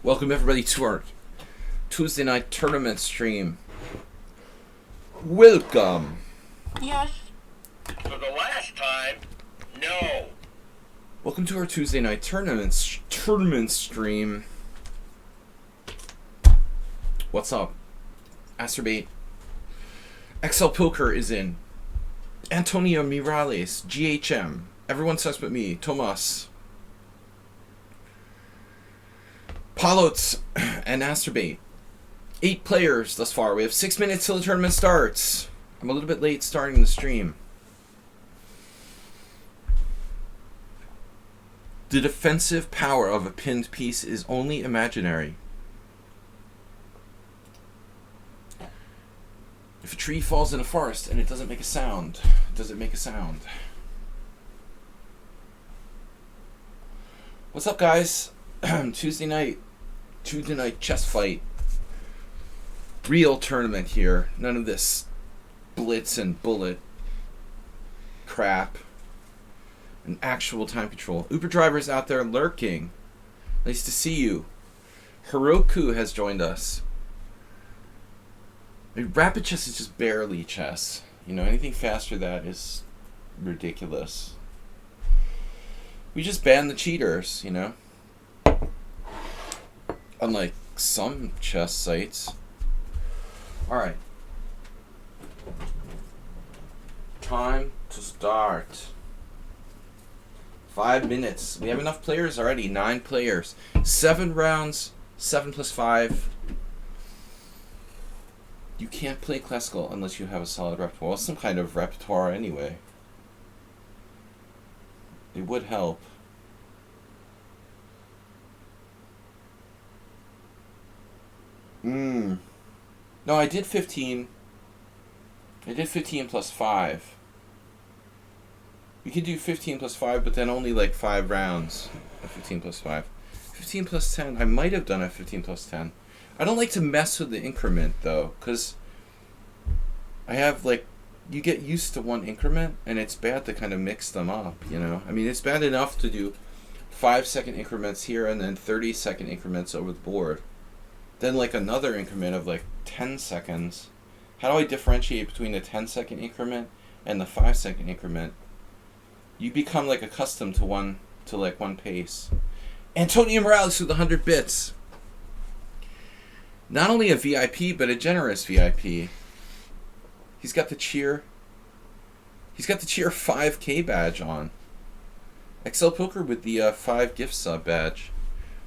Welcome everybody to our Tuesday night tournament stream. Welcome. Yes. For the last time, no. Welcome to our Tuesday night tournament stream. What's up? Asterbait. XL Poker is in. Antonio Mirales, GHM. Everyone says but me. Tomas. Palots and Asterbait. 8 players thus far. We have 6 minutes till the tournament starts. I'm a little bit late starting the stream. The defensive power of a pinned piece is only imaginary. If a tree falls in a forest and it doesn't make a sound, does it make a sound? What's up, guys? Tuesday night chess fight. Real tournament here. None of this blitz and bullet crap. An actual time control. Uber drivers out there lurking. Nice to see you. Heroku has joined us. I mean, rapid chess is just barely chess. You know, anything faster than that is ridiculous. We just ban the cheaters, you know. Unlike some chess sites. Alright. Time to start. 5 minutes. We have enough players already. 9 players. 7 rounds. 7 plus 5. You can't play classical unless you have a solid repertoire. Well, some kind of repertoire anyway. It would help. No, I did 15. I did 15 plus 5. We could do 15 plus 5, but then only like 5 rounds of 15 plus 5. 15 plus 10. I might have done a 15 plus 10. I don't like to mess with the increment, though, because I have, like, you get used to one increment, and it's bad to kind of mix them up, you know? I mean, it's bad enough to do 5-second increments here and then 30-second increments over the board. Then, like, another increment of, like, 10 seconds. How do I differentiate between the 10-second increment and the 5-second increment? You become, like, accustomed to one pace. Antonio Morales with 100 bits. Not only a VIP, but a generous VIP. He's got the cheer 5K badge on. XL Poker with the 5 gift sub badge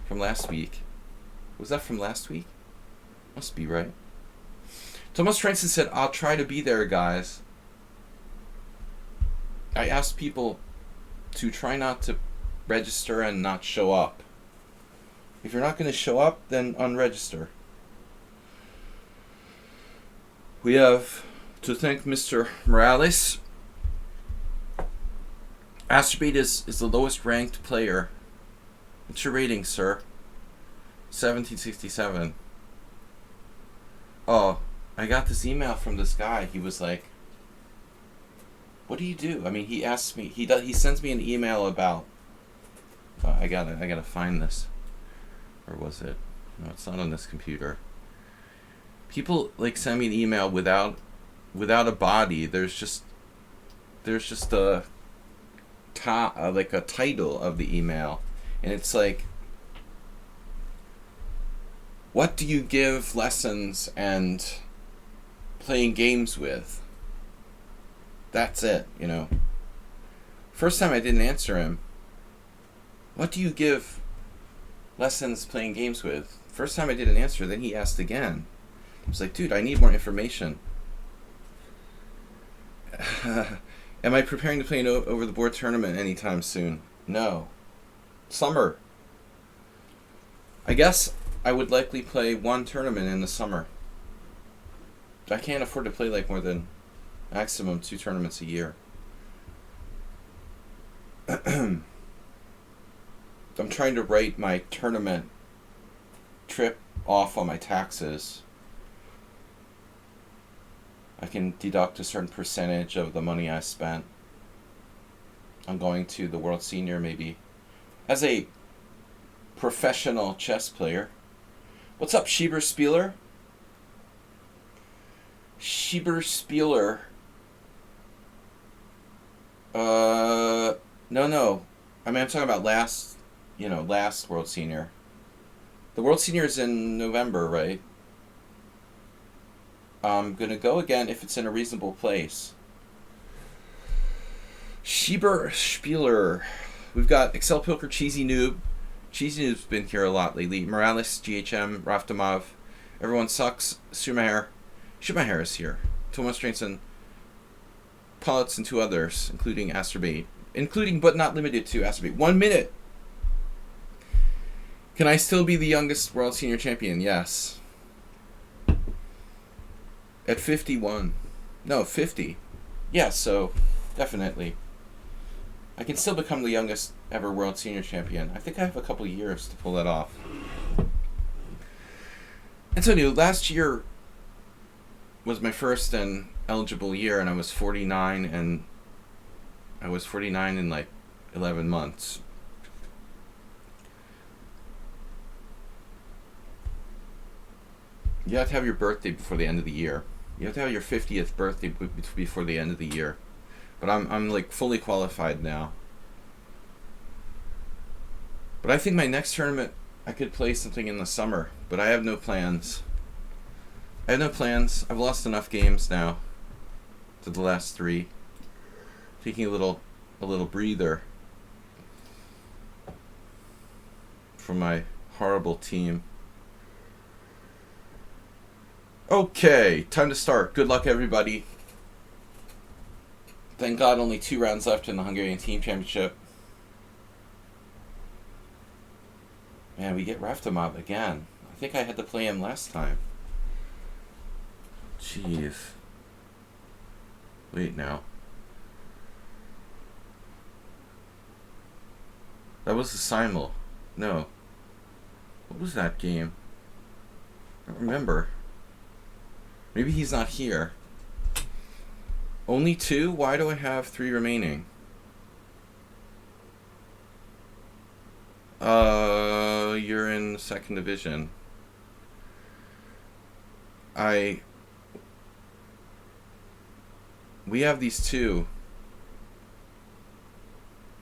from last week. Was that from last week? Must be, right? Thomas Trenson said, I'll try to be there, guys. I asked people to try not to register and not show up. If you're not going to show up, then unregister. We have to thank Mr. Morales. Asterbait is the lowest ranked player. What's your rating, sir? 1767. Oh, I got this email from this guy. He was like, what do you do? I mean, he asks me, he sends me an email about, I gotta find this. Or was it? No, it's not on this computer. People like send me an email without a body. There's just a like a title of the email, and it's like, what do you give lessons and playing games with? That's it, you know. First time I didn't answer him. What do you give lessons playing games with? First time I didn't answer, then he asked again. I was like, dude, I need more information. Am I preparing to play an over-the-board tournament anytime soon? No. Summer. I guess I would likely play 1 tournament in the summer. I can't afford to play like more than maximum 2 tournaments a year. I'm trying to write my tournament trip off on my taxes. I can deduct a certain percentage of the money I spent on going to the World Senior, maybe. As a professional chess player, What's up, Schieber Spieler? Schieber Spieler. No. I mean, I'm talking about last World Senior. The World Senior is in November, right? I'm gonna go again if it's in a reasonable place. Schieber Spieler. We've got Excel Poker, Cheesy Noob. Cheesy Noob's been here a lot lately. Morales, GHM, Raftomov. Everyone Sucks. Sumaher. Sumaher is here. Thomas Stranson. Pulitz and 2 others, including Asterbate. Including but not limited to Asterbate. 1 minute! Can I still be the youngest World Senior Champion? Yes. At 51. No, 50. Yeah, so definitely. I can still become the youngest ever World Senior Champion. I think I have a couple years to pull that off. And so new, last year was my first and eligible year, and I was 49, and I was 49 in like 11 months. You have to have your birthday before the end of the year. You have to have your 50th birthday before the end of the year. But I'm like fully qualified now. But I think my next tournament, I could play something in the summer. But I have no plans. I've lost enough games now to the last 3. Taking a little breather from my horrible team. Okay, time to start. Good luck, everybody. Thank God only 2 rounds left in the Hungarian Team Championship. Man, we get Raftomov again. I think I had to play him last time. Jeez. Wait now. That was the Simul. No. What was that game? I don't remember. Maybe he's not here. Only 2? Why do I have 3 remaining? You're in the 2nd division. We have these 2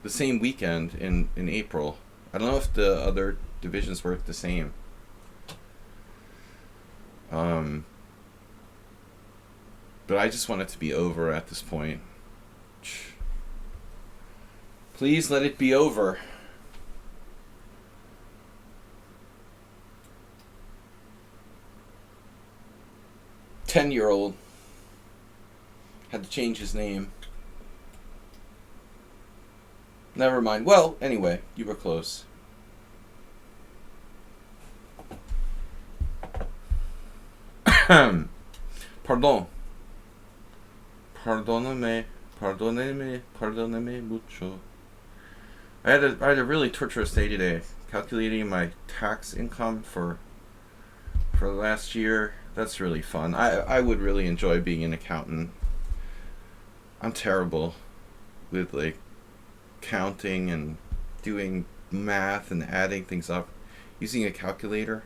the same weekend in April. I don't know if the other divisions work the same. But I just want it to be over at this point. Please let it be over. Ten-year-old had to change his name. Never mind. Well, anyway, you were close. Pardon. Pardonne mucho. I had a really torturous day today, calculating my tax income for the last year. That's really fun. I would really enjoy being an accountant. I'm terrible with like counting and doing math and adding things up using a calculator.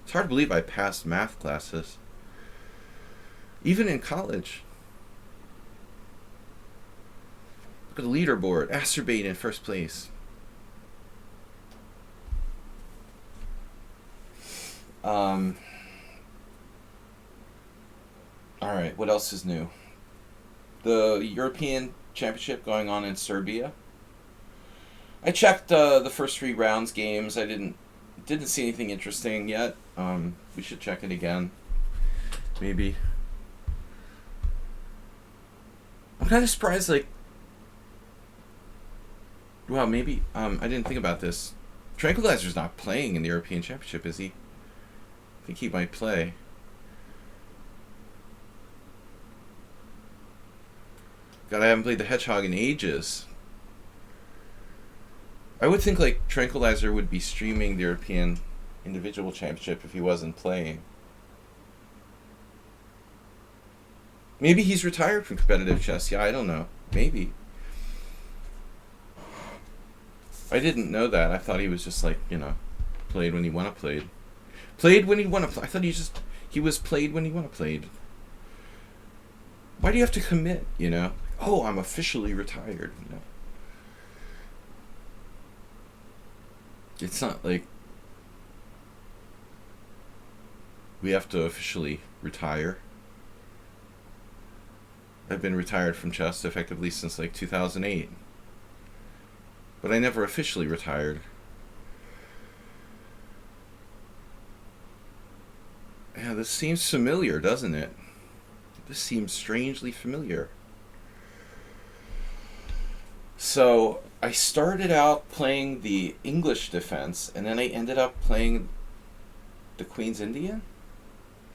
It's hard to believe I passed math classes. Even in college. Look at the leaderboard. Asterbate in first place. Alright, what else is new? The European Championship going on in Serbia. I checked the first 3 rounds games. I didn't see anything interesting yet. We should check it again. Maybe. I'm kind of surprised, like, well, maybe, I didn't think about this. Tranquilizer's not playing in the European Championship, is he? I think he might play. God, I haven't played the Hedgehog in ages. I would think, like, Tranquilizer would be streaming the European Individual Championship if he wasn't playing. Maybe he's retired from competitive chess. Yeah, I don't know. Maybe. I didn't know that. I thought he was just like, played when he wanna played. Played when he want to. I thought he was played when he want to played. Why do you have to commit? You know? Oh, I'm officially retired. You know? It's not like we have to officially retire. I've been retired from chess effectively since like 2008. But I never officially retired. Yeah, this seems familiar, doesn't it? This seems strangely familiar. So, I started out playing the English defense, and then I ended up playing the Queen's Indian?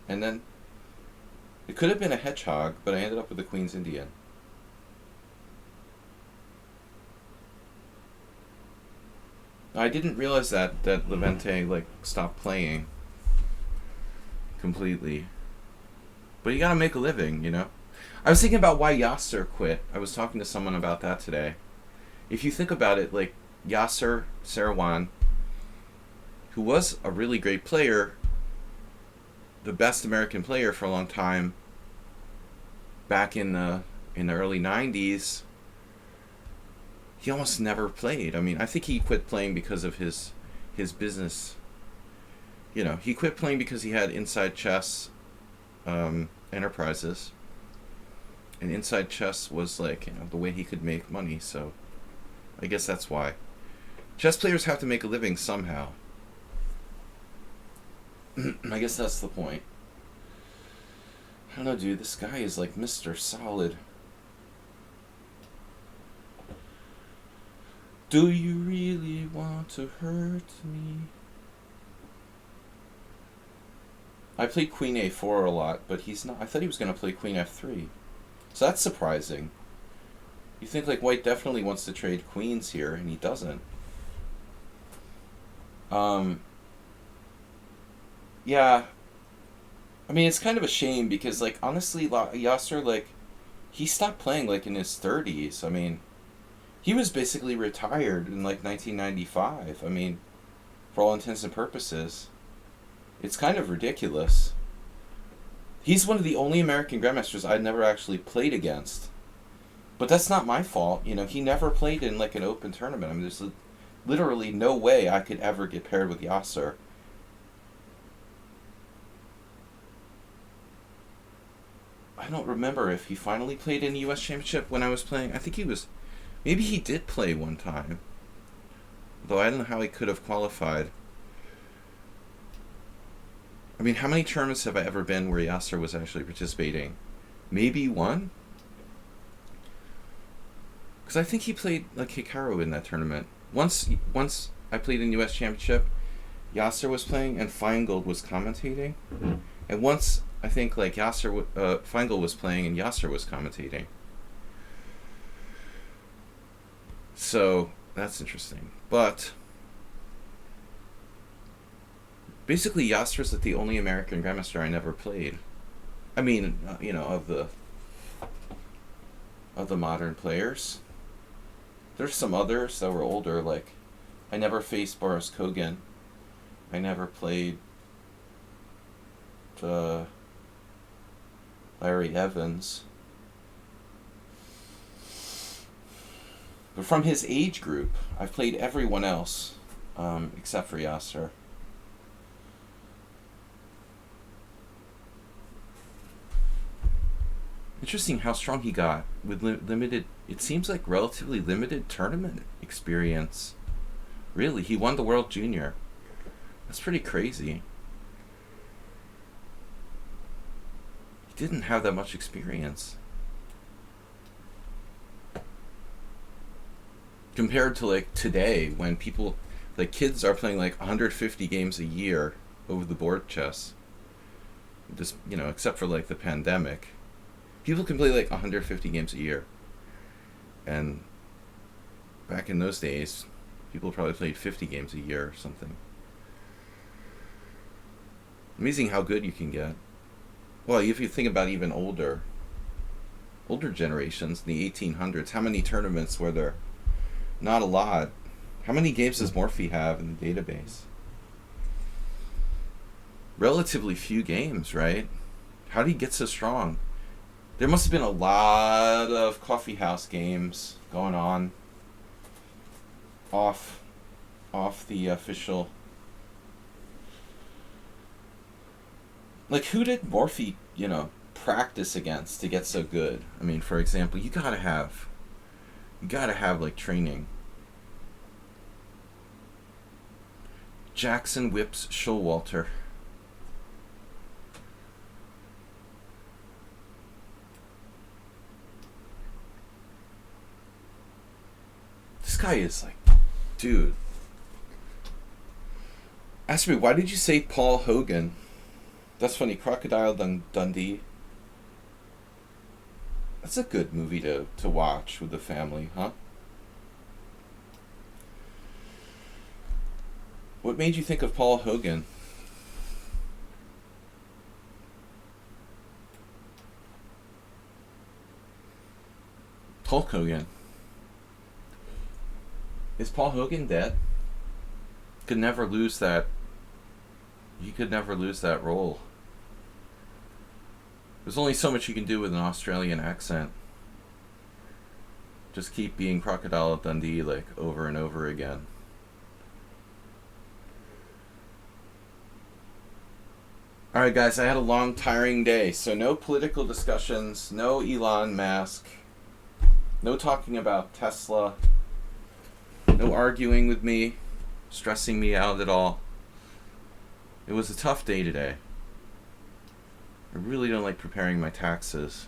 And then it could have been a hedgehog, but I ended up with the Queen's Indian. I didn't realize that Levente like stopped playing completely. But you gotta make a living, you know? I was thinking about why Yasser quit. I was talking to someone about that today. If you think about it, like Yasser Seirawan, who was a really great player, the best American player for a long time, back in the early 90s, he almost never played. I mean, I think he quit playing because of his business. You know, he quit playing because he had Inside Chess enterprises. And Inside Chess was like, you know, the way he could make money, so I guess that's why. Chess players have to make a living somehow. I guess that's the point. I don't know, dude. This guy is like Mr. Solid. Do you really want to hurt me? I played Queen A4 a lot, but he's not. I thought he was going to play Queen F3. So that's surprising. You think like White definitely wants to trade queens here, and he doesn't. Yeah. I mean, it's kind of a shame because, like, honestly, Yasser, like, he stopped playing, like, in his 30s. I mean, he was basically retired in, like, 1995. I mean, for all intents and purposes. It's kind of ridiculous. He's one of the only American grandmasters I'd never actually played against. But that's not my fault. You know, he never played in, like, an open tournament. I mean, there's literally no way I could ever get paired with Yasser. I don't remember if he finally played in the U.S. Championship when I was playing. I think he was... Maybe he did play one time. Though I don't know how he could have qualified. I mean, how many tournaments have I ever been where Yasser was actually participating? Maybe one? Because I think he played like Hikaru in that tournament. Once I played in U.S. Championship, Yasser was playing and Feingold was commentating. And once I think like Feingold was playing and Yasser was commentating. So that's interesting. But basically, Yasser's like the only American grandmaster I never played. I mean, you know, of the modern players. There's some others that were older, like I never faced Boris Kogan. I never played Larry Evans. But from his age group, I've played everyone else except for Yasser. Interesting how strong he got with limited, it seems like relatively limited tournament experience. Really, he won the World Junior. That's pretty crazy. He didn't have that much experience. Compared to like today when people, like kids are playing like 150 games a year over the board chess. Just, you know, except for like the pandemic. People can play like 150 games a year. And back in those days, people probably played 50 games a year or something. Amazing how good you can get. Well, if you think about even older generations, in the 1800s, how many tournaments were there? Not a lot. How many games does Morphy have in the database? relatively few games, right? How did he get so strong? There must have been a lot of coffee house games going on off the official. Like, who did Morphe, practice against to get so good? I mean, for example, you gotta have like training. Jackson whips Showalter. This guy is like, dude. Ask me, why did you say Paul Hogan? That's funny. Crocodile Dundee. That's a good movie to watch with the family, huh? What made you think of Paul Hogan? Hulk Hogan. Is Paul Hogan dead? Could never lose that. He could never lose that role. There's only so much you can do with an Australian accent. Just keep being Crocodile Dundee like over and over again. Alright guys, I had a long tiring day, so no political discussions, no Elon Musk, no talking about Tesla, no arguing with me, stressing me out at all. It was a tough day today. I really don't like preparing my taxes.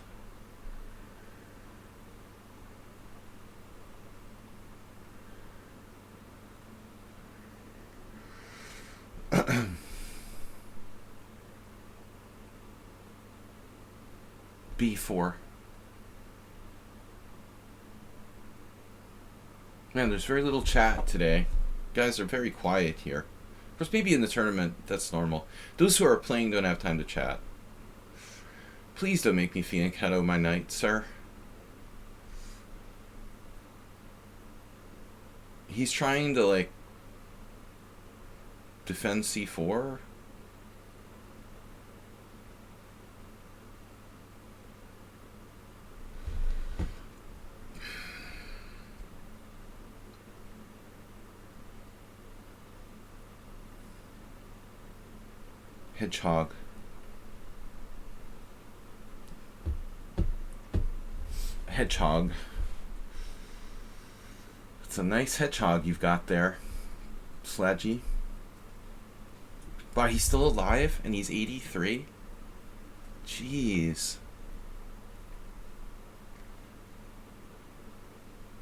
B4. Man, there's very little chat today. You guys are very quiet here. Of course, maybe in the tournament, that's normal. Those who are playing don't have time to chat. Please don't make me fianchetto my knight, sir. He's trying to, like, defend C4? Hedgehog. Hedgehog. It's a nice hedgehog you've got there, Sladgie. Wow, he's still alive and he's 83? Jeez.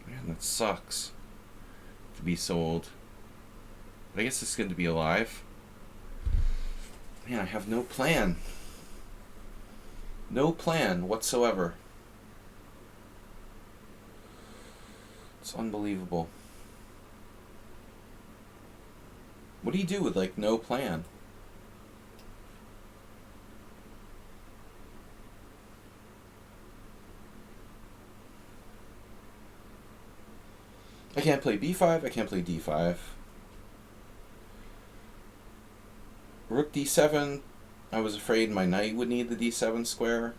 Man, that sucks to be so old. But I guess it's good to be alive. Man, I have no plan. No plan whatsoever. It's unbelievable. What do you do with, like, no plan? I can't play B5, I can't play D5. Rook D7, I was afraid my knight would need the D7 square.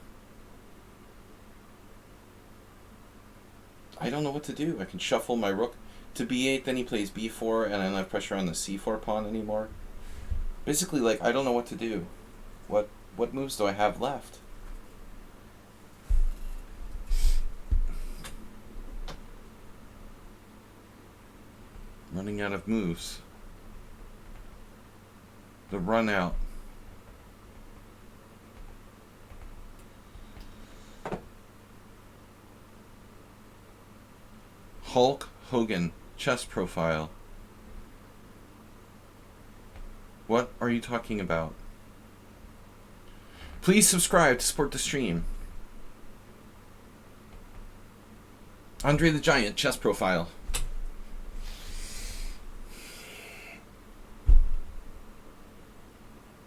I don't know what to do. I can shuffle my rook to B8, then he plays B4, and I don't have pressure on the C4 pawn anymore. Basically, like, I don't know what to do. What moves do I have left? Running out of moves. The run out. Hulk Hogan chess profile. What are you talking about? Please subscribe to support the stream. Andre the Giant chess profile.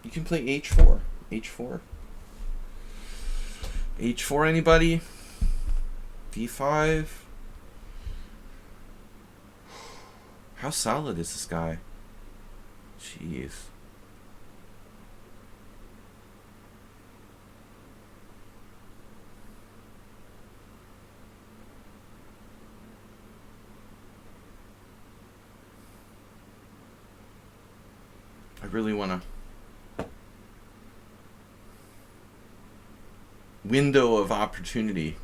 You can play H4. H4. H4 anybody? D5. How solid is this guy? Jeez. I really want to... Window of opportunity.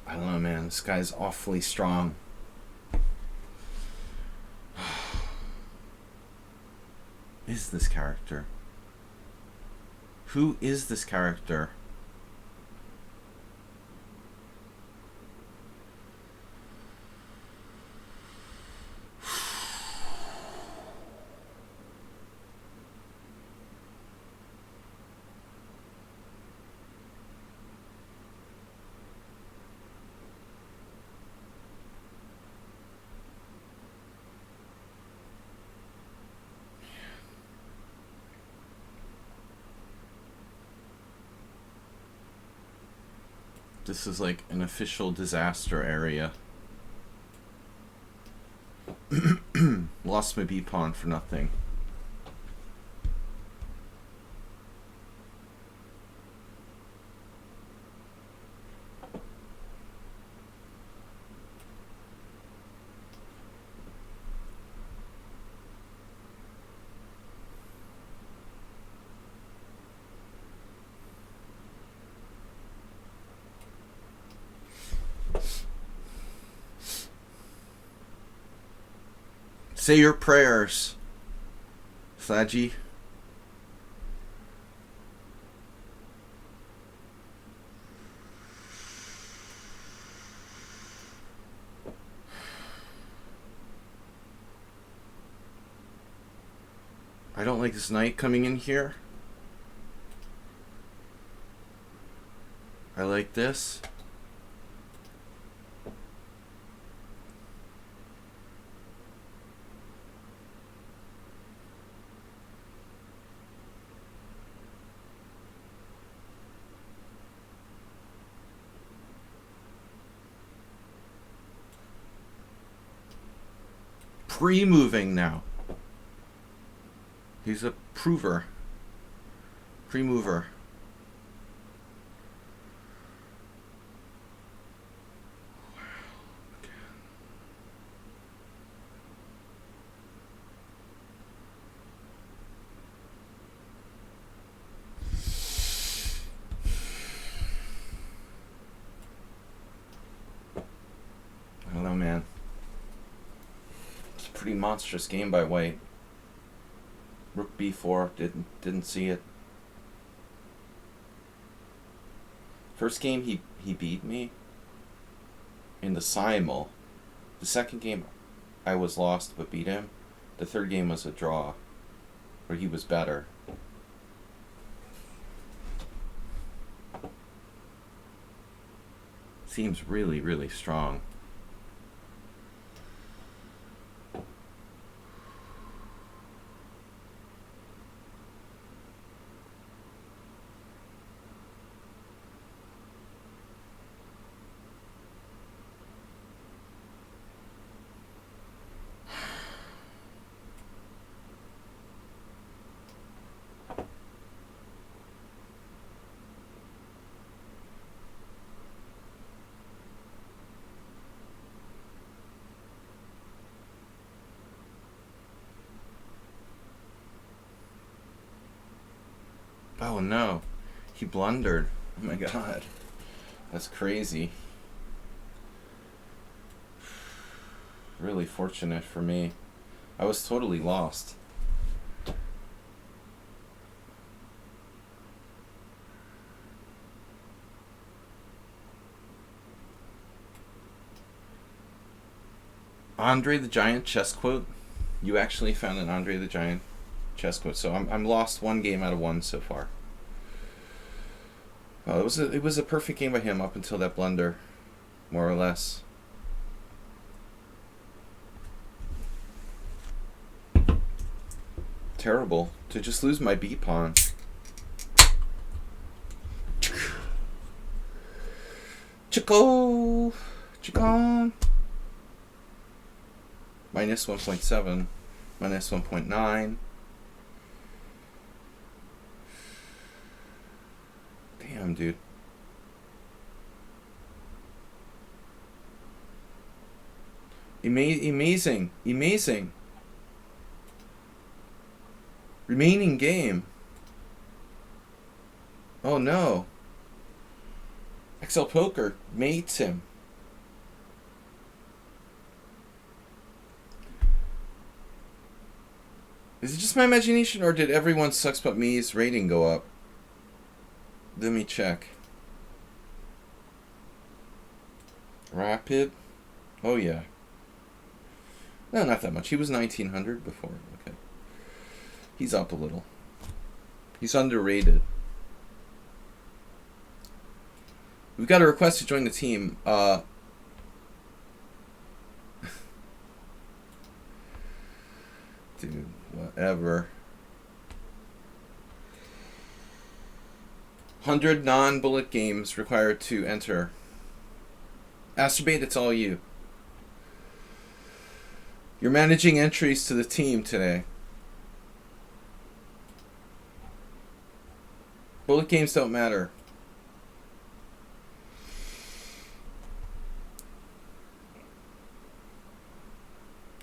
I don't know, man. This guy's awfully strong. Is this character? Who is this character? This is like an official disaster area. Lost my B pawn for nothing. Say your prayers, Sladgie. I don't like this knight coming in here. I like this. Pre-moving now. He's a prover. Pre-mover. I don't know, man. Pretty monstrous game by white. Rook b4, didn't see it. First game he beat me in the simul. The second game I was lost but beat him. The third game was a draw where he was better. Seems really, really strong. Oh no, he blundered. Oh my god. That's crazy. Really fortunate for me. I was totally lost. Andre the Giant chess quote? You actually found an Andre the Giant chess coach. So I'm lost 1 game out of 1 so far. Well, it was a perfect game by him up until that blunder, more or less. Terrible to just lose my B pawn. Chico, Chicon. Minus 1.7, minus 1.9. Damn, dude. Amazing. Amazing. Remaining game. Oh no. XL Poker mates him. Is it just my imagination, or did everyone sucks but me's rating go up? Let me check. Rapid? Oh yeah. No, not that much. He was 1900 before. Okay. He's up a little. He's underrated. We've got a request to join the team. Dude, whatever. 100 non-bullet games required to enter. Astrobate, it's all you. You're managing entries to the team today. Bullet games don't matter.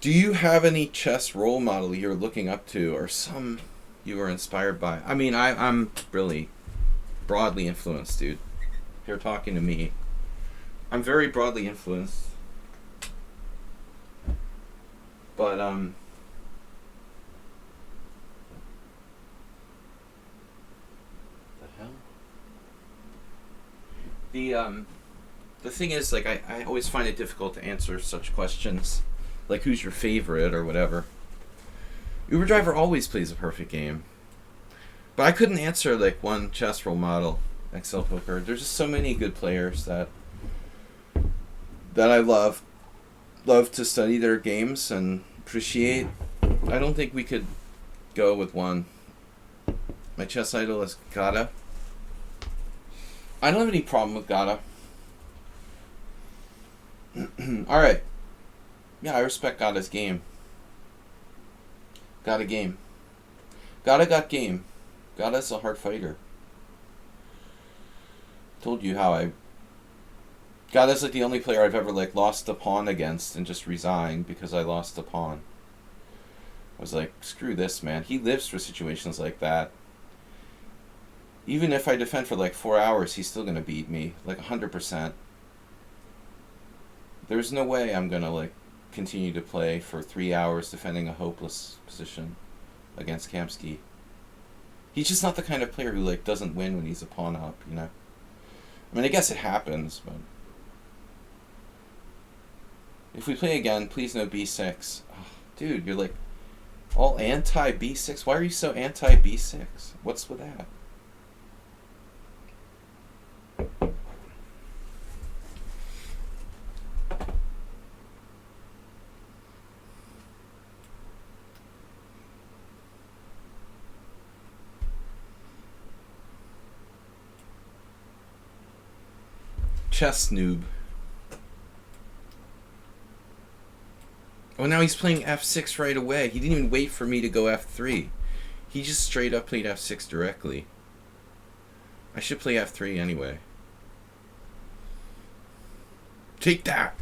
Do you have any chess role model you're looking up to, or some you are inspired by? I mean, I'm really broadly influenced, dude. If you're talking to me, I'm very broadly influenced. But, the hell? The thing is, like, I always find it difficult to answer such questions. Like, who's your favorite, or whatever. Uber Driver always plays a perfect game. But I couldn't answer, like, one chess role model, XL Poker. There's just so many good players that I love to study their games and appreciate. I don't think we could go with one. My chess idol is Gata. I don't have any problem with Gata. Alright. Yeah, I respect Gata's game. Gata game. Gata got game. Gata's a hard fighter. Told you how I... Gata's like the only player I've ever like lost a pawn against and just resigned because I lost a pawn. I was like, screw this, man. He lives for situations like that. Even if I defend for like 4 hours, he's still gonna beat me. Like 100%. There's no way I'm gonna like continue to play for 3 hours defending a hopeless position against Kamsky. He's just not the kind of player who like doesn't win when he's a pawn up, you know? I mean, I guess it happens, but... If we play again, please no B6. Oh, dude, you're like all anti-B6. Why are you so anti-B6? What's with that? Chess noob. Oh, now he's playing f6 right away. He didn't even wait for me to go f3. He just straight up played f6 directly. I should play f3 anyway. Take that!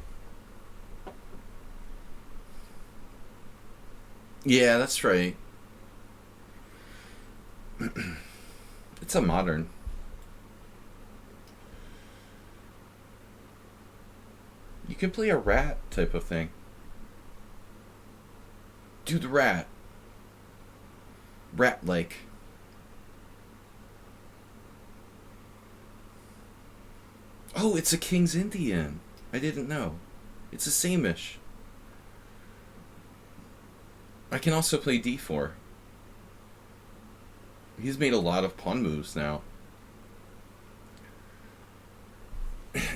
Yeah, that's right. It's a modern. You can play a rat type of thing. Do the rat. Rat-like. Oh, it's a King's Indian. I didn't know. It's the same-ish. I can also play d4. He's made a lot of pawn moves now.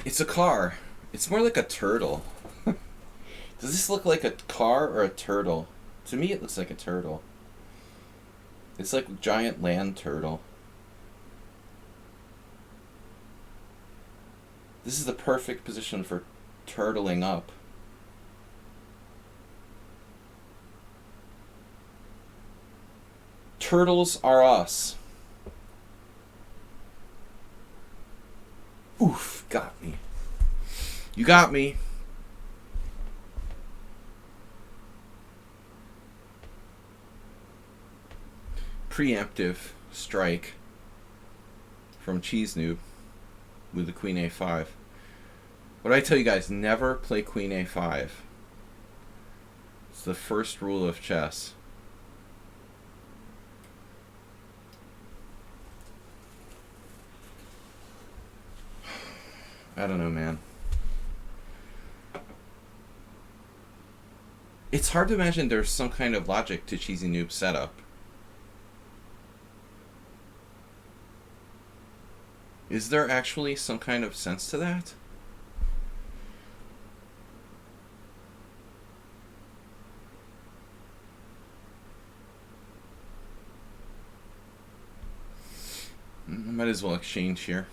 It's a car. It's more like a turtle. Does this look like a car or a turtle? To me, it looks like a turtle. It's like a giant land turtle. This is the perfect position for turtling up. Turtles are us. Oof, got me. You got me. Preemptive strike from Cheese Noob with the Queen A5. What do I tell you guys? Never play Queen A5. It's the first rule of chess. I don't know, man. It's hard to imagine there's some kind of logic to Cheesy Noob's setup. Is there actually some kind of sense to that? I might as well exchange here.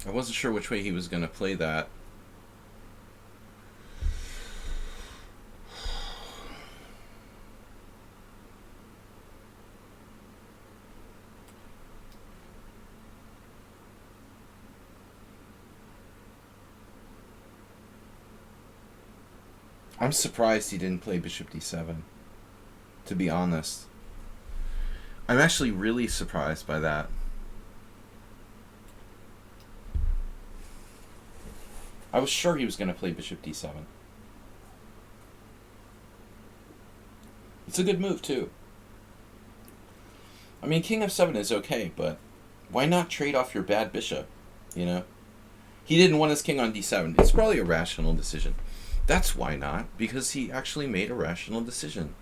I wasn't sure which way he was going to play that. I'm surprised he didn't play Bishop D7, to be honest. I'm actually really surprised by that. I was sure he was going to play Bishop D7. It's a good move, too. I mean, King F7 is okay, but why not trade off your bad bishop, you know? He didn't want his king on D7. It's probably a rational decision. That's why not, because he actually made a rational decision.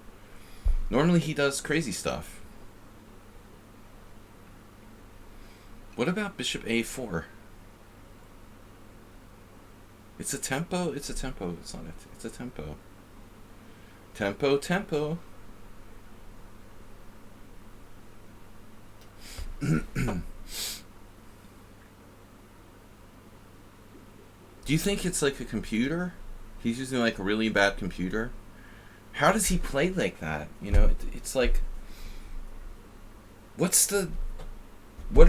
Normally he does crazy stuff. What about Bishop A4? It's a tempo? It's a tempo. It's not it. It's a tempo. Tempo, tempo. Do you think it's like a computer? He's using like a really bad computer? How does he play like that? You know, it's like... What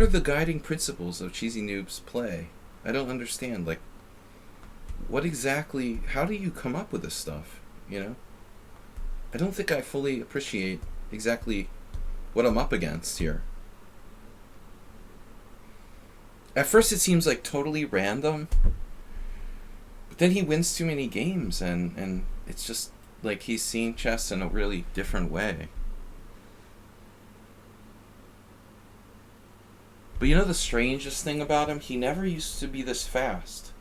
are the guiding principles of Cheesy Noob's play? I don't understand. Like, what exactly... How do you come up with this stuff? You know? I don't think I fully appreciate exactly what I'm up against here. At first it seems like totally random, but then he wins too many games, and it's just like he's seeing chess in a really different way. But you know the strangest thing about him? He never used to be this fast.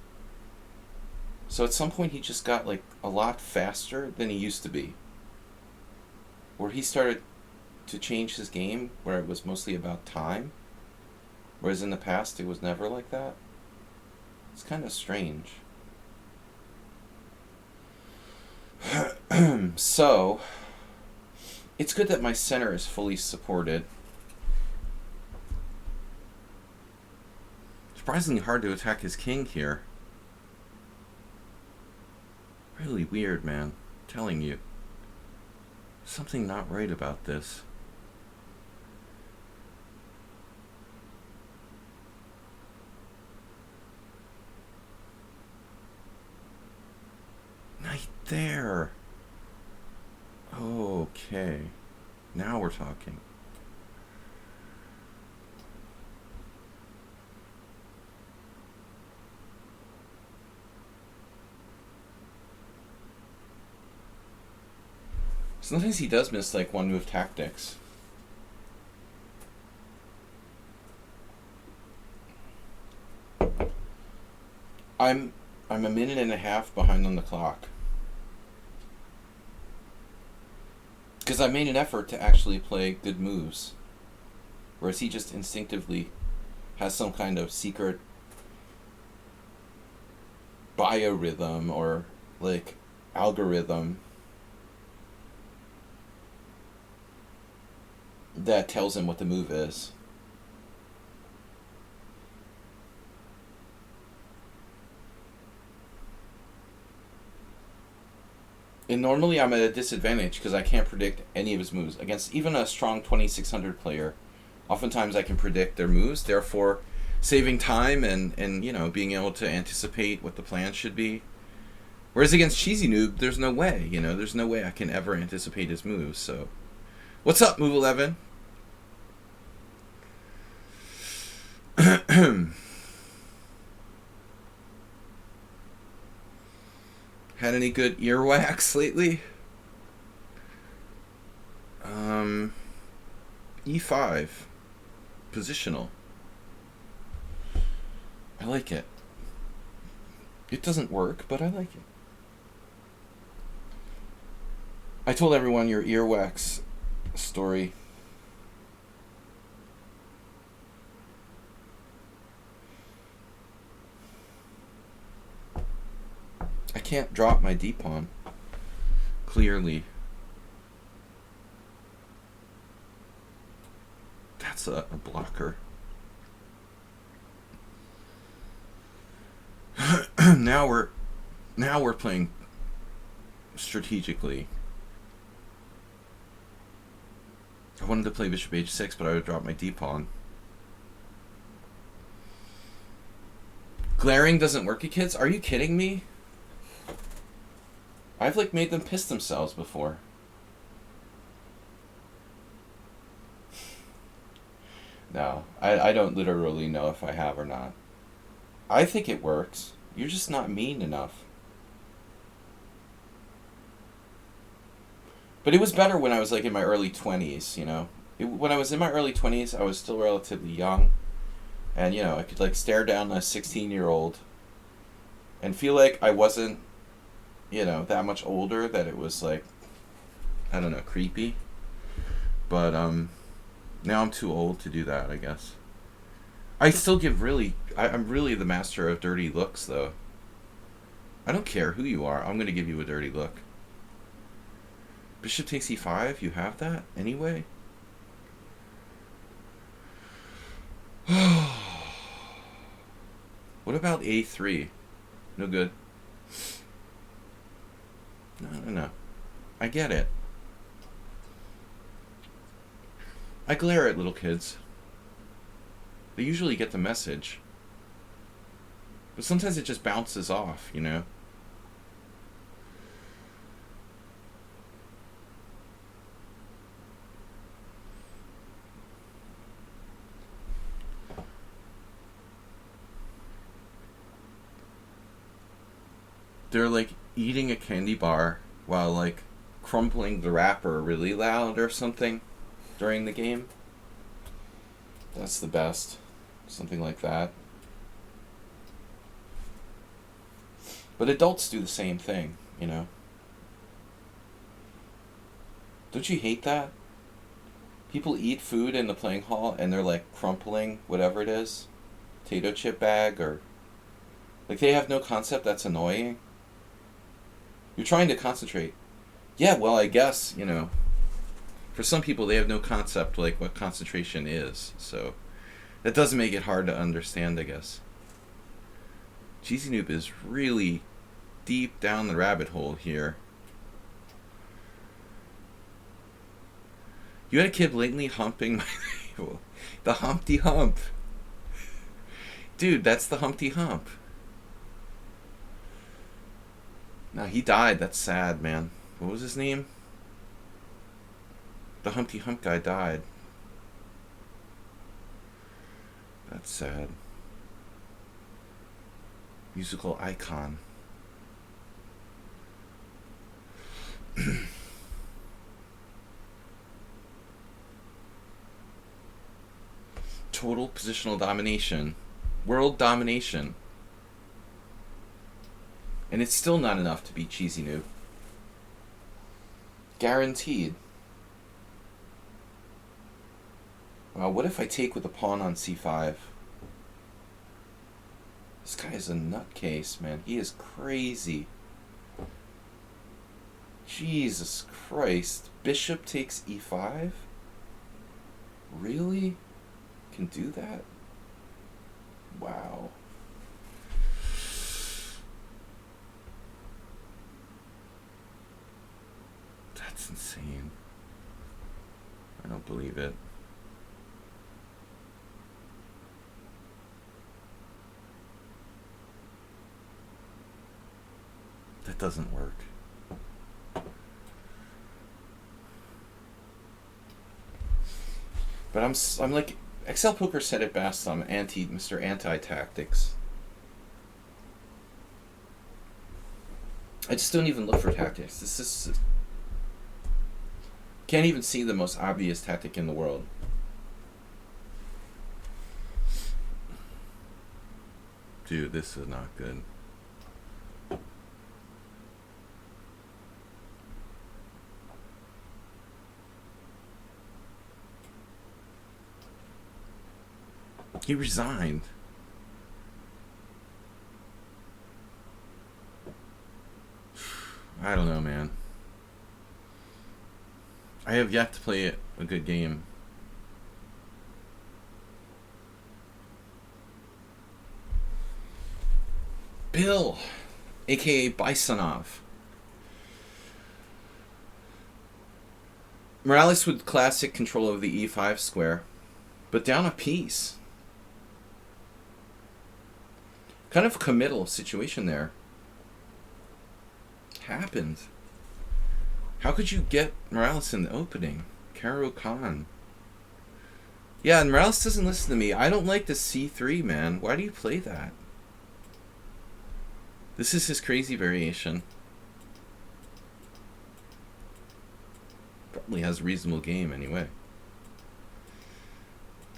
So at some point he just got like a lot faster than he used to be. Where he started to change his game, where it was mostly about time. Whereas in the past, it was never like that. It's kind of strange. So, it's good that my center is fully supported. Surprisingly hard to attack his king here. Really weird, man. I'm telling you. Something not right about this. Knight there. Okay. Now we're talking. Sometimes he does miss like one move tactics. I'm a minute and a half behind on the clock. Because I made an effort to actually play good moves. Whereas he just instinctively has some kind of secret biorhythm or, like, algorithm that tells him what the move is. And normally I'm at a disadvantage because I can't predict any of his moves. Against even a strong 2600 player, oftentimes I can predict their moves, therefore saving time and being able to anticipate what the plan should be. Whereas against Cheesy Noob, there's no way, there's no way I can ever anticipate his moves. So, what's up, Move 11? Had any good earwax lately? E5. Positional. I like it. It doesn't work, but I like it. I told everyone your earwax story. I can't drop my D-pawn. Clearly. That's a blocker. Now we're playing strategically. I wanted to play bishop h6, but I would drop my d-pawn. Glaring doesn't work, you kids? Are you kidding me? I've like made them piss themselves before. No, I don't literally know if I have or not. I think it works. You're just not mean enough. But it was better when I was like in my early 20s, when I was in my early 20s, I was still relatively young. And, I could like stare down a 16-year-old and feel like I wasn't, that much older, that it was like, I don't know, creepy. But, now I'm too old to do that, I guess. I still give I'm really the master of dirty looks, though. I don't care who you are, I'm going to give you a dirty look. Bishop takes e5, you have that anyway? What about a3? No good. No. I get it. I glare at little kids. They usually get the message. But sometimes it just bounces off, They're like eating a candy bar while like crumpling the wrapper really loud or something during the game. That's the best. Something like that. But adults do the same thing, Don't you hate that? People eat food in the playing hall and they're like crumpling whatever it is. Potato chip bag or... Like they have no concept, that's annoying. You're trying to concentrate. Yeah, well, I guess, for some people they have no concept like what concentration is, so that doesn't make it hard to understand, I guess. Cheesy Noob is really deep down the rabbit hole here. You had a kid blatantly humping my table. The Humpty Hump. Dude, that's the Humpty Hump. No, he died. That's sad, man. What was his name? The Humpty Hump guy died. That's sad. Musical icon. Total positional domination. World domination. And it's still not enough to beat Cheesy Noob. Guaranteed. What if I take with a pawn on c5? This guy is a nutcase, man. He is crazy. Jesus Christ. Bishop takes e5? Really? Can do that? Wow. That's insane. I don't believe it. That doesn't work. But I'm like, Excel Poker said it best. I'm Mr. Anti-tactics. I just don't even look for tactics. This is can't even see the most obvious tactic in the world. Dude, this is not good. He resigned. I don't know, man. I have yet to play a good game. Bill, aka Bisonov. Morales with classic control of the e5 square, but down a piece. Kind of a committal situation there. Happened. How could you get Morales in the opening? Caro Khan. Yeah, and Morales doesn't listen to me. I don't like the c3, man. Why do you play that? This is his crazy variation. Probably has a reasonable game anyway.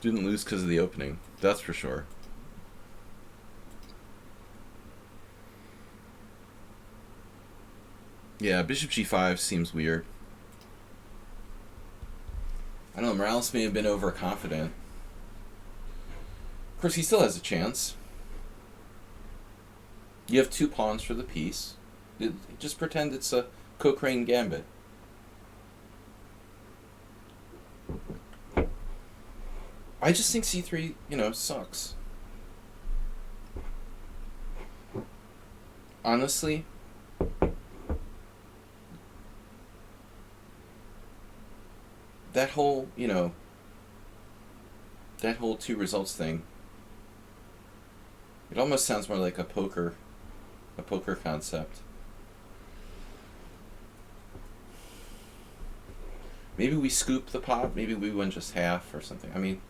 Didn't lose because of the opening. That's for sure. Yeah, bishop g5 seems weird. I don't know, Morales may have been overconfident. Of course, he still has a chance. You have 2 pawns for the piece. Just pretend it's a Cochrane gambit. I just think c3, sucks. Honestly, that whole, that whole 2 results thing, it almost sounds more like a poker concept. Maybe we scoop the pot, maybe we win just half or something. I mean,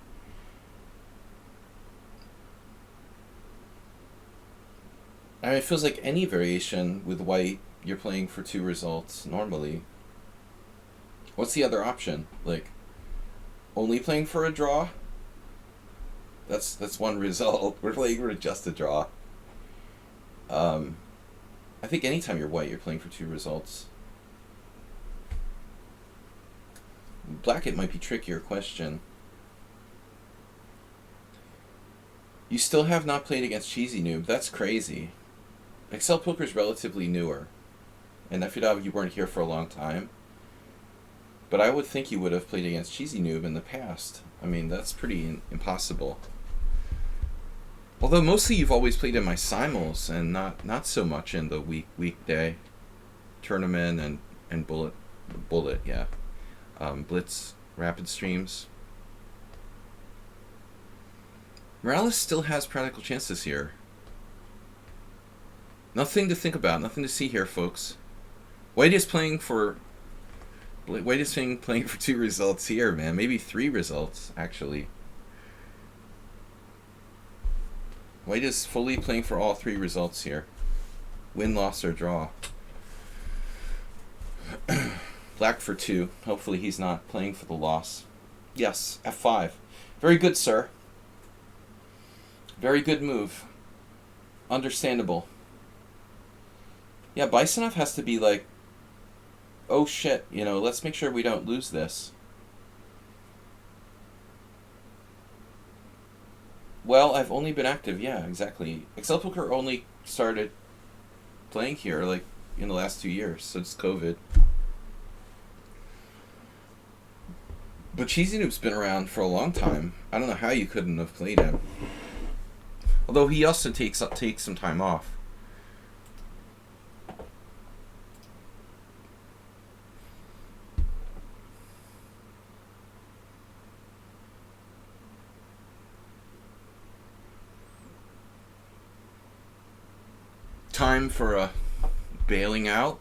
it feels like any variation with white, you're playing for 2 results normally. What's the other option? Like, only playing for a draw? That's 1 result. We're playing for just a draw. I think anytime you're white, you're playing for 2 results. Black, it might be trickier question. You still have not played against Cheesy Noob. That's crazy. Excel Poker is relatively newer. And Nefidov, you weren't here for a long time. But I would think you would have played against Cheesy Noob in the past. I mean, that's pretty impossible. Although mostly you've always played in my simuls and not so much in the weekday tournament and bullet, yeah. Blitz rapid streams. Morales still has practical chances here. Nothing to think about, nothing to see here, folks. White is playing for 2 results here, man. Maybe 3 results, actually. White is fully playing for all 3 results here. Win, loss, or draw. Black for 2. Hopefully he's not playing for the loss. Yes, f5. Very good, sir. Very good move. Understandable. Yeah, Bisonov has to be like, oh shit, let's make sure we don't lose this. Well, I've only been active, yeah, exactly. Excel Poker only started playing here, like, in the last 2 years, since COVID. But Cheesy Noob's been around for a long time. I don't know how you couldn't have played him. Although he also takes some time off. Time for a bailing out.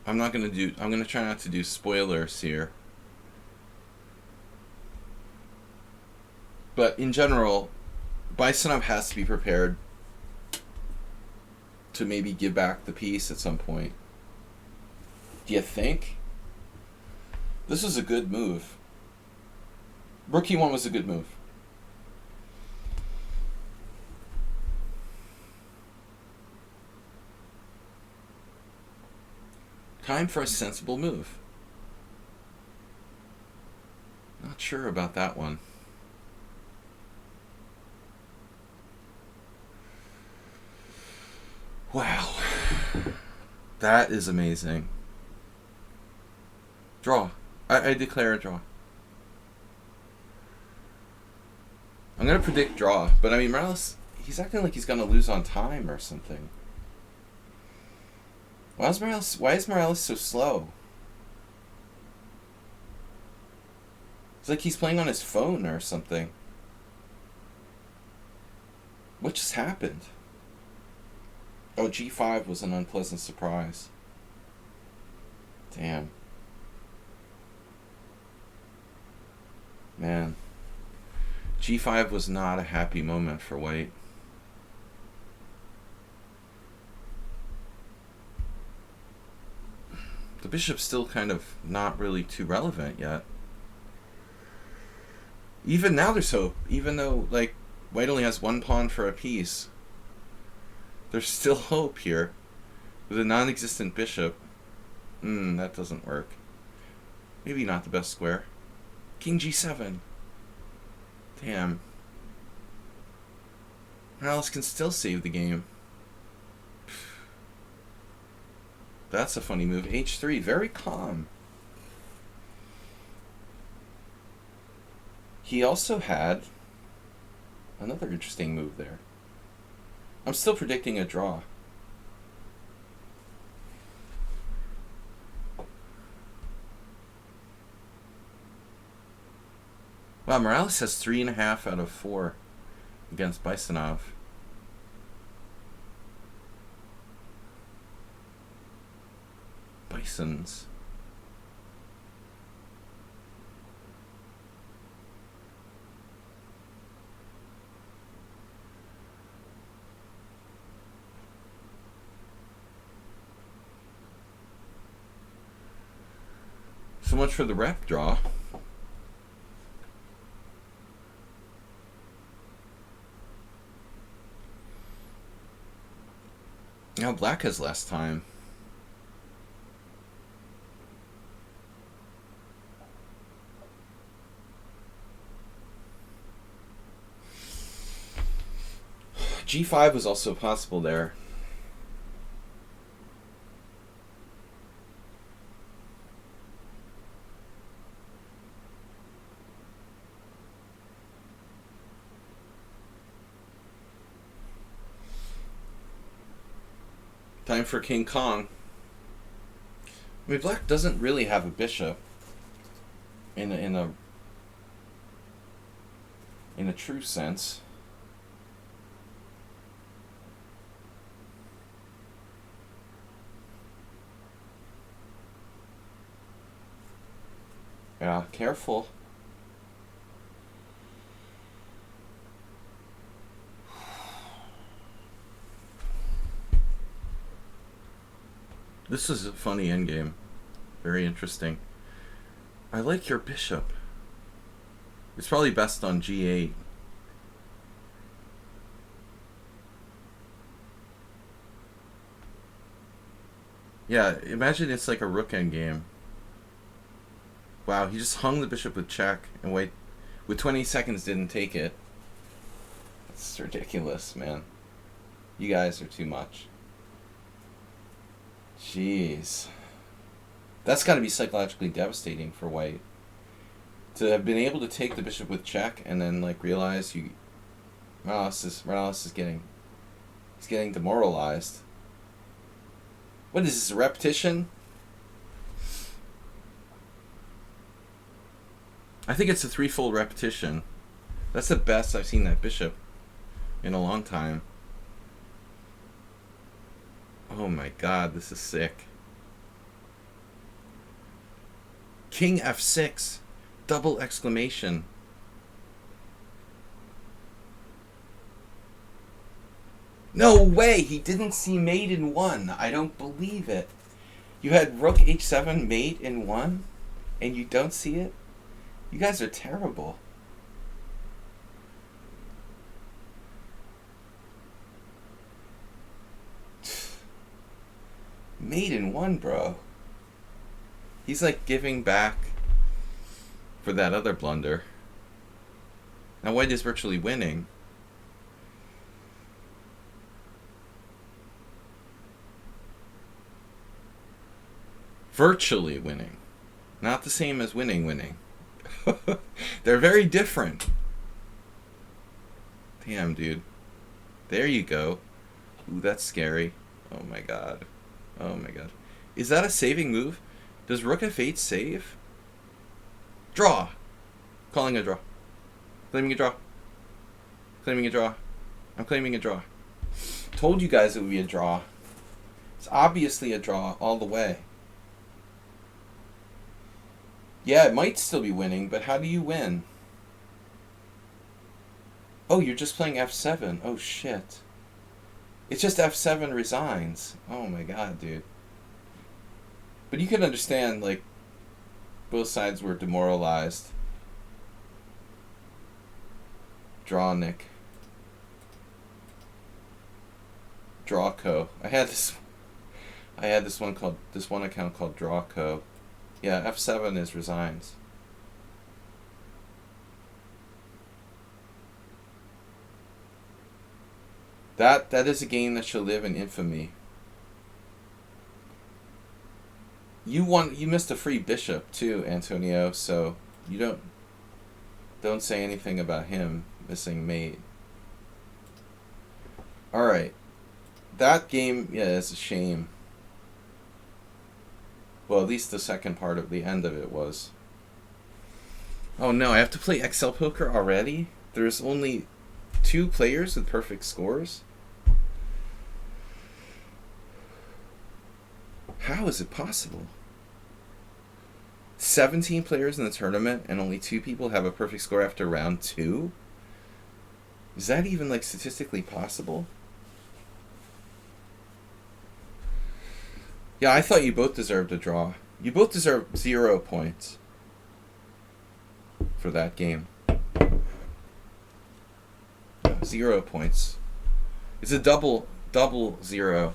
I'm gonna try not to do spoilers here. But in general, Bisonov has to be prepared to maybe give back the piece at some point. Do you think? This was a good move. Rook E1 was a good move. Time for a sensible move. Not sure about that one. Wow. That is amazing. Draw. I declare a draw. I'm going to predict draw, but I mean, Morales, he's acting like he's going to lose on time or something. Why is Morales so slow? It's like he's playing on his phone or something. What just happened? Oh, G5 was an unpleasant surprise. Damn. Man. G5 was not a happy moment for White. The bishop's still kind of not really too relevant yet. Even now there's hope. Even though, like, White only has one pawn for a piece, there's still hope here. With a non-existent bishop. That doesn't work. Maybe not the best square. King G7. Damn. Morales can still save the game. That's a funny move. H3, very calm. He also had another interesting move there. I'm still predicting a draw. Wow, Morales has 3.5 out of 4 against Bisonov. Bisons. So much for the rep draw. Now Black has less time. G5 was also possible there. Time for King Kong. I mean, Black doesn't really have a bishop in a true sense. Yeah, careful. This is a funny endgame. Very interesting. I like your bishop. It's probably best on G8. Yeah, imagine it's like a rook endgame. Wow, he just hung the bishop with check and wait. With 20 seconds didn't take it. That's ridiculous, man. You guys are too much. Jeez. That's got to be psychologically devastating for white. To have been able to take the bishop with check and then like realize Morales is getting demoralized. What is this, a repetition? I think it's a threefold repetition. That's the best I've seen that bishop in a long time. Oh my god, this is sick. King F6. Double exclamation. No way! He didn't see mate in 1. I don't believe it. You had rook h7 mate in 1? And you don't see it? You guys are terrible. Mate in 1, bro. He's like giving back for that other blunder. Now white is virtually winning. Virtually winning. Not the same as winning. They're very different. Damn, dude. There you go. Ooh, that's scary. Oh my god. Oh my god. Is that a saving move? Does rook f8 save? Draw! Calling a draw. Claiming a draw. Claiming a draw. I'm claiming a draw. Told you guys it would be a draw. It's obviously a draw all the way. Yeah, it might still be winning, but how do you win? Oh, you're just playing f7. Oh, shit. It's just f7 resigns. Oh my god, dude. But you can understand, like, both sides were demoralized. Draw, Nick. Drawco. I had this one account called Drawco. Yeah, f7 is resigns. That is a game that shall live in infamy. You missed a free bishop too, Antonio, so you don't say anything about him missing mate. Alright. That game, yeah, is a shame. Well, at least the second part of the end of it was. Oh no, I have to play XL Poker already? There's only 2 players with perfect scores? How is it possible? 17 players in the tournament and only 2 people have a perfect score after round 2? Is that even like statistically possible? Yeah, I thought you both deserved a draw. You both deserve 0 points for that game. 0 points. It's a double 0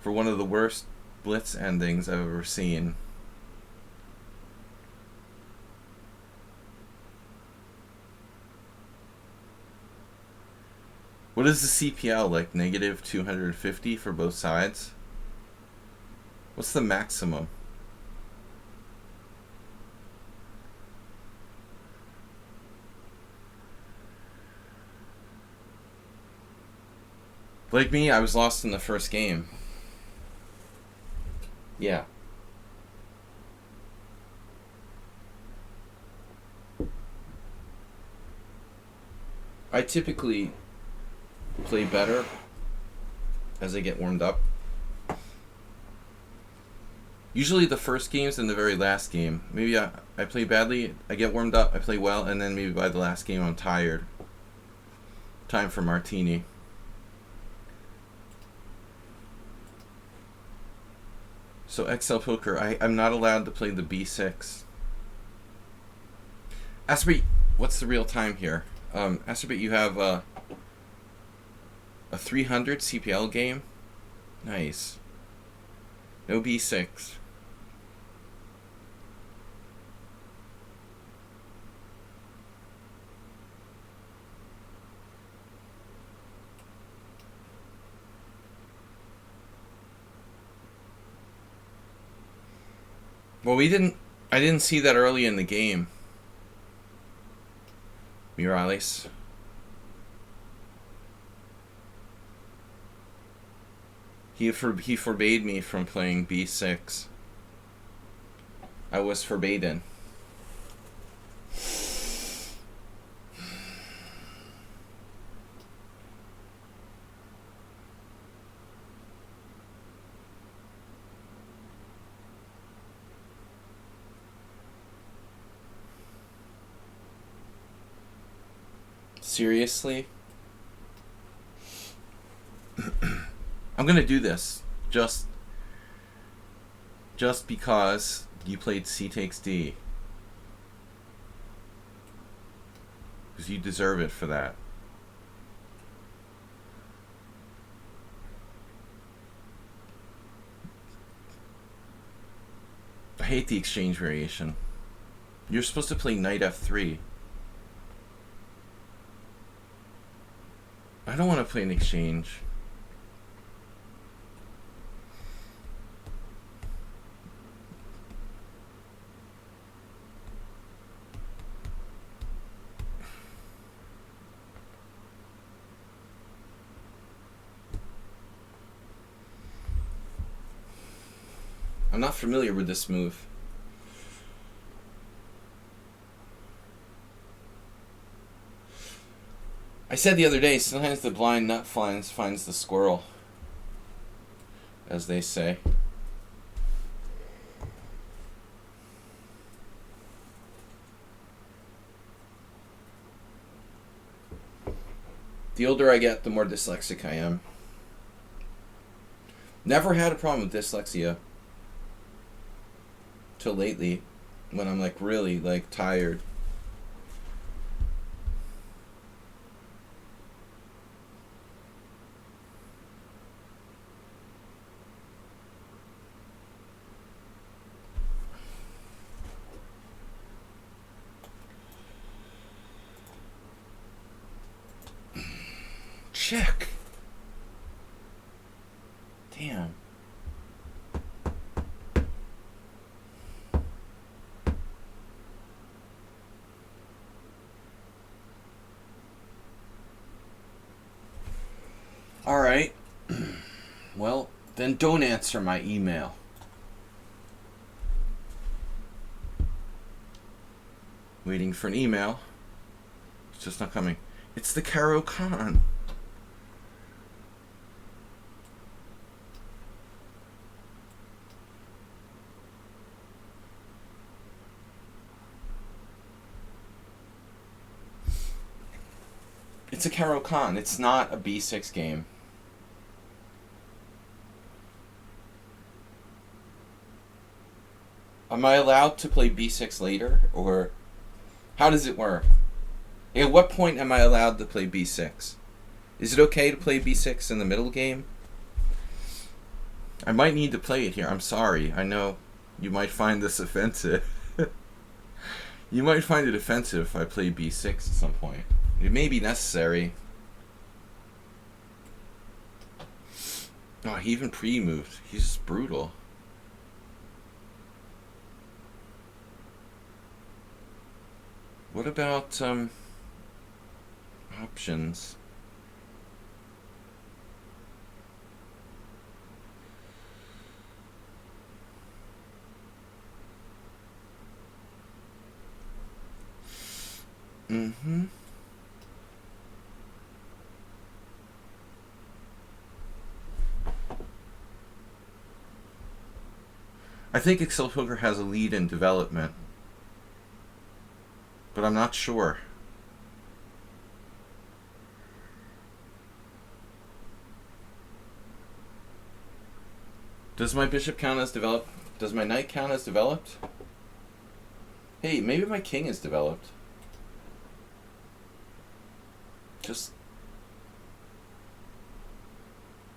for one of the worst blitz endings I've ever seen. What is the CPL, like negative 250 for both sides? What's the maximum? Like me, I was lost in the first game. Yeah. I typically play better as I get warmed up. Usually the first game's and the very last game. Maybe I play badly, I get warmed up, I play well, and then maybe by the last game I'm tired. Time for martini. So XL Poker, I'm not allowed to play the B6. Asterbit, what's the real time here? Asterbit, you have a 300 CPL game? Nice. No B6. Well, I didn't see that early in the game. Mirales. He forbade me from playing b6. I was forbidden. Seriously? I'm gonna do this just because you played C takes D. Because you deserve it for that. I hate the exchange variation. You're supposed to play knight f3. I don't want to play an exchange. I'm not familiar with this move. I said the other day, sometimes the blind nut finds the squirrel, as they say. The older I get, the more dyslexic I am. Never had a problem with dyslexia till lately, when I'm like really like tired. Check. Damn. All right. Well, then don't answer my email. Waiting for an email. It's just not coming. It's the Caro Khan. It's a Caro Khan. It's not a b6 game. Am I allowed to play b6 later, or how does it work? At what point am I allowed to play b6? Is it okay to play b6 in the middle game? I might need to play it here. I'm sorry. I know you might find this offensive. You might find it offensive if I play b6 at some point. It may be necessary. Oh, he even pre-moved. He's just brutal. What about options? Mm-hmm. I think Excel Poker has a lead in development, but I'm not sure. Does my bishop count as developed? Does my knight count as developed? Hey, maybe my king is developed. Just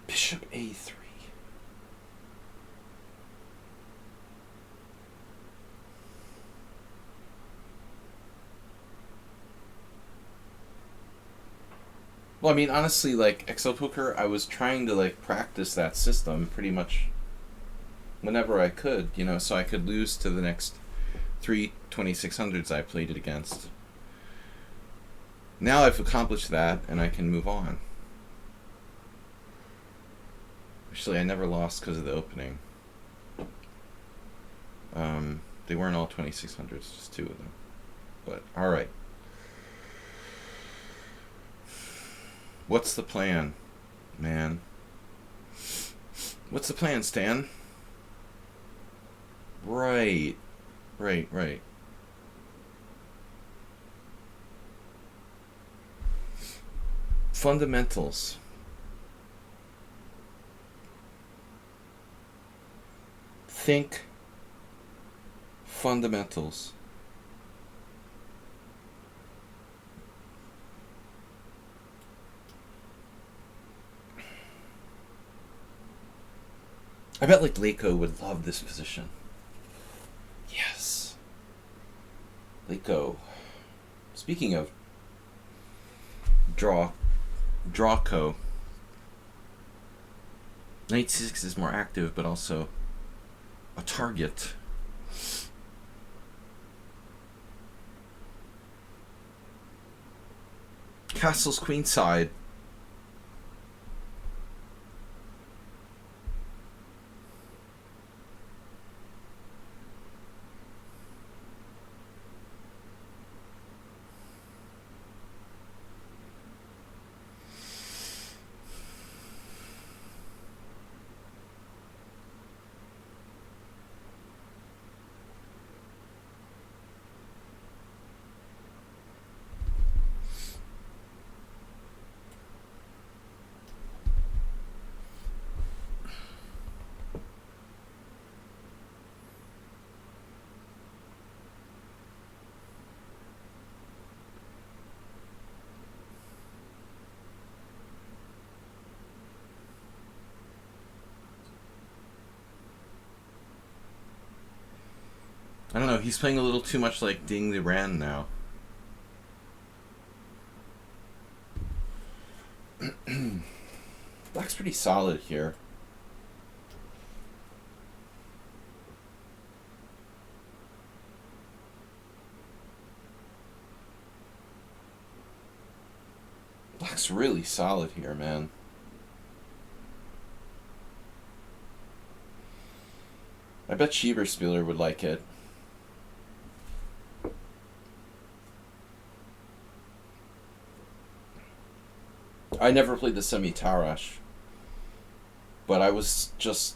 bishop a3. Well, I mean, honestly, like, Excel Poker, I was trying to, like, practice that system pretty much whenever I could, you know, so I could lose to the next 3 2600s I played it against. Now I've accomplished that, and I can move on. Actually, I never lost because of the opening. They weren't all 2600s, just 2 of them. But, alright. What's the plan, man? What's the plan, Stan? Right. Fundamentals. Think fundamentals. I bet like Leiko would love this position. Yes. Leiko. Speaking of Drawco. Knight 6 is more active, but also a target. Castle's queenside. I don't know, he's playing a little too much like Ding Liren now. Black's pretty solid here. Black's really solid here, man. I bet Schieberspieler would like it. I never played the semi-Tarash, but I was just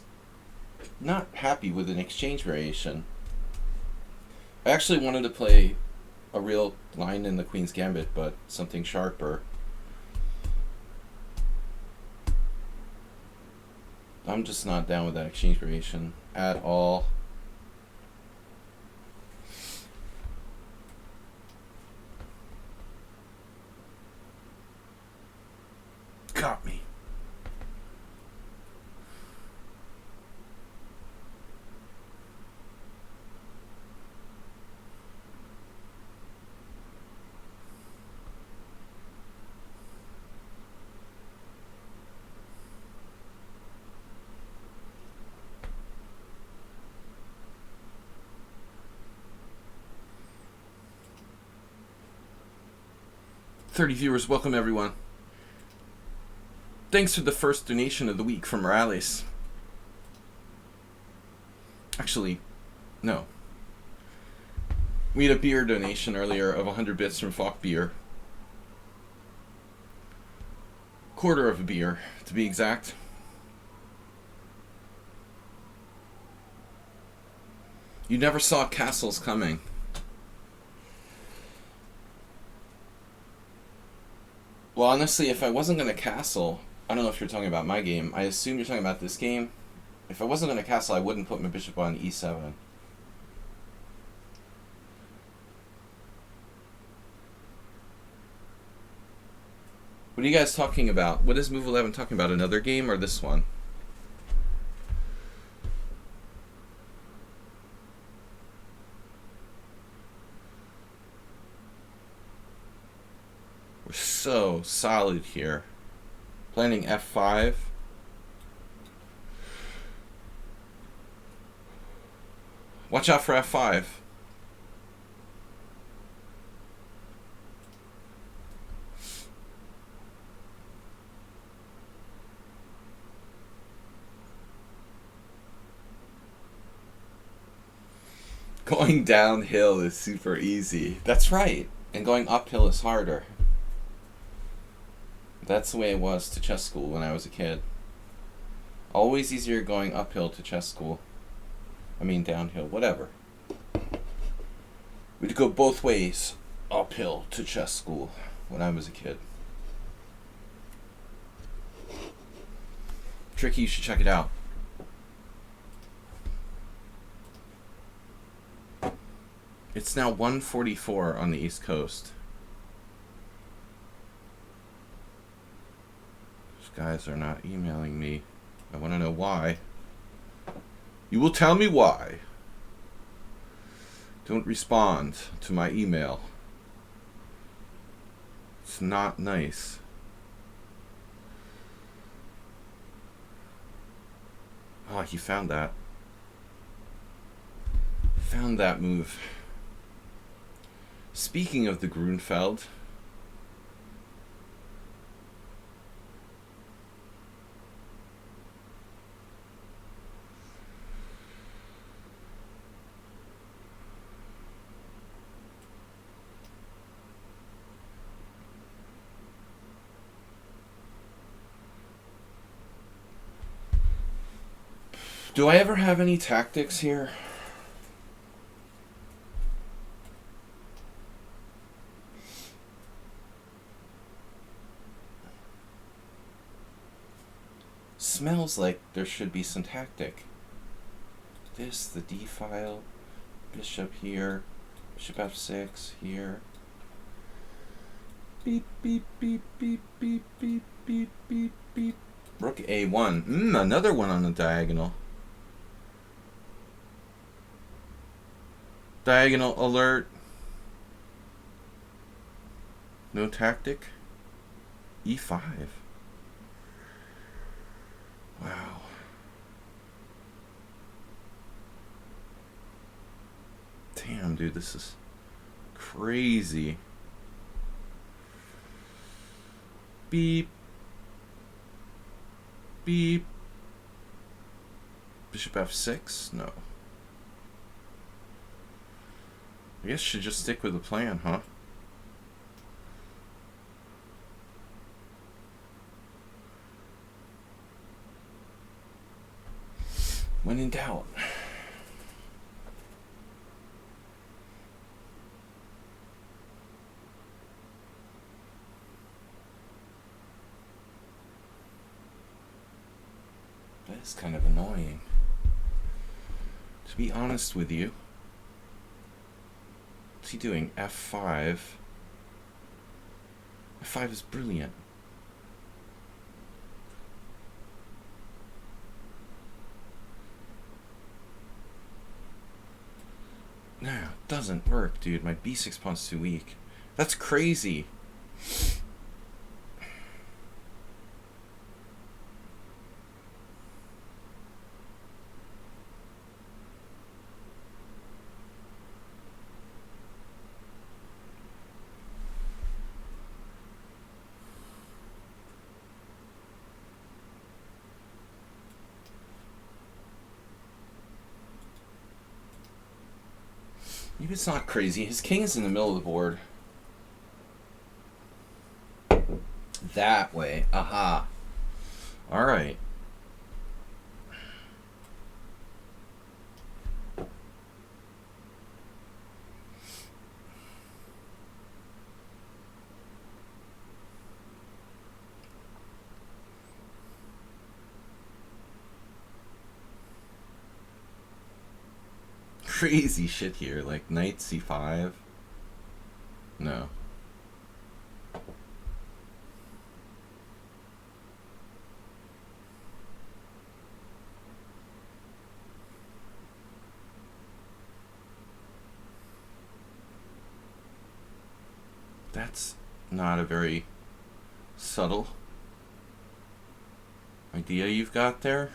not happy with an exchange variation. I actually wanted to play a real line in the Queen's Gambit, but something sharper. I'm just not down with that exchange variation at all. Got me. $30 viewers, welcome everyone. Thanks for the first donation of the week from Morales. Actually, no. We had a beer donation earlier of 100 bits from Falk Beer. Quarter of a beer, to be exact. You never saw castles coming. Well, honestly, if I wasn't going to castle... I don't know if you're talking about my game. I assume you're talking about this game. If I wasn't going to castle, I wouldn't put my bishop on e7. What are you guys talking about? What is Move 11 talking about? Another game or this one? We're so solid here. Planning f5. Watch out for F5. Going downhill is super easy. That's right. And going uphill is harder. That's the way it was to chess school when I was a kid. Always easier going uphill to chess school. I mean downhill, whatever. We'd go both ways uphill to chess school when I was a kid. Tricky, you should check it out. It's now 1:44 on the East Coast. These guys are not emailing me. I want to know why. You will tell me why. Don't respond to my email. It's not nice. Oh, he found that. Found that move. Speaking of the Grunfeld, do I ever have any tactics here? Smells like there should be some tactic. This, the D file, bishop here, bishop f6 here. Beep, beep, beep, beep, beep, beep, beep, beep, beep. Rook a1. Another one on the diagonal. Diagonal alert. No tactic. e5. Wow. Damn, dude, this is crazy. Beep. Beep. Bishop f6? No. I guess should just stick with the plan, huh? When in doubt. That is kind of annoying. To be honest with you. What's he doing? F5. F5 is brilliant. No, it doesn't work, dude. My b6 pawn's too weak. That's crazy. Maybe it's not crazy. His king is in the middle of the board. That way. Aha. Alright. Crazy shit here, like knight c5. No. That's not a very subtle idea you've got there.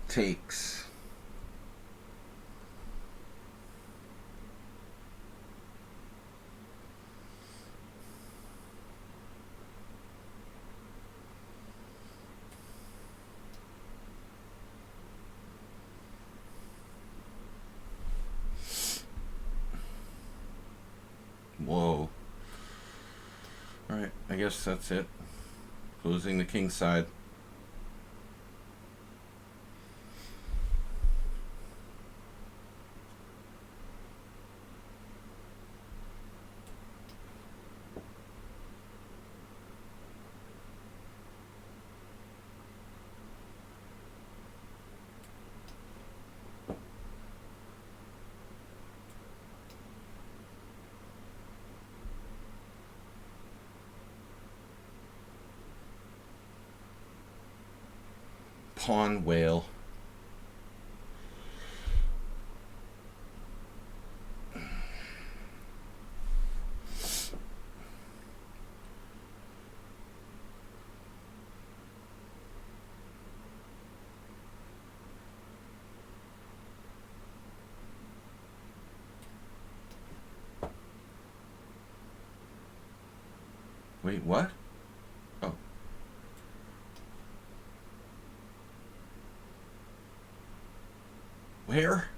takes. Whoa. Alright, I guess that's it. Closing the king side. Pawn whale. Wait, what? Oh. Where?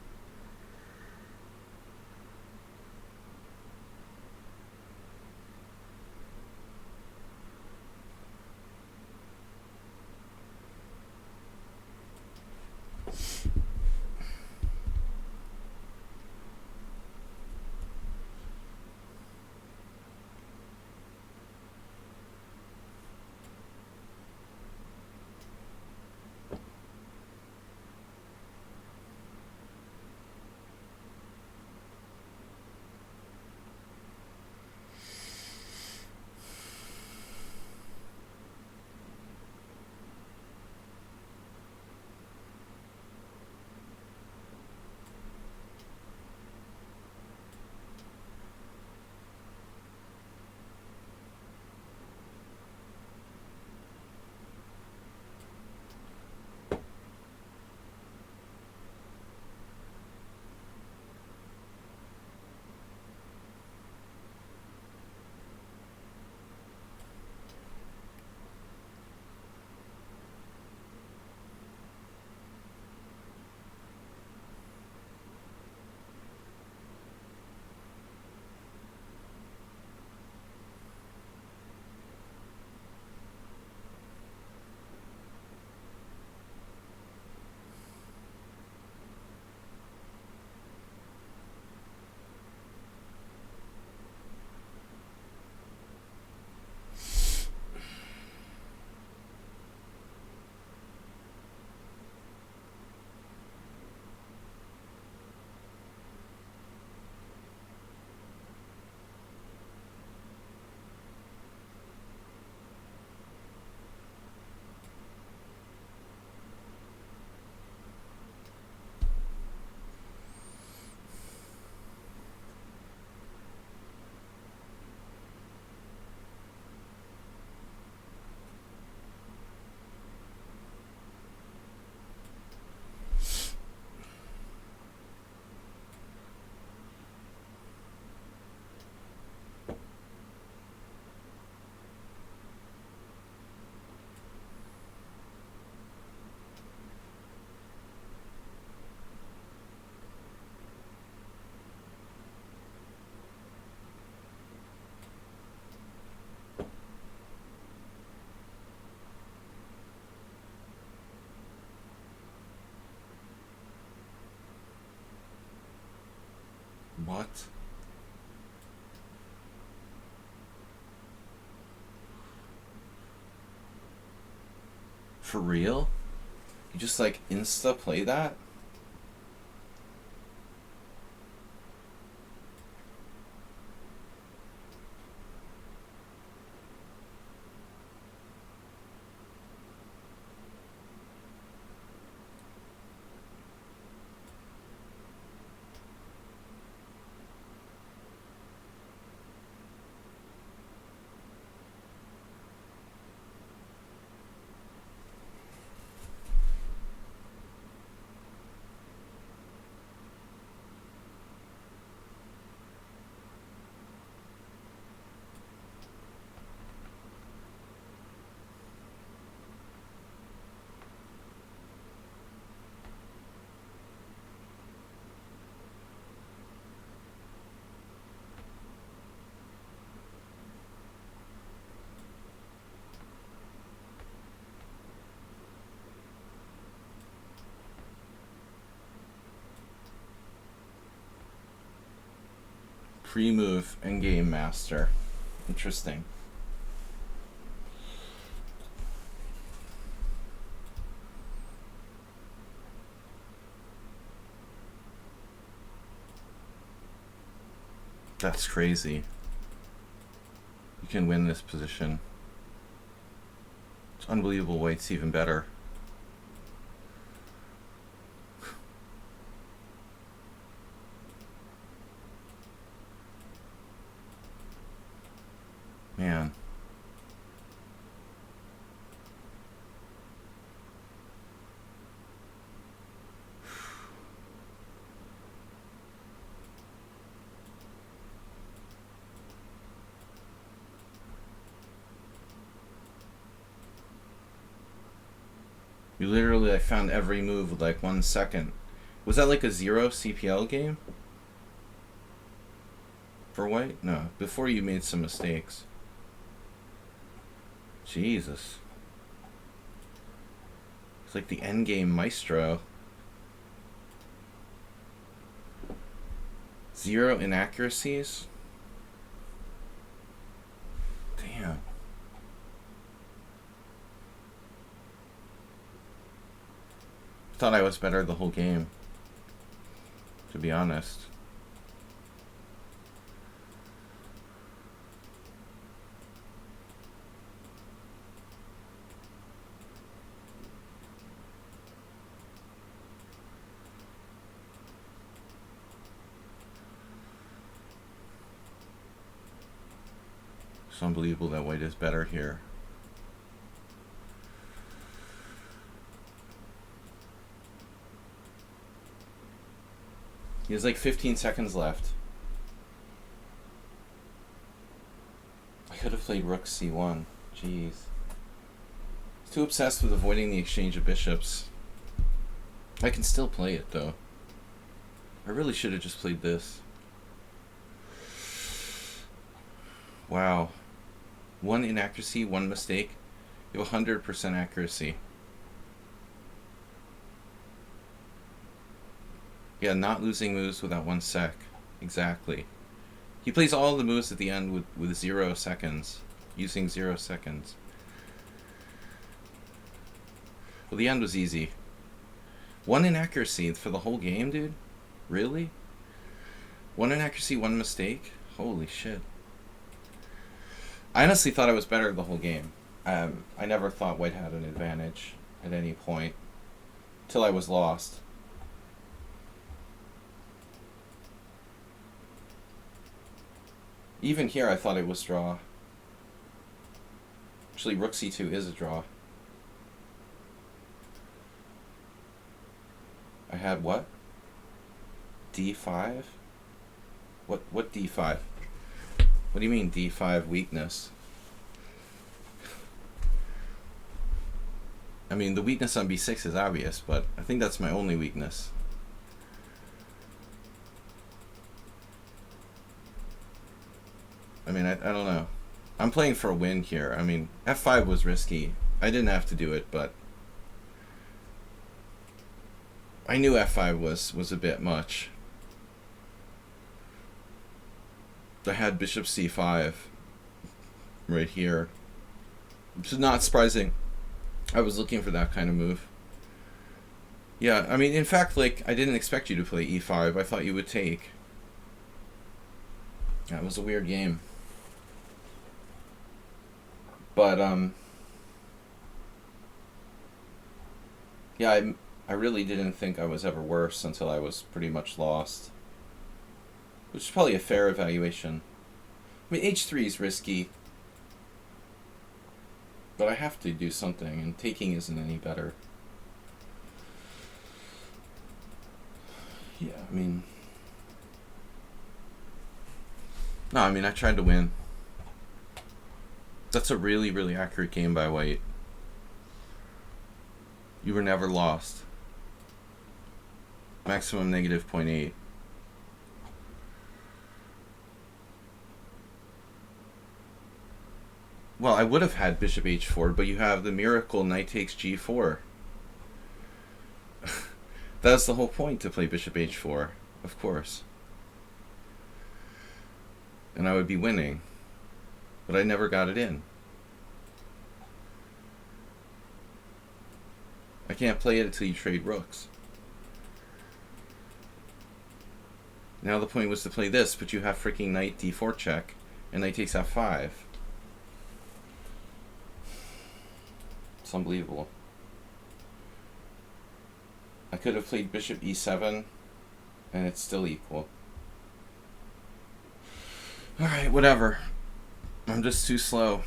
What? For real? You just like insta play that? Pre-move and game master. Interesting. That's crazy. You can win this position. It's unbelievable. White's even better. Man. You literally, I found every move with like 1 second. Was that like a 0 CPL game? For White? No, before you made some mistakes. Jesus. It's like the endgame maestro. 0 inaccuracies? Damn. Thought I was better the whole game, to be honest. It's unbelievable that White is better here. He has like 15 seconds left. I could have played Rook C1. Jeez. He's too obsessed with avoiding the exchange of bishops. I can still play it though. I really should have just played this. Wow. 1 inaccuracy, 1 mistake. You have 100% accuracy. Yeah, not losing moves without 1 sec. Exactly. He plays all the moves at the end with 0 seconds. Using 0 seconds. Well, the end was easy. 1 inaccuracy for the whole game, dude? Really? 1 inaccuracy, 1 mistake? Holy shit. I honestly thought I was better the whole game. I never thought White had an advantage at any point. Till I was lost. Even here, I thought it was draw. Actually, Rook C2 is a draw. I had what? D5? What D5? What do you mean D5 weakness? I mean, the weakness on B6 is obvious, but I think that's my only weakness. I mean, I don't know. I'm playing for a win here. I mean, F5 was risky. I didn't have to do it, but I knew F5 was a bit much. I had Bishop C5 right here. Which is not surprising. I was looking for that kind of move. Yeah, I mean, in fact, like, I didn't expect you to play E5. I thought you would take. That was a weird game. But, yeah, I really didn't think I was ever worse until I was pretty much lost. Which is probably a fair evaluation. I mean, H3 is risky. But I have to do something, and taking isn't any better. Yeah, I mean... No, I mean, I tried to win. That's a really, really accurate game by White. You were never lost. Maximum negative 0.8. Well, I would have had Bishop H4, but you have the miracle Knight takes G4. That's the whole point, to play Bishop H4, of course. and I would be winning. But I never got it in. I can't play it until you trade rooks. Now the point was to play this, but you have freaking knight d4 check, and knight takes f5. It's unbelievable. I could have played bishop e7, and it's still equal. Alright, whatever. I'm just too slow.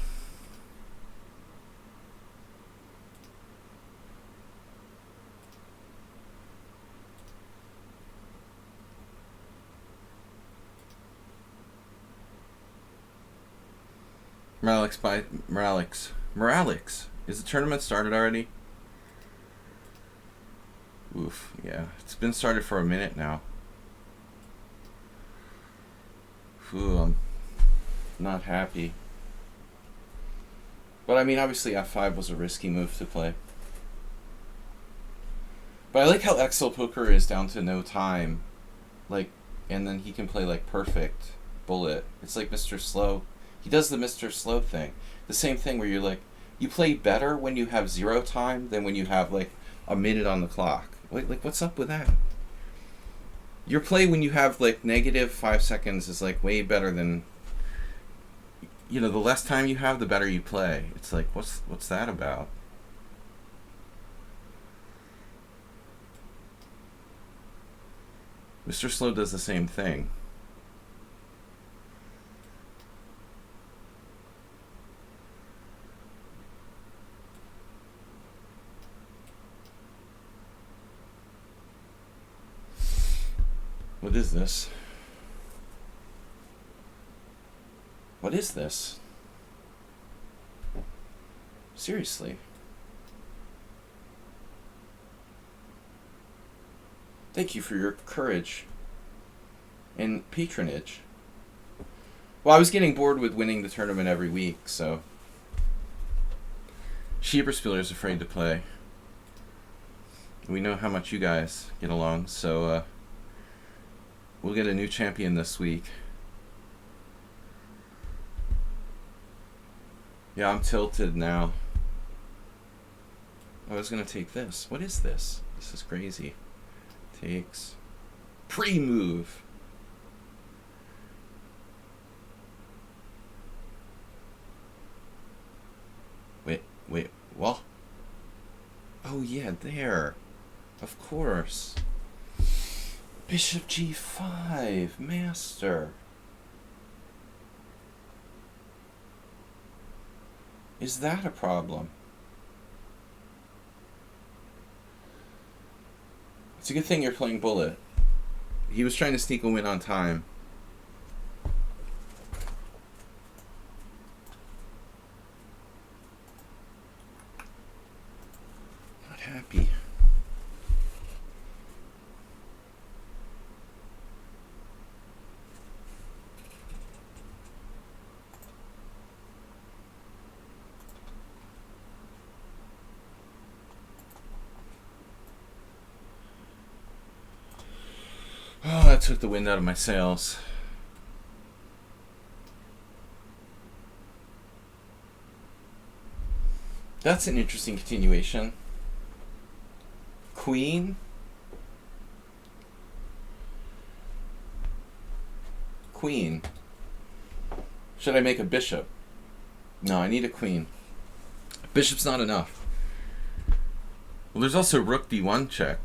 Moralix. Is the tournament started already? Oof, yeah. It's been started for a minute now. Ooh, I'm not happy. But I mean, obviously f5 was a risky move to play. But I like how Excel Poker is down to no time. Like, and then he can play like perfect bullet. It's like Mr. Slow. He does the Mr. Slow thing. The same thing where you're like, you play better when you have 0 time than when you have like a minute on the clock. Like what's up with that? Your play when you have like -5 seconds is like way better than, you know, the less time you have, the better you play. It's like, what's that about? Mr. Slow does the same thing. What is this? What is this? Seriously. Thank you for your courage and patronage. Well, I was getting bored with winning the tournament every week, so Schieberspieler's afraid to play. We know how much you guys get along, so we'll get a new champion this week. Yeah, I'm tilted now. I was gonna take this. What is this? This is crazy. Takes. Pre-move. Wait, what? Oh yeah, there. Of course. Bishop g5, master. Is that a problem? It's a good thing you're playing bullet. He was trying to sneak a win on time. Not happy. Oh, that took the wind out of my sails. That's an interesting continuation. Queen. Queen. Should I make a bishop? No, I need a queen. Bishop's not enough. Well, there's also rook d1 check.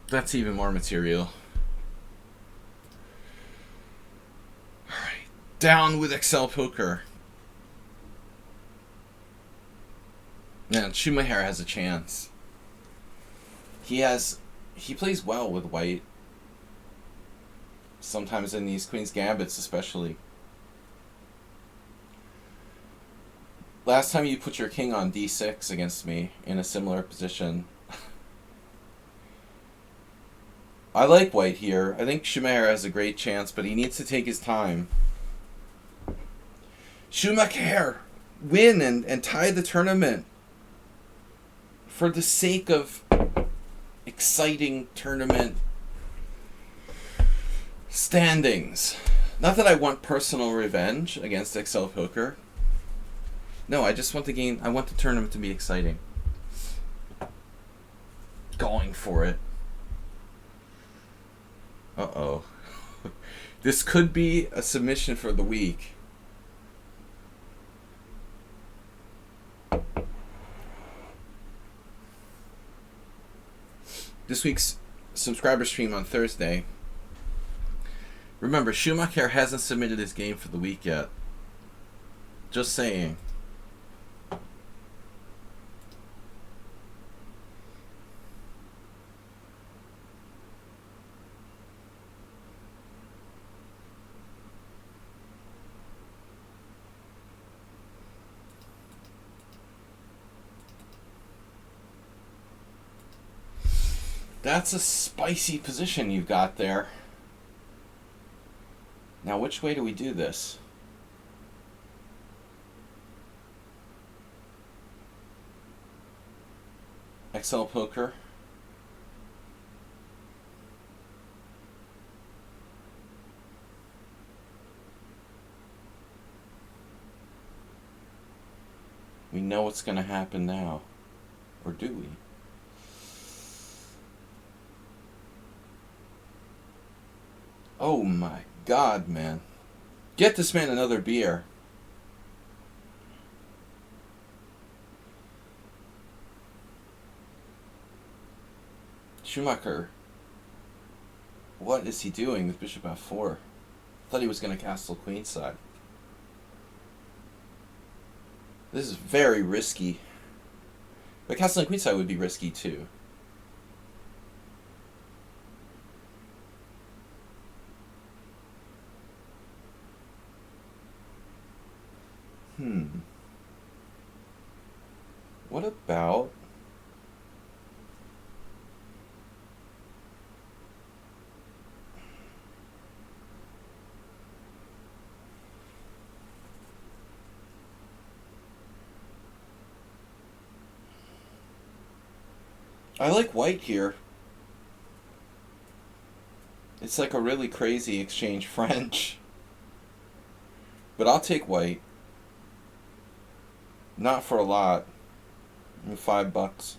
That's even more material. Alright. Down with Excel Poker. Yeah, Sumaher has a chance. He plays well with white. Sometimes in these Queen's Gambits especially. Last time you put your king on d6 against me in a similar position. I like white here. I think Sumaher has a great chance, but he needs to take his time. Sumaher! Win and tie the tournament. For the sake of exciting tournament standings. Not that I want personal revenge against XL Poker. No, I just want the game. I want the tournament to be exciting. Going for it. Uh-oh. This could be a submission for the week. This week's subscriber stream on Thursday. Remember, Sumaher hasn't submitted his game for the week yet. Just saying. That's a spicy position you've got there. Now, which way do we do this? XL Poker. We know what's going to happen now. Or do we? Oh my God, man. Get this man another beer. Sumaher. What is he doing with Bishop F4? I thought he was going to castle queenside. This is very risky. But castling queenside would be risky too. What about... I like white here. It's like a really crazy exchange French. But I'll take white. Not for a lot. $5.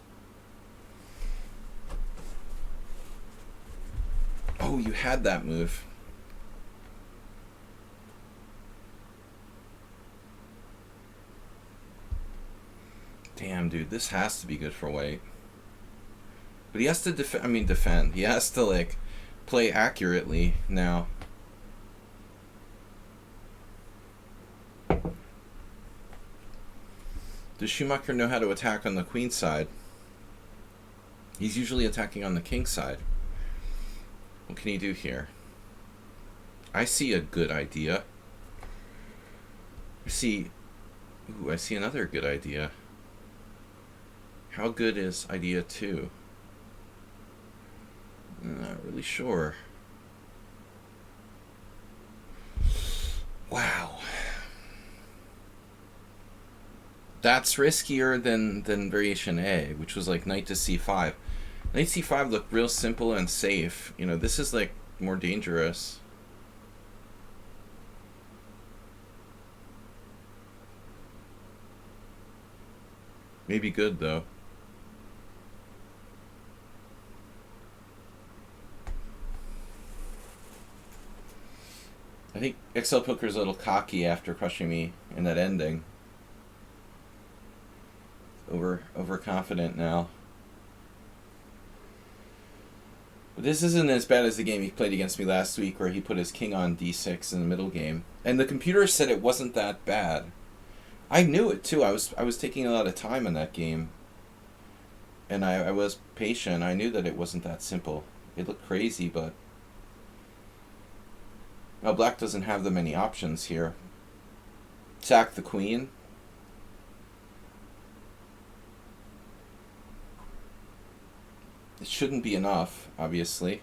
Oh, you had that move. Damn, dude, this has to be good for white. But he has to defend. He has to, like, play accurately now. Does Sumaher know how to attack on the queen side? He's usually attacking on the king side. What can he do here? I see a good idea. I see another good idea. How good is idea 2? I'm not really sure. Wow. That's riskier than variation A, which was like knight to c5. Knight c5 looked real simple and safe. You know, this is like more dangerous. Maybe good though. I think XL Poker's a little cocky after crushing me in that ending. Overconfident now. But this isn't as bad as the game he played against me last week where he put his king on d6 in the middle game. And the computer said it wasn't that bad. I knew it too. I was taking a lot of time in that game. And I was patient. I knew that it wasn't that simple. It looked crazy, but... Well, black doesn't have that many options here. Sack the queen. It shouldn't be enough, obviously.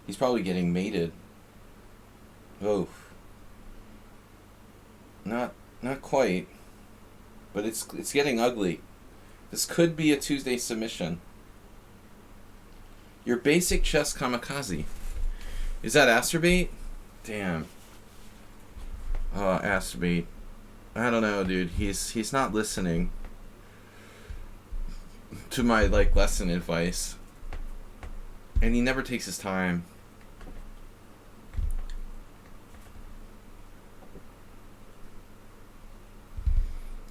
He's probably getting mated. Oh. Not quite. But it's getting ugly. This could be a Tuesday submission. Your basic chess kamikaze. Is that Asterbait? Damn. Asterbait. I don't know, dude. He's not listening to my lesson advice. And he never takes his time.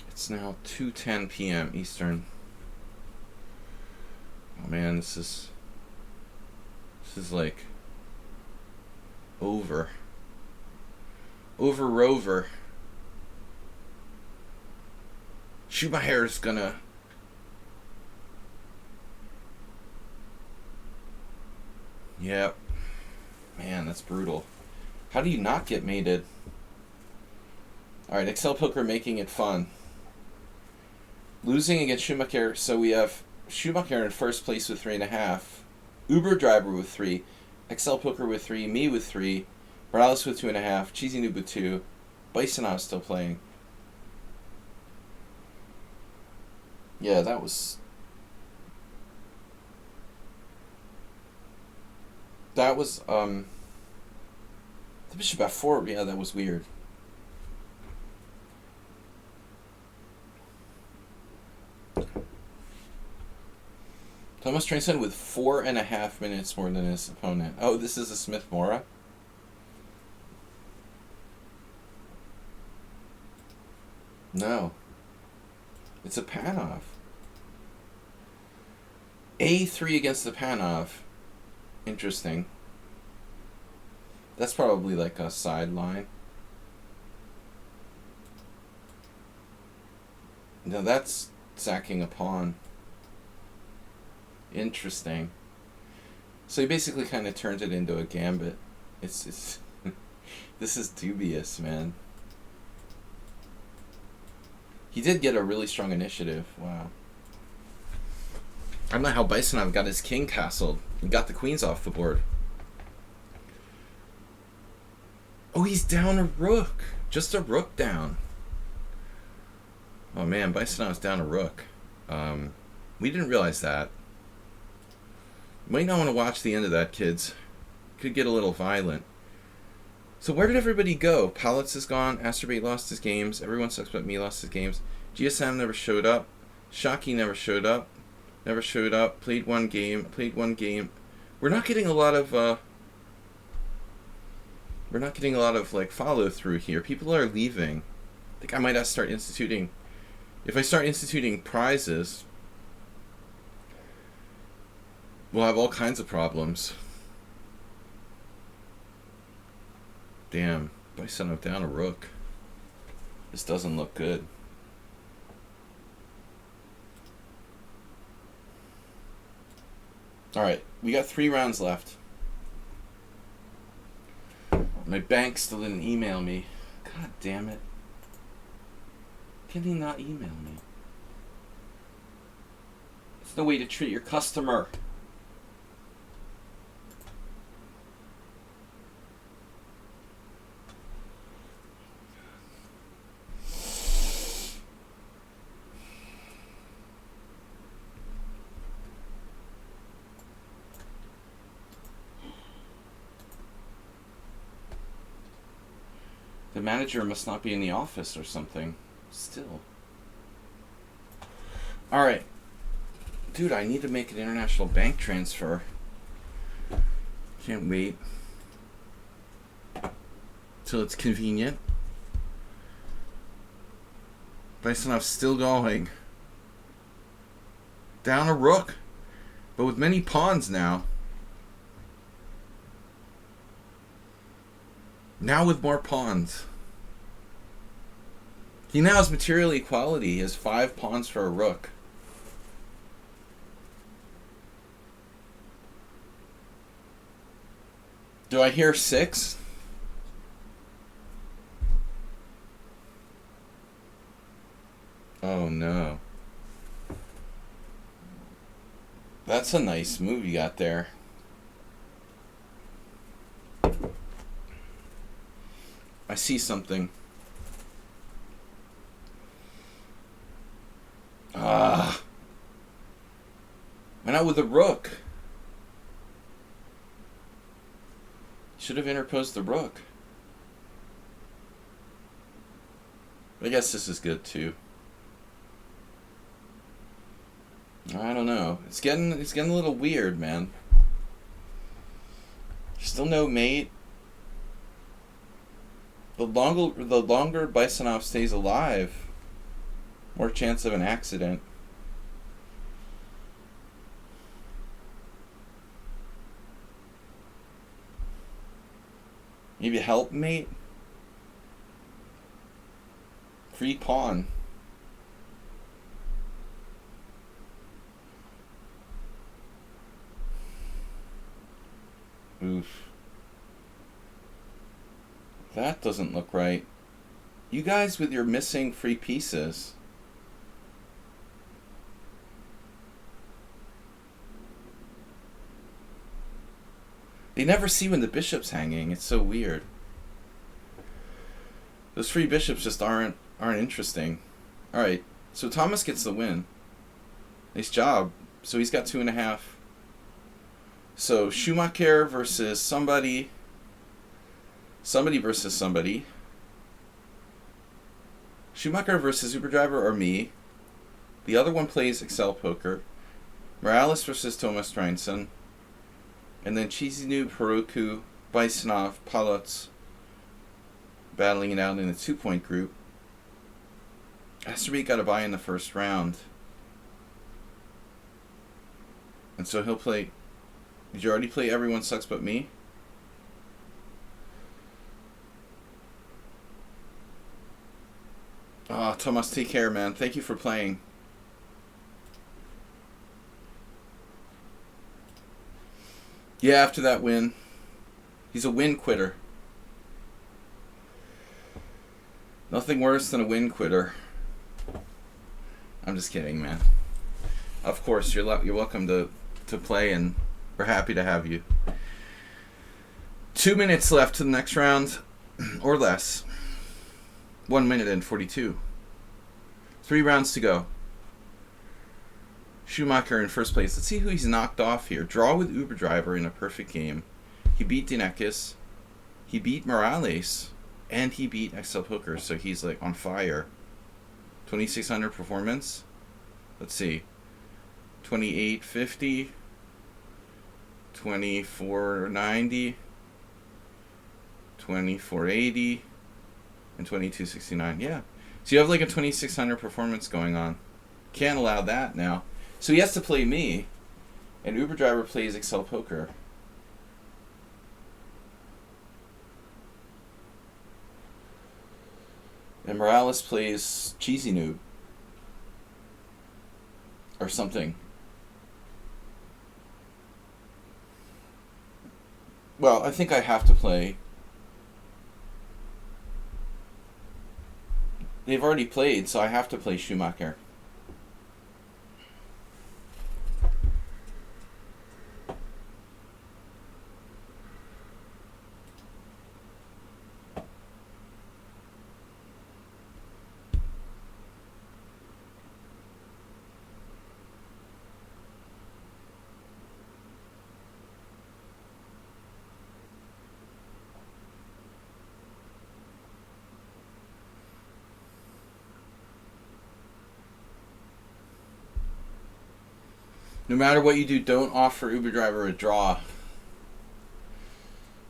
It's now 2:10 p.m. Eastern. Oh man, this is like over Rover. Sumaher's gonna Yep. Man, that's brutal. How do you not get mated? Alright, Excel Poker making it fun. Losing against Sumaher, so we have Sumaher in first place with 3.5, Uber Driver with 3, Excel Poker with 3, me with 3, Morales with 2.5, Cheesy Noob with 2, Bisonov still playing. Yeah, that was the bishop f4. Yeah, that was weird. Thomas Trainson with 4.5 minutes more than his opponent. Oh, this is a Smith Mora. No. It's a Panov. A3 against the Panov. Interesting. That's probably like a sideline. No, that's sacking a pawn. Interesting. So he basically kind of turned it into a gambit. It's this is dubious, man. He did get a really strong initiative. Wow. I don't know how Bisonov got his king castled. He got the queens off the board. Oh, he's down a rook. Just a rook down. Oh man, Bisonov's down a rook. We didn't realize that. Might not want to watch the end of that, kids. Could get a little violent. So where did everybody go? Palitz is gone. Asterbait lost his games. Everyone sucks but me lost his games. GSM never showed up. Shockey never showed up. Never showed up. Played one game. We're not getting a lot of like follow through here. People are leaving. I think I might have to start instituting. If I start instituting prizes, we'll have all kinds of problems. Damn, Bisonov down a rook. This doesn't look good. Alright, we got 3 rounds left. My bank still didn't email me. God damn it. Can he not email me? There's no way to treat your customer. The manager must not be in the office or something. Still. Alright. Dude, I need to make an international bank transfer. Can't wait till it's convenient. Bisonov's still going. Down a rook, but with many pawns now. Now with more pawns. He now has material equality. He has 5 pawns for a rook. Do I hear 6? Oh no. That's a nice move you got there. I see something. Went out with a rook. Should have interposed the rook. I guess this is good too. I don't know. It's getting a little weird, man. Still no mate. The longer Bisonov stays alive, more chance of an accident. Maybe help mate. Free pawn. Oof. That doesn't look right. You guys with your missing free pieces. They never see when the bishop's hanging. It's so weird. Those free bishops just aren't interesting. Alright, so Thomas gets the win. Nice job. So he's got 2.5. So Sumaher versus somebody. Somebody versus somebody. Sumaher versus Uberdriver or me. The other one plays Excel Poker. Morales versus Thomas Reinson. And then Cheesy Noob, Heroku, Bisonov, Palutz battling it out in a 2-point group. Asteroid got a bye in the first round. And so he'll play... Did you already play Everyone Sucks But Me? Ah, Thomas, take care, man. Thank you for playing. Yeah, after that win. He's a win quitter. Nothing worse than a win quitter. I'm just kidding, man. Of course, you're welcome to play, and we're happy to have you. 2 minutes left to the next round, or less. 1 minute and 42. 3 rounds to go. Sumaher in first place. Let's see who he's knocked off here. Draw with Uberdriver in a perfect game. He beat Dinekis. He beat Morales. And he beat Excel Poker, so he's like on fire. 2600 performance. Let's see. 2850. 2490. 2480. And 2269. Yeah. So you have like a 2600 performance going on. Can't allow that now. So he has to play me. And Uberdriver plays Excel Poker. And Morales plays Cheesy Noob. Or something. Well, I think I have to play. They've already played, so I have to play Sumaher. No matter what you do, don't offer Uberdriver a draw.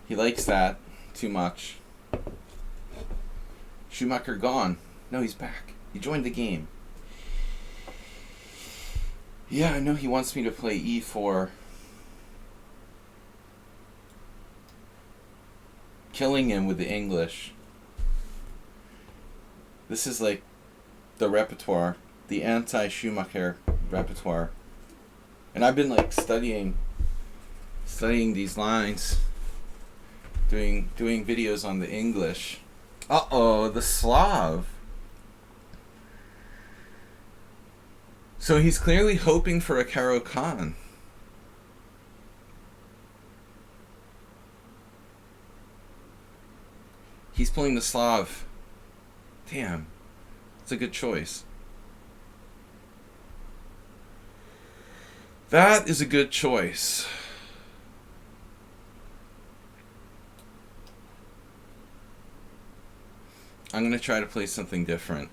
He likes that too much. Sumaher gone. No, he's back. He joined the game. Yeah, I know he wants me to play E4. Killing him with the English. This is like the repertoire. The anti-Sumaher repertoire. And I've been like studying these lines, doing videos on the English. Uh-oh, the Slav. So he's clearly hoping for a Caro Khan. He's pulling the Slav. Damn, it's a good choice. That is a good choice. I'm going to try to play something different.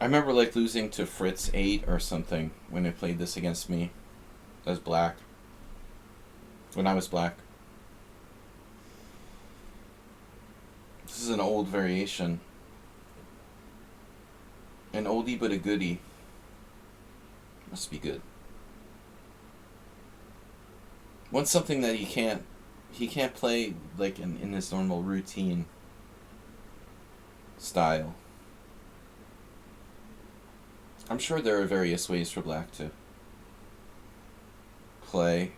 I remember like losing to Fritz 8 or something when they played this against me as black. When I was black. This is an old variation. An oldie but a goodie. Must be good. Wants something that he can't play like in his normal routine style. I'm sure there are various ways for black to play.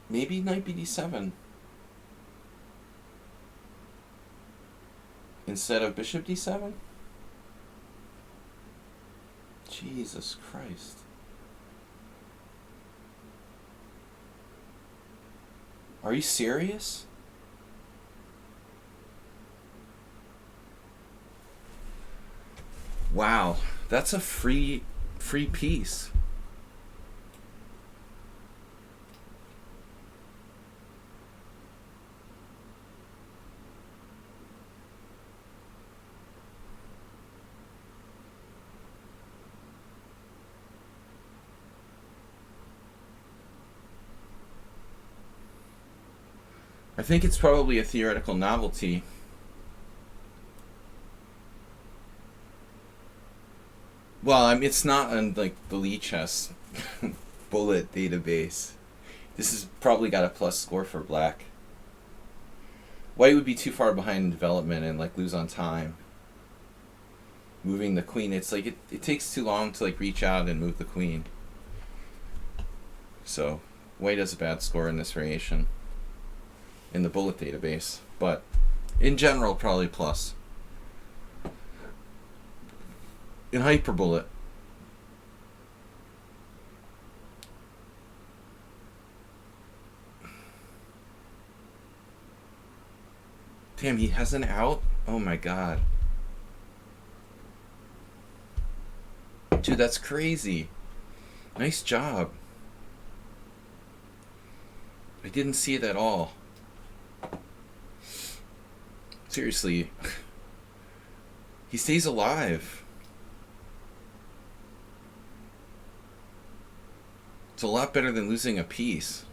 Maybe knight bd7 instead of bishop d7? Jesus Christ. Are you serious? Wow, that's a free piece. I think it's probably a theoretical novelty. Well, I mean, it's not on like the lichess bullet database. This has probably got a plus score for black. White would be too far behind in development and like lose on time. Moving the queen, it's like it takes too long to like reach out and move the queen. So white has a bad score in this variation in the bullet database, but in general probably plus. In hyperbullet. Damn, he has an out? Oh my god. Dude, that's crazy. Nice job. I didn't see it at all. Seriously. He stays alive. It's a lot better than losing a piece.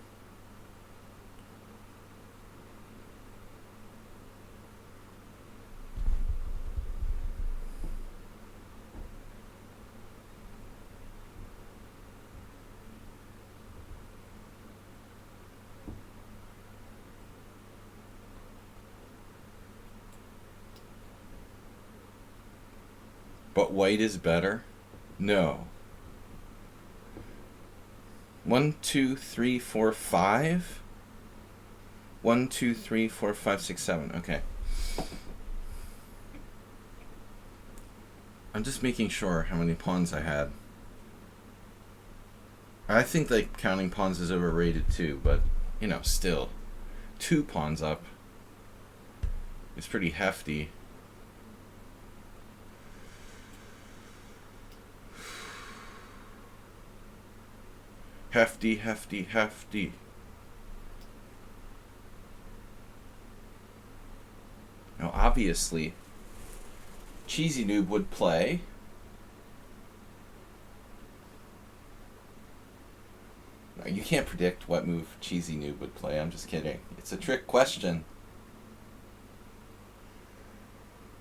But white is better? No. 1, 2, 3, 4, 5? 1, 2, 3, 4, 5, 6, 7. Okay. I'm just making sure how many pawns I had. I think like counting pawns is overrated too, but you know, still 2 pawns up. It's pretty hefty. Hefty, hefty, hefty. Now, obviously, Cheesy Noob would play. Now, you can't predict what move Cheesy Noob would play. I'm just kidding. It's a trick question.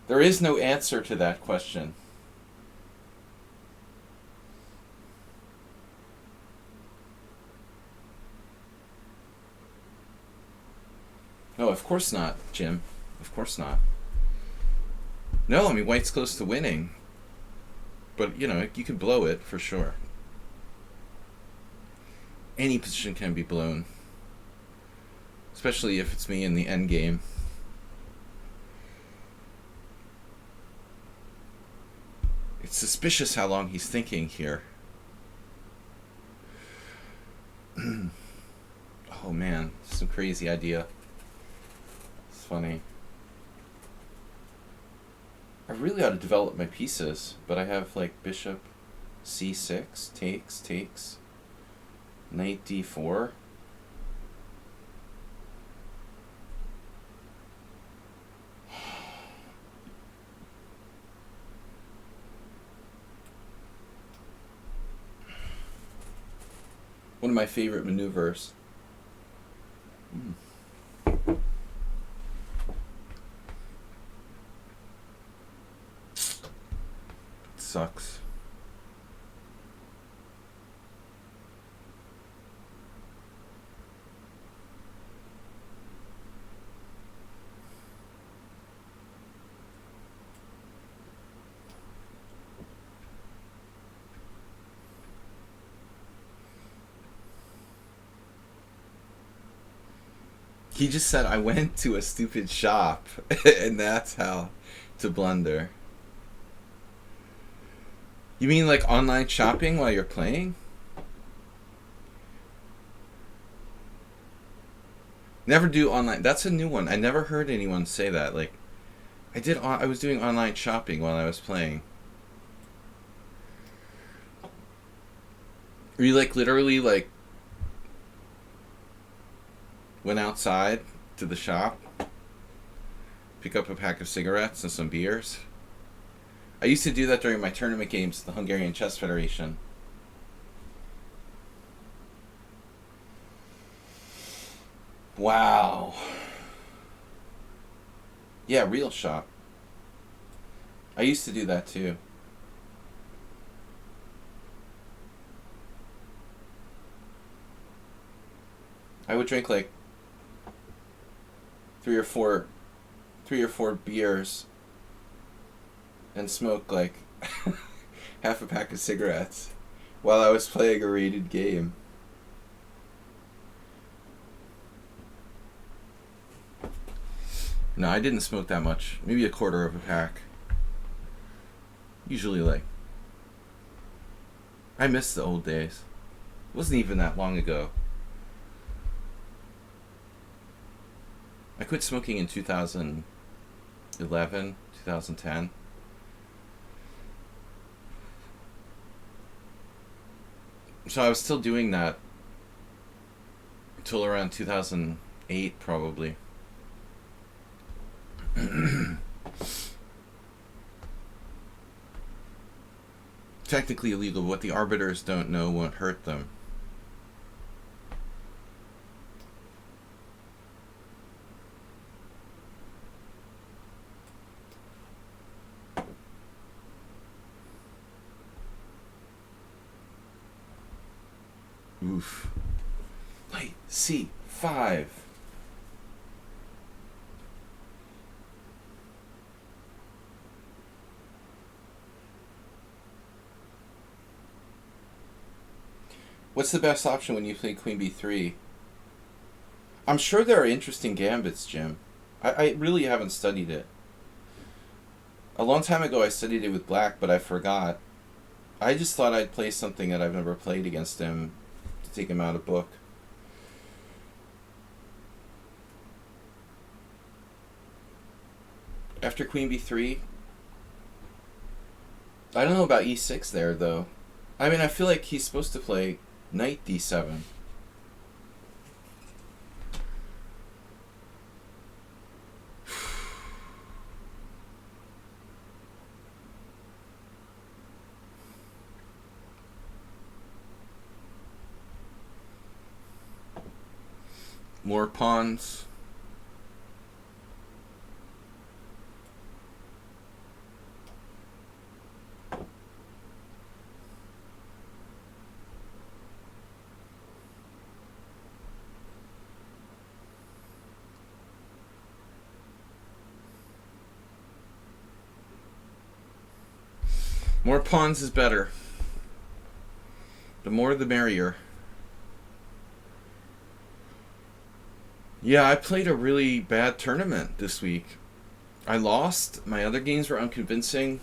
There is no answer to that question. No, of course not, Jim. Of course not. No, I mean, white's close to winning. But, you know, you can blow it, for sure. Any position can be blown. Especially if it's me in the end game. It's suspicious how long he's thinking here. Oh man, some crazy idea. It's funny. I really ought to develop my pieces, but I have like bishop c6, takes, knight d4. One of my favorite maneuvers. Sucks. He just said, I went to a stupid shop, and that's how to blunder. You mean like online shopping while you're playing? Never do online. That's a new one. I never heard anyone say that. Like, I was doing online shopping while I was playing. Were you like literally like went outside to the shop, pick up a pack of cigarettes and some beers? I used to do that during my tournament games at the Hungarian Chess Federation. Wow. Yeah, real shop. I used to do that too. I would drink like three or four beers and smoke like half a pack of cigarettes while I was playing a rated game. No, I didn't smoke that much. Maybe a quarter of a pack. Usually like... I miss the old days. It wasn't even that long ago. I quit smoking in 2011, 2010. So I was still doing that until around 2008, probably. Technically illegal, but what the arbiters don't know won't hurt them. Oof. Knight C5. What's the best option when you play Queen B3? I'm sure there are interesting gambits, Jim. I really haven't studied it. A long time ago I studied it with Black, but I forgot. I just thought I'd play something that I've never played against him to take him out of book. After Queen B3, I don't know about E6 there, though. I mean, I feel like he's supposed to play Knight D7. More pawns. More pawns is better. The more the merrier. Yeah, I played a really bad tournament this week. I lost. My other games were unconvincing.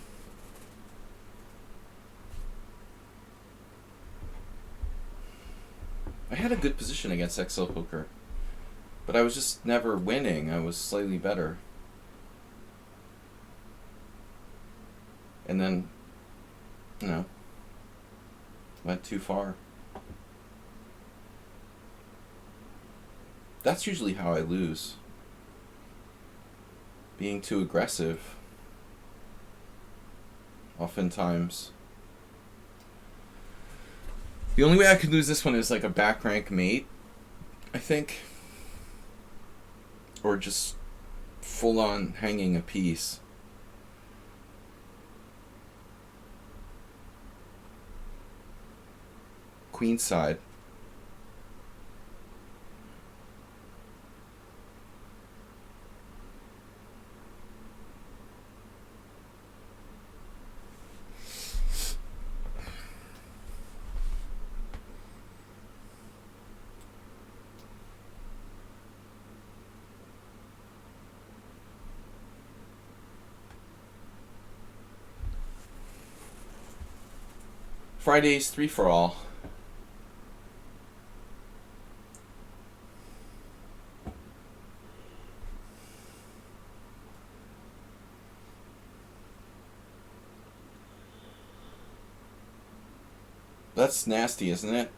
I had a good position against XL Poker, but I was just never winning. I was slightly better. And then, you know, went too far. That's usually how I lose. Being too aggressive. Oftentimes. The only way I could lose this one is like a back rank mate, I think. Or just full on hanging a piece. Queenside. Friday's 3-for-all. That's nasty, isn't it?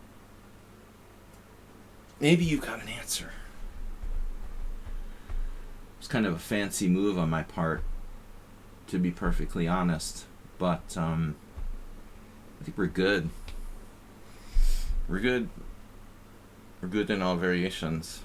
Maybe you got an answer. It's kind of a fancy move on my part, to be perfectly honest. But, I think we're good. We're good. We're good in all variations.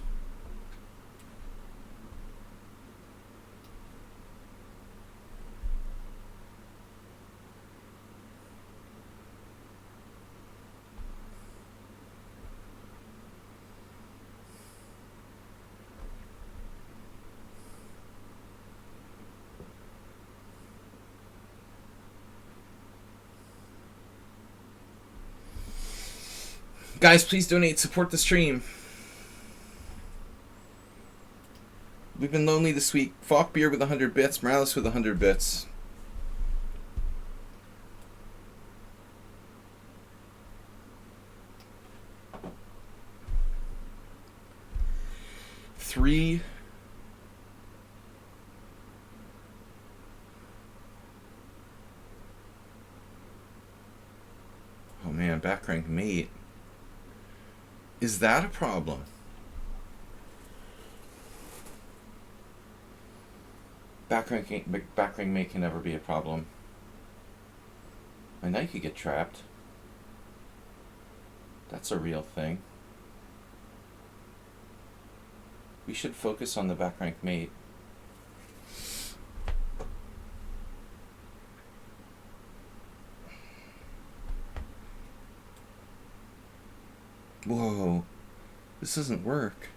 Guys, please donate. Support the stream. We've been lonely this week. Falk Beer with 100 bits. Morales with 100 bits. Three. Oh man, back rank mate. Is that a problem? Back rank mate can never be a problem. My knight could get trapped. That's a real thing. We should focus on the back rank mate. Whoa, this doesn't work.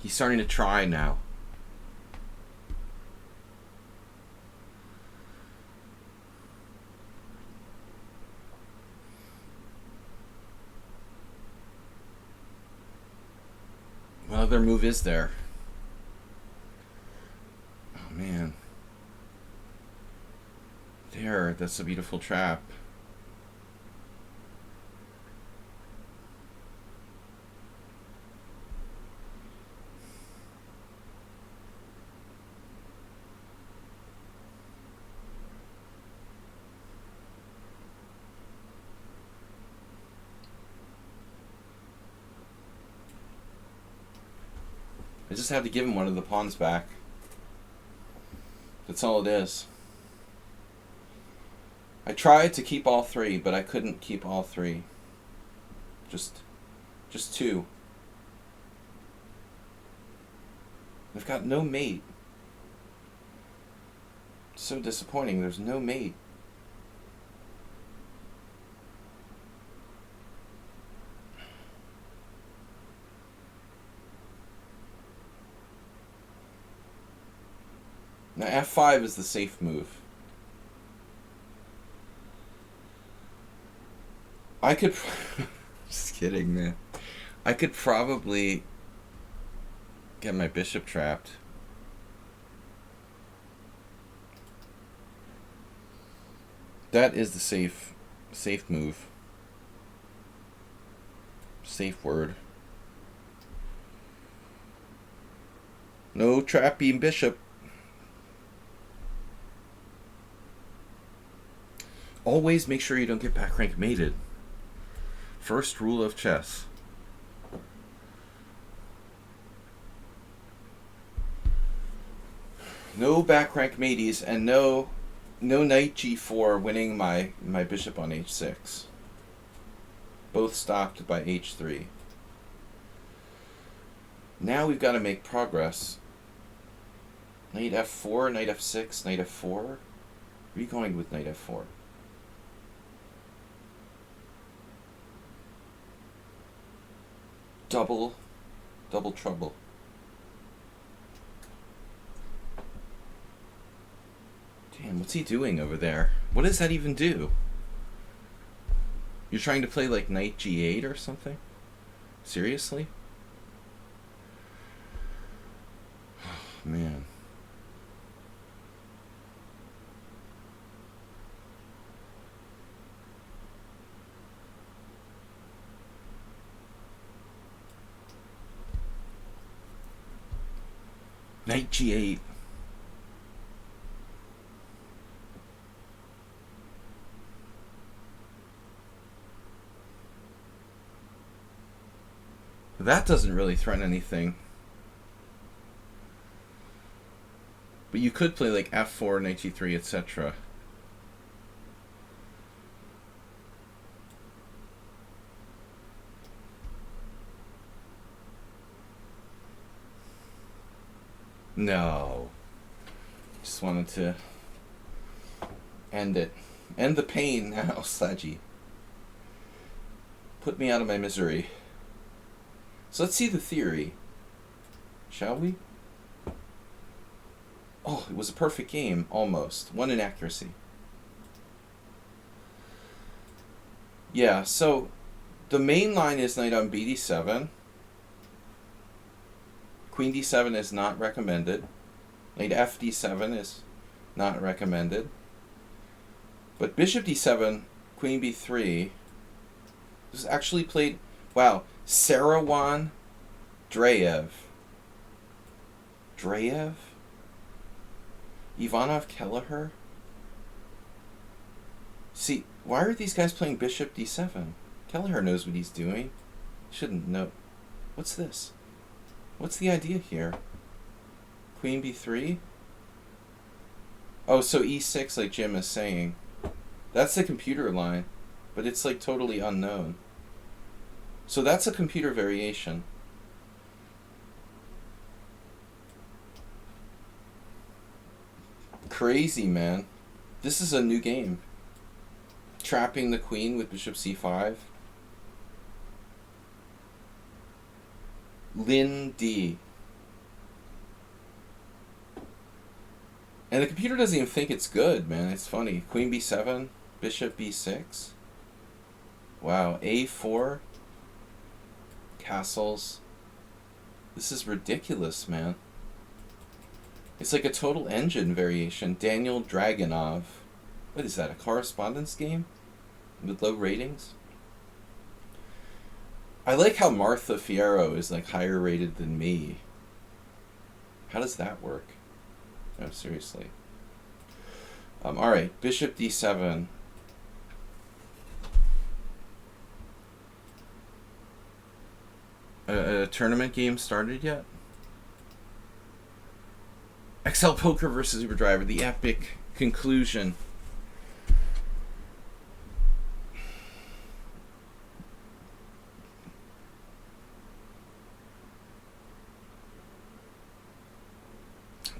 He's starting to try now. What other move is there? Oh man. There, that's a beautiful trap. I just have to give him one of the pawns back. That's all it is. I tried to keep all three, but I couldn't keep all three. Just two. I've got no mate. It's so disappointing. There's no mate. Now F5 is the safe move. I could... Just kidding, man. I could probably get my bishop trapped. That is the safe move. Safe word. No trapping bishop. Always make sure you don't get back rank mated. First rule of chess. No back rank mates and no knight g4 winning my bishop on h6. Both stopped by h3. Now we've got to make progress. Knight f4, knight f6, knight f4. Where are you going with knight f4? Double trouble. Damn, what's he doing over there? What does that even do? You're trying to play like knight g8 or something? Seriously? Oh, man. Knight g8. That doesn't really threaten anything. But you could play like f4, knight g3, etc. No. Just wanted to end it. End the pain now, Sladgie. Put me out of my misery. So let's see the theory. Shall we? Oh, it was a perfect game, almost. One inaccuracy. Yeah, so the main line is knight on bd7. Queen d7 is not recommended. Knight fd7 is not recommended. But bishop d7, queen b3. This is actually played... Wow. Sarawan Dreyev. Ivanov Kelleher? See, why are these guys playing bishop d7? Kelleher knows what he's doing. Shouldn't know. What's this? What's the idea here? Queen b3? Oh, so e6 like Jim is saying. That's the computer line, but it's like totally unknown. So that's a computer variation. Crazy, man. This is a new game. Trapping the queen with bishop c5. Lin D. And the computer doesn't even think it's good, man. It's funny. Queen b7, bishop b6. Wow, a4. Castles. This is ridiculous, man. It's like a total engine variation. Daniel Dragonov. What is that, a correspondence game? With low ratings? I like how Martha Fierro is like higher rated than me. How does that work? No, seriously. Alright, bishop d7. A tournament game started yet? XL Poker versus Uber Driver, the epic conclusion.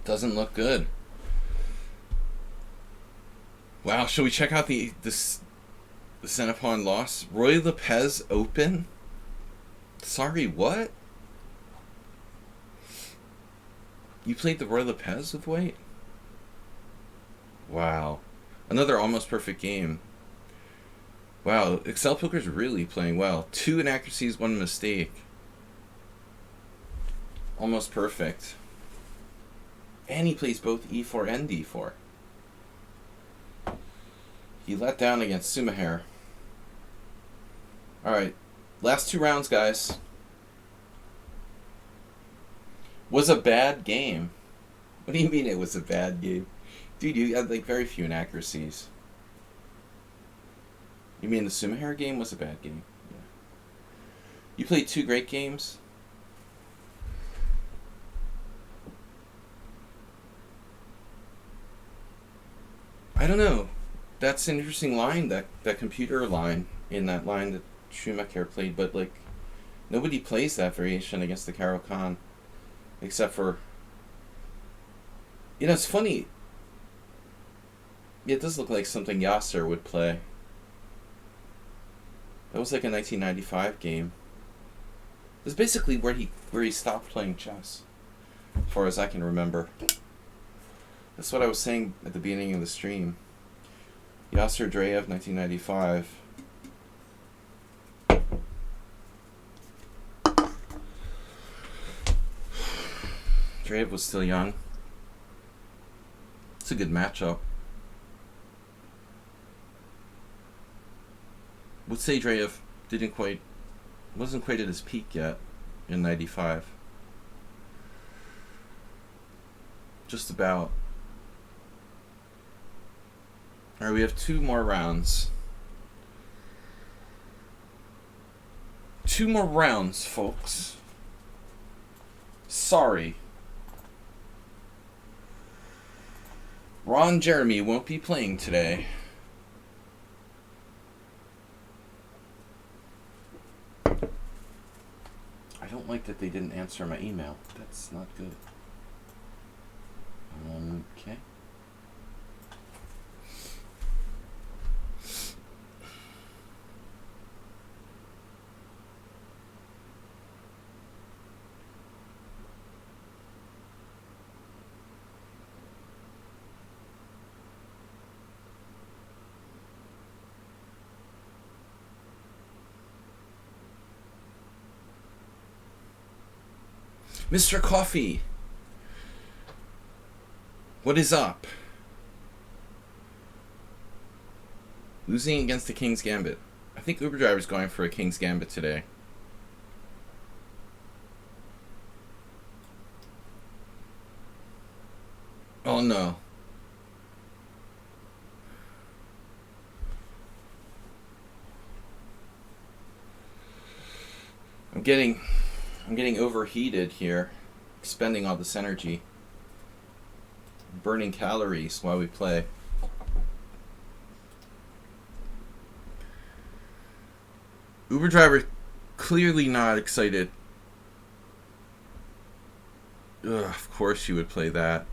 Doesn't look good. Wow, shall we check out the Centipon loss? Roy Lopez Open? Sorry, what? You played the Roy Lopez with White? Wow. Another almost perfect game. Wow, Excel Poker's really playing well. 2 inaccuracies, 1 mistake. Almost perfect. And he plays both e4 and d4. He let down against Sumaher. Alright. Last 2 rounds, guys. Was a bad game. What do you mean it was a bad game? Dude, you had like very few inaccuracies. You mean the Sumaher game was a bad game? Yeah. You played 2 great games? I don't know. That's an interesting line, that computer line, in that line that Schumacher played, but like, nobody plays that variation against the Caro-Kann. Except for... You know, it's funny. It does look like something Yasser would play. That was like a 1995 game. It was basically where he stopped playing chess, as far as I can remember. That's what I was saying at the beginning of the stream. Yasser Dreyev, 1995. Dreyev was still young. It's a good matchup. Would say Dreyev wasn't quite at his peak yet in 95. Just about. Alright, we have 2 more rounds. 2 more rounds, folks. Sorry. Ron Jeremy won't be playing today. I don't like that they didn't answer my email. That's not good. Okay. Mr. Coffee, what is up? Losing against the King's Gambit. I think Uber Driver's going for a King's Gambit today. Oh no. I'm getting overheated here, expending all this energy, burning calories while we play. Uber Driver clearly not excited. Ugh, of course you would play that.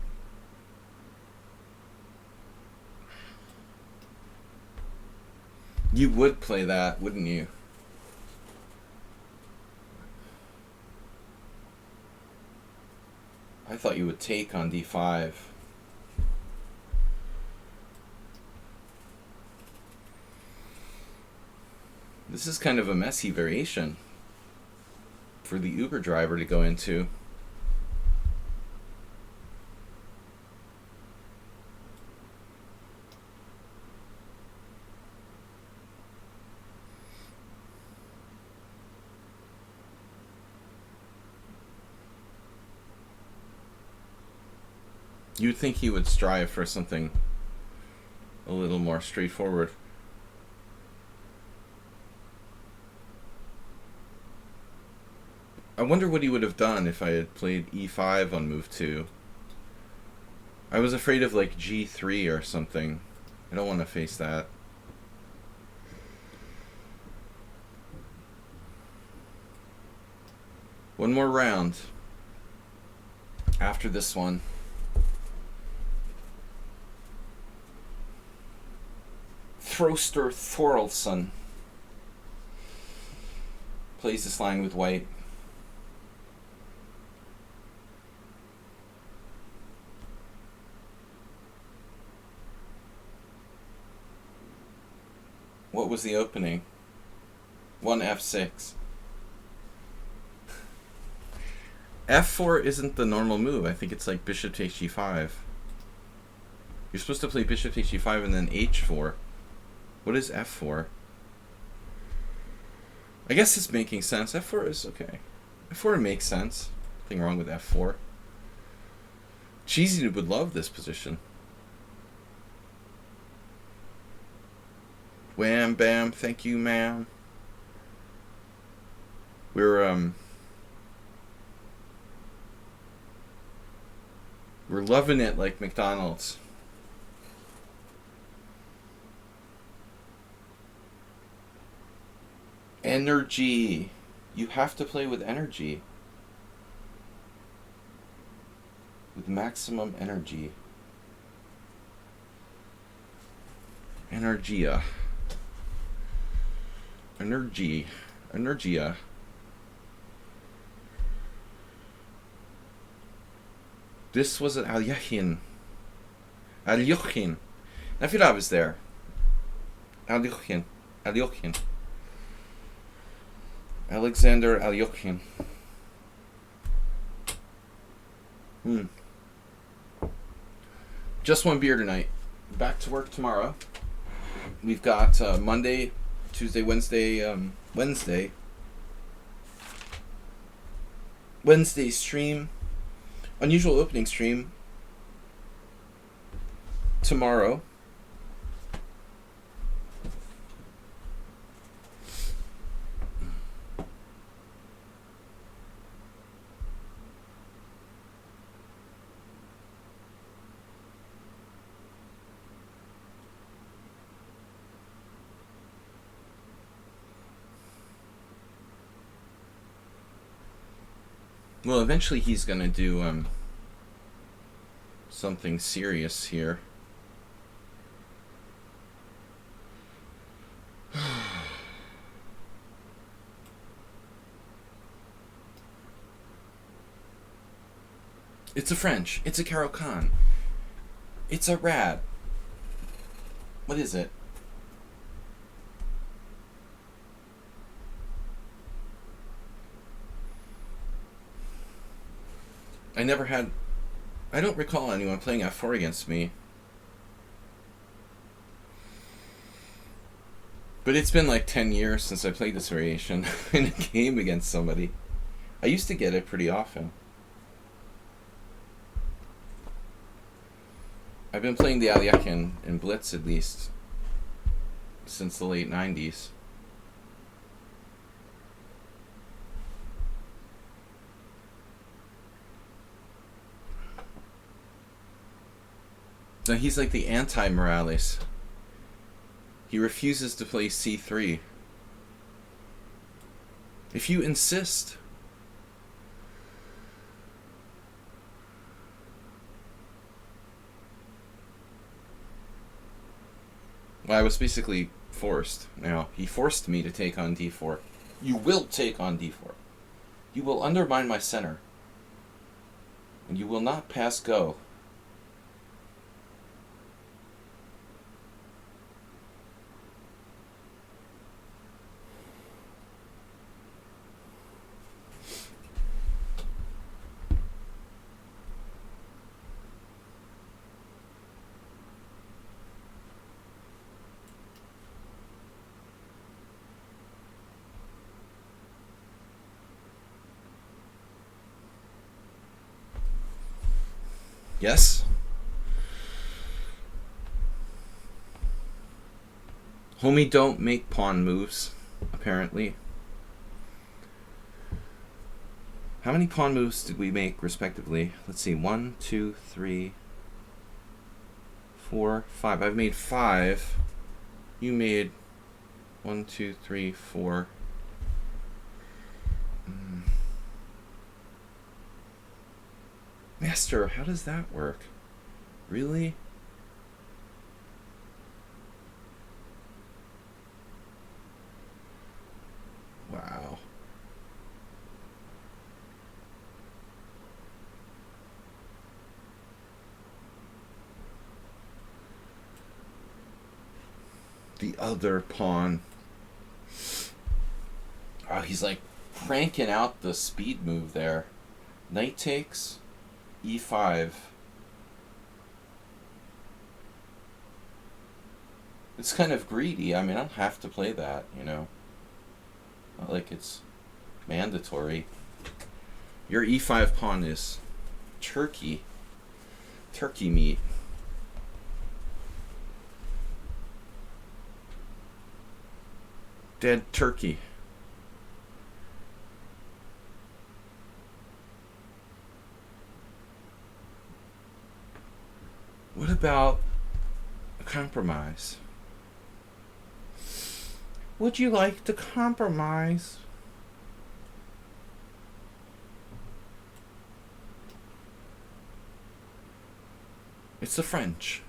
You would play that, wouldn't you? I thought you would take on d5. This is kind of a messy variation for the Uber Driver to go into. You'd think he would strive for something a little more straightforward. I wonder what he would have done if I had played e5 on move 2. I was afraid of like g3 or something. I don't want to face that. One more round after this one. Throster Thorolson plays this line with white. What was the opening? 1 f6. F4 isn't the normal move. I think it's like bishop takes g5. You're supposed to play bishop takes g5 and then h4. What is f4? I guess it's making sense. f4 is okay. f4 makes sense. Nothing wrong with f4. Cheesy would love this position. Wham bam, thank you, ma'am. We're loving it like McDonald's. Energy. You have to play with energy. With maximum energy. Energia. Energy. Energia. This was an Alyachin. Alyochin. I feel I was there. Alyochin. Alyochin. Alexander Alyochin. Just one beer tonight. Back to work tomorrow. We've got Monday, Tuesday, Wednesday stream. Unusual opening stream tomorrow. Well, eventually he's gonna do something serious here. It's a French. It's a Carol Khan. It's a rat. What is it? I don't recall anyone playing f4 against me. But it's been like 10 years since I played this variation in a game against somebody. I used to get it pretty often. I've been playing the Alyachin in Blitz at least since the late 90s. No, he's like the anti-Morales. He refuses to play c3. If you insist. Well, I was basically forced. Now, he forced me to take on d4. You will take on d4. You will undermine my center. And you will not pass go. Yes? Homie don't make pawn moves, apparently. How many pawn moves did we make, respectively? Let's see. 1, 2, 3, 4, 5. I've made 5. You made 1, 2, 3, 4. Master, how does that work? Really? Wow. The other pawn. Oh, he's like cranking out the speed move there. Knight takes e5. It's kind of greedy. I mean, I don't have to play that, you know. Not like it's mandatory. Your e5 pawn is turkey meat. Dead turkey. What about a compromise? Would you like to compromise? It's the French.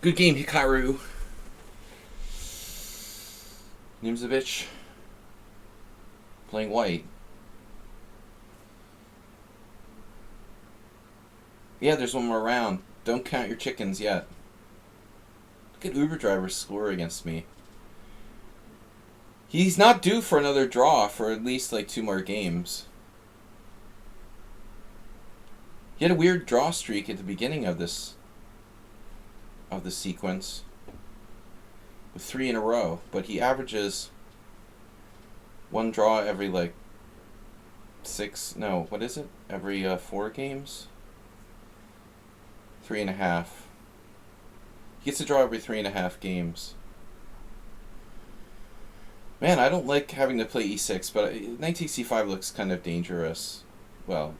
Good game, Hikaru. Nimzovich playing white. Yeah, there's one more round. Don't count your chickens yet. Look at Uber Driver's score against me. He's not due for another draw for at least like 2 more games. He had a weird draw streak at the beginning of the sequence with 3 in a row, but he averages 1 draw every like 6. No, what is it? Every 4 games. 3.5. He gets a draw every 3.5 games. Man, I don't like having to play e6, but knight takes e5 looks kind of dangerous. Well,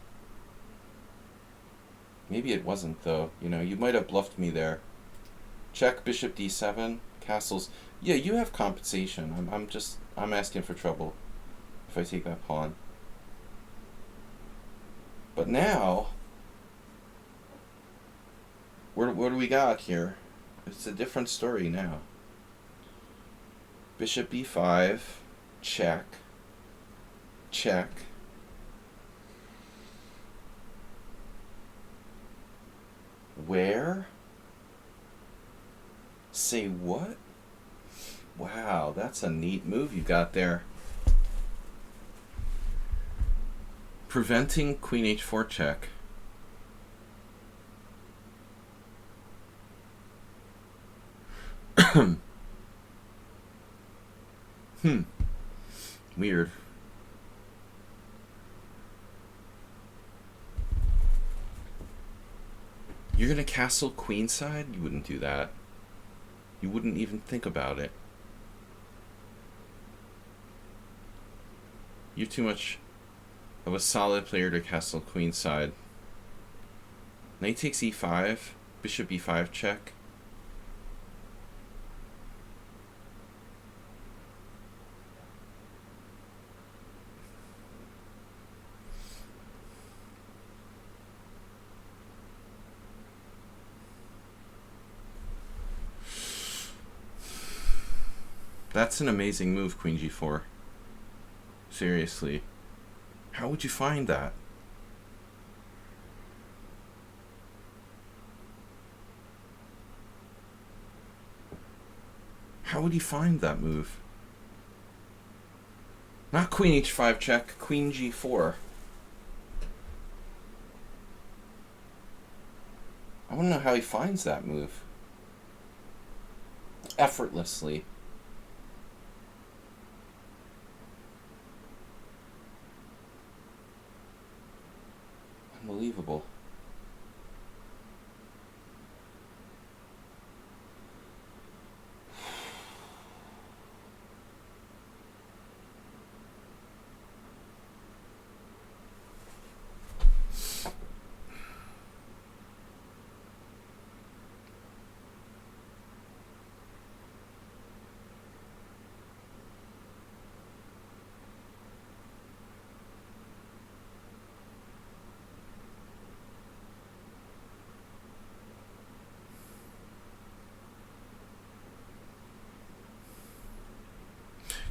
maybe it wasn't though. You know, you might have bluffed me there. Check, bishop d7, castles. Yeah, you have compensation. I'm asking for trouble if I take that pawn. But now, what do we got here? It's a different story now. Bishop b5, check, check. Where? Say what? Wow, that's a neat move you got there. Preventing queen h4 check. Weird. You're gonna castle queenside? You wouldn't do that. You wouldn't even think about it. You're too much of a solid player to castle queenside. Knight takes e5, bishop e5 check. That's an amazing move, queen g4. Seriously. How would you find that? How would you find that move? Not queen h5 check, queen g4. I want to know how he finds that move. Effortlessly. Unbelievable.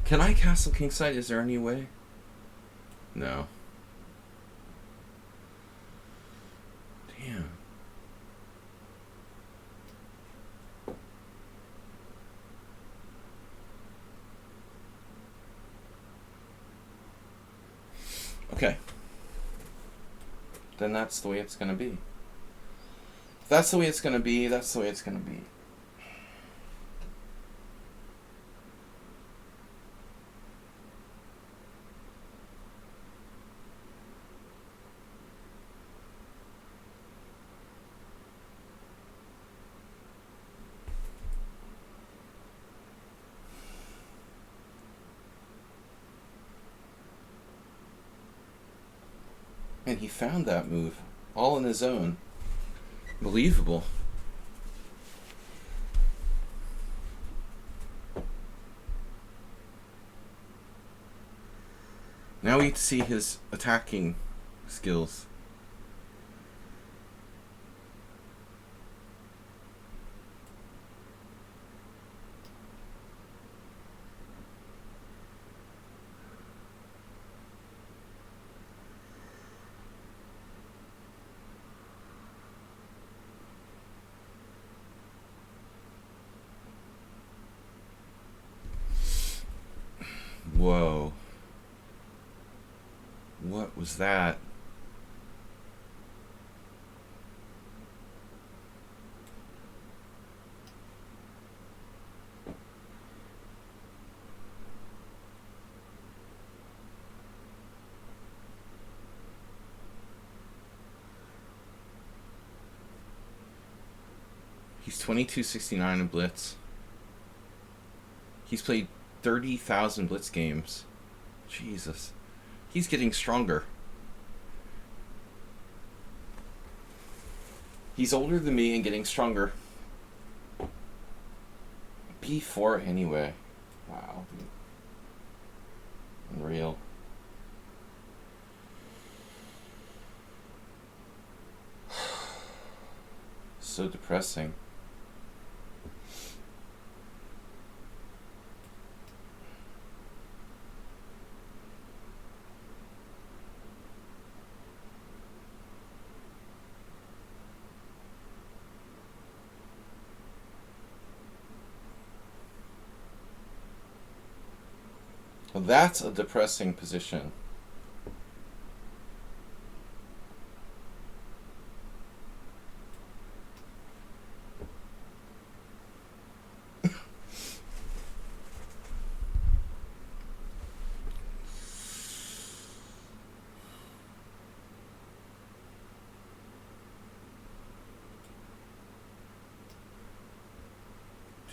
Can I castle kingside? Is there any way? No. Damn. Okay. Then that's the way it's gonna be. If that's the way it's gonna be, that's the way it's gonna be. And he found that move all on his own. Believable. Now we get to see his attacking skills. Whoa. What was that? He's 2269 in Blitz. He's played 30,000 Blitz games. Jesus. He's getting stronger. He's older than me and getting stronger. B4 anyway. Wow, dude. Unreal. So depressing. Well, that's a depressing position.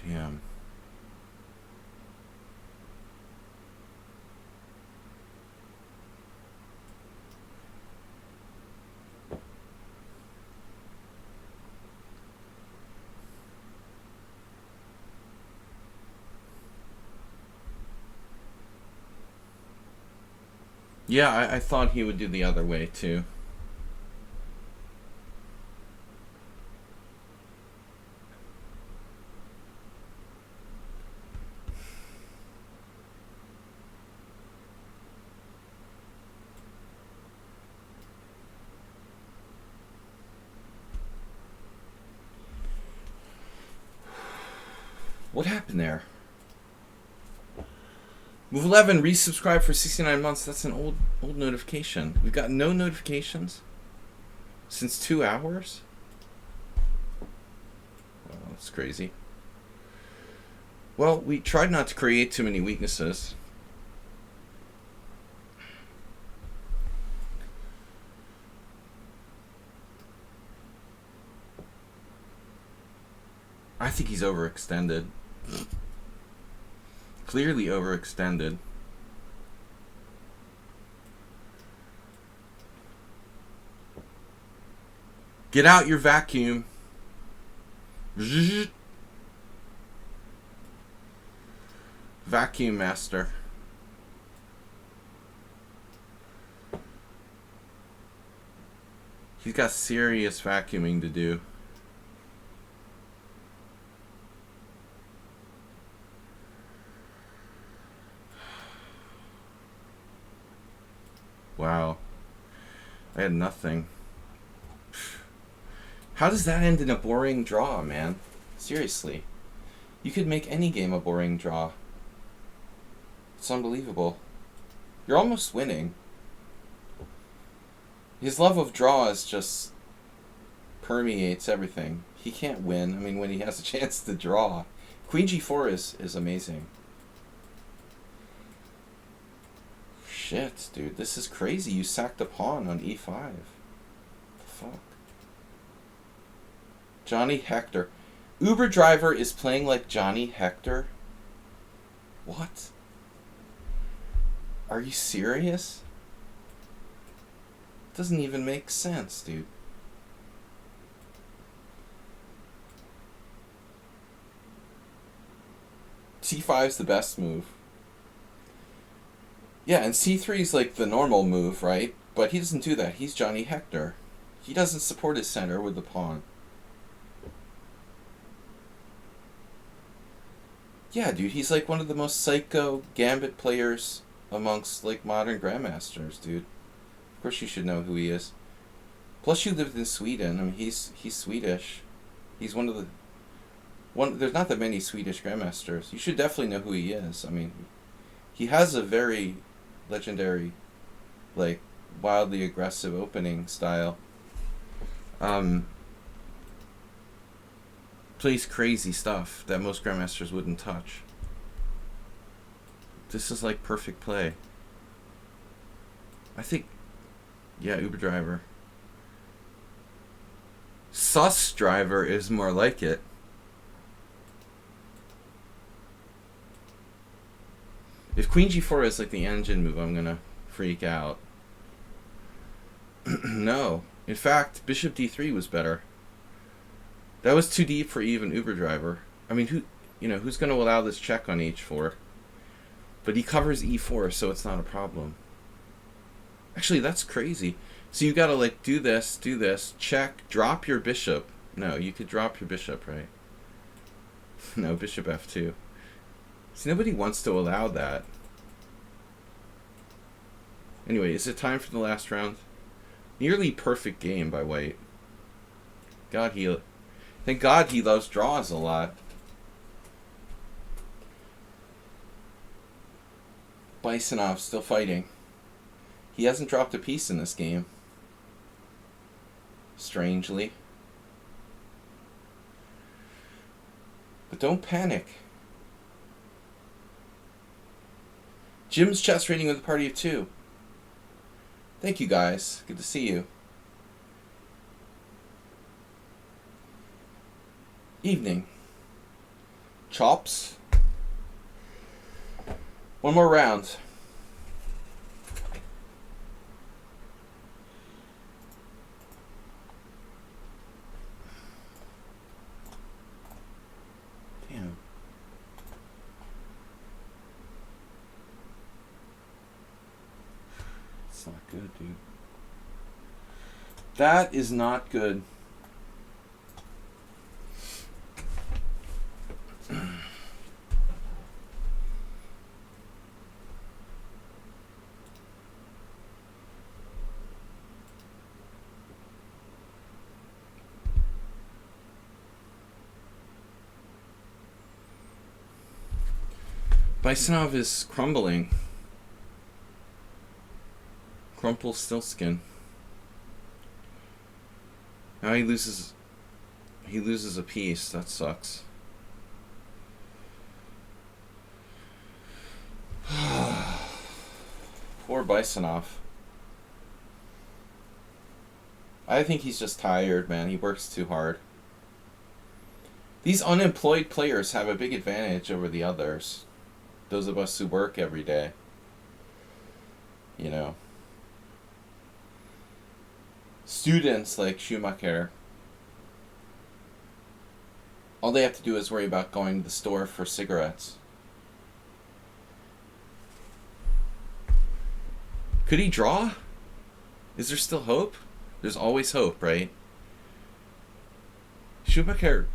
Damn. Yeah, I thought he would do the other way too. What happened there? Move 11, resubscribe for 69 months. That's an old notification. We've got no notifications since 2 hours? Well, that's crazy. Well, we tried not to create too many weaknesses. I think he's overextended. Clearly overextended. Get out your vacuum. Vacuum master. He's got serious vacuuming to do. Wow. I had nothing. How does that end in a boring draw, man? Seriously. You could make any game a boring draw. It's unbelievable. You're almost winning. His love of draws just permeates everything. He can't win. I mean, when he has a chance to draw. Queen g4 is amazing. Shit, dude. This is crazy. You sacked a pawn on e5. What the fuck? Johnny Hector. Uber Driver is playing like Johnny Hector? What? Are you serious? Doesn't even make sense, dude. c5 is the best move. Yeah, and c3 is like the normal move, right? But he doesn't do that. He's Johnny Hector. He doesn't support his center with the pawn. Yeah, dude, he's like one of the most psycho gambit players amongst like modern grandmasters, dude. Of course you should know who he is. Plus you lived in Sweden. I mean, he's Swedish. He's one of the there's not that many Swedish grandmasters. You should definitely know who he is. I mean, he has a very legendary, like, wildly aggressive opening style. Plays crazy stuff that most grandmasters wouldn't touch. This is like perfect play. I think, yeah, Uber Driver. Sus Driver is more like it. If Queen g4 is like the engine move, I'm gonna freak out. No. In fact, Bishop d3 was better. That was too deep for even Uber Driver. I mean, who's gonna allow this check on h4? But he covers e4, so it's not a problem. Actually, that's crazy. So you gotta like do this, check, drop your bishop. No, you could drop your bishop, right? No, bishop f2. See, nobody wants to allow that. Anyway, is it time for the last round? Nearly perfect game by White. Thank God he loves draws a lot. Bisonov still fighting. He hasn't dropped a piece in this game. Strangely. But don't panic. Jim's chess rating with a party of 2. Thank you guys. Good to see you. Evening. Chops. One more round. Damn. It's not good, dude. That is not good. Bisonov is crumbling. Crumple Stiltskin. Now he loses a piece. That sucks. Poor Bisonov. I think he's just tired, man. He works too hard. These unemployed players have a big advantage over the others. Those of us who work every day. You know. Students like Sumaher. All they have to do is worry about going to the store for cigarettes. Could he draw? Is there still hope? There's always hope, right? Sumaher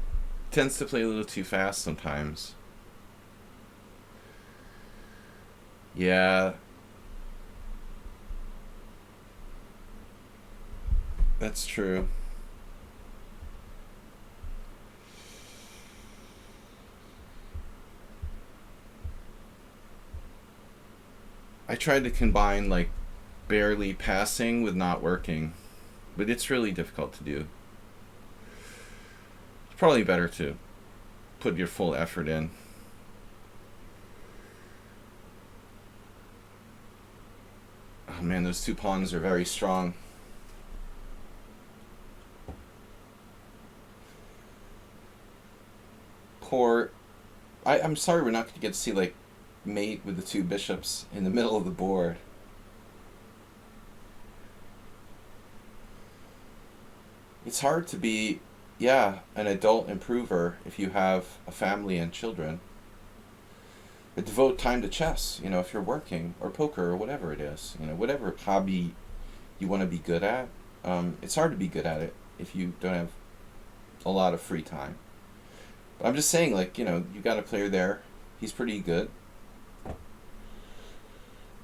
tends to play a little too fast sometimes. Yeah. That's true. I tried to combine like barely passing with not working. But it's really difficult to do. It's probably better to put your full effort in. Oh man, those two pawns are very strong. Poor... I'm sorry we're not going to get to see, like, mate with the two bishops in the middle of the board. It's hard to be, yeah, an adult improver if you have a family and children. But devote time to chess, you know, if you're working, or poker, or whatever it is. You know, whatever hobby you want to be good at. It's hard to be good at it if you don't have a lot of free time. But I'm just saying, like, you know, you got a player there. He's pretty good.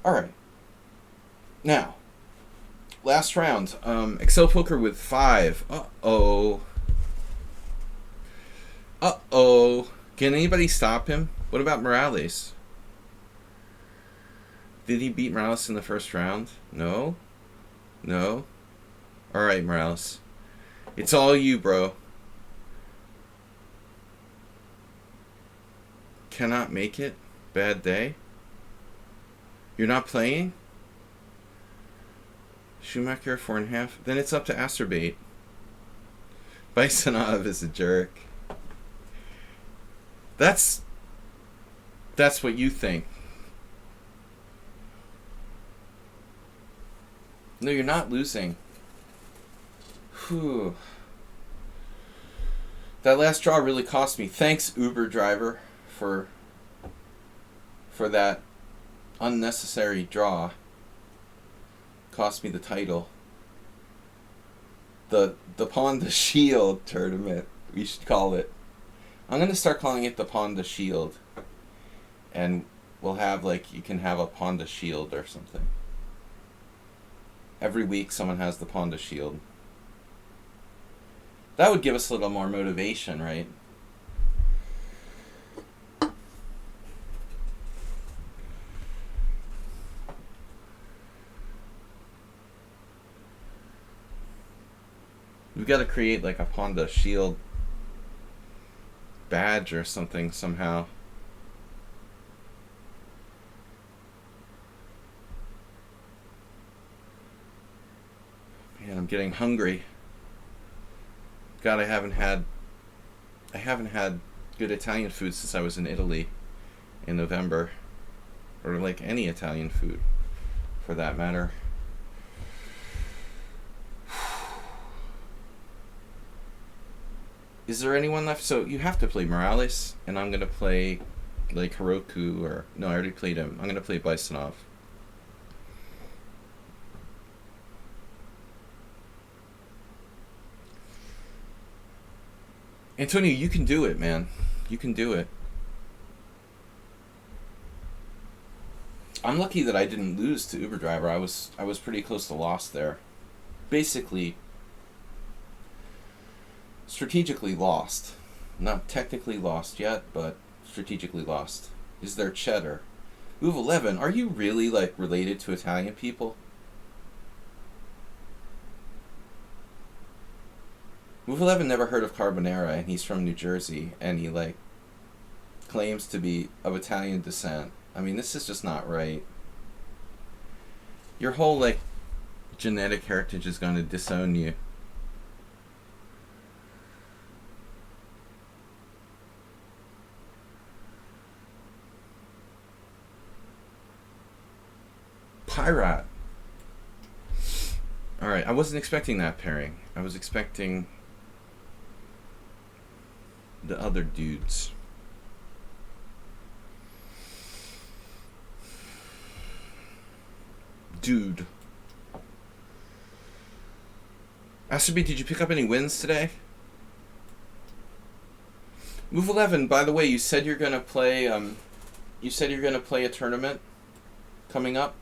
Alright. Now, last round. Excel Poker with 5. Uh-oh. Uh-oh. Can anybody stop him? What about Morales? Did he beat Morales in the first round? No? No? Alright, Morales. It's all you, bro. Cannot make it? Bad day? You're not playing? Sumaher 4.5? Then it's up to Asterbait. Bisonov is a jerk. That's what you think. No, you're not losing. Whew. That last draw really cost me. Thanks, Uber driver, for that unnecessary draw. Cost me the title. The Pawnda Shield tournament, we should call it. I'm gonna start calling it the Pawnda Shield. And we'll have, like, you can have a Pawnda Shield or something. Every week someone has the Pawnda Shield. That would give us a little more motivation, right? We've got to create, like, a Pawnda Shield badge or something somehow. Man, I'm getting hungry. God, I haven't had good Italian food since I was in Italy in November, or like any Italian food for that matter. Is there anyone left? So you have to play Morales, and I'm gonna play like Heroku, or no, I already played him. I'm gonna play Bisonov. Antonio, you can do it, man. You can do it. I'm lucky that I didn't lose to Uber driver. I was pretty close to loss there. Basically, strategically lost. Not technically lost yet, but strategically lost. Is there cheddar? Move 11. Are you really, like, related to Italian people? Move 11 never heard of carbonara, and he's from New Jersey, and he, like, claims to be of Italian descent. I mean, this is just not right. Your whole, like, genetic heritage is going to disown you. Pirate. Alright, I wasn't expecting that pairing. I was expecting the other dudes. Dude. Asterby, did you pick up any wins today? Move 11, by the way, you said you're gonna play a tournament coming up.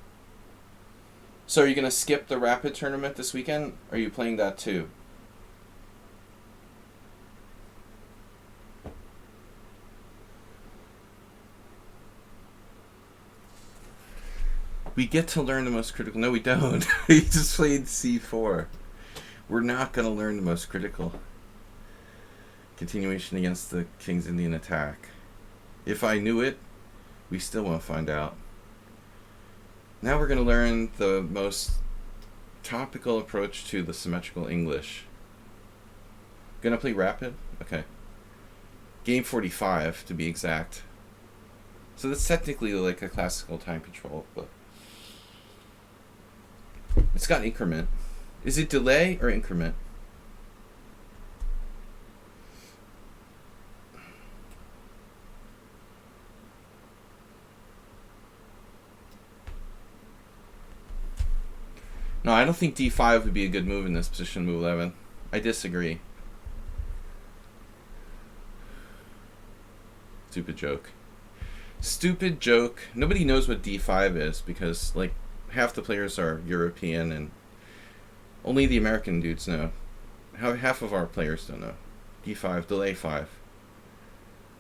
So are you gonna skip the Rapid tournament this weekend? Or are you playing that too? We get to learn the most critical. No, we don't. We just played c4. We're not going to learn the most critical. Continuation against the King's Indian attack. If I knew it, we still won't find out. Now we're going to learn the most topical approach to the symmetrical English. Gonna play rapid? Okay. Game 45, to be exact. So that's technically like a classical time control, but it's got increment. Is it delay or increment? No, I don't think d5 would be a good move in this position, move 11. I disagree. Stupid joke. Stupid joke. Nobody knows what d5 is because, like, half the players are European and only the American dudes know. Half of our players don't know. d5, delay 5.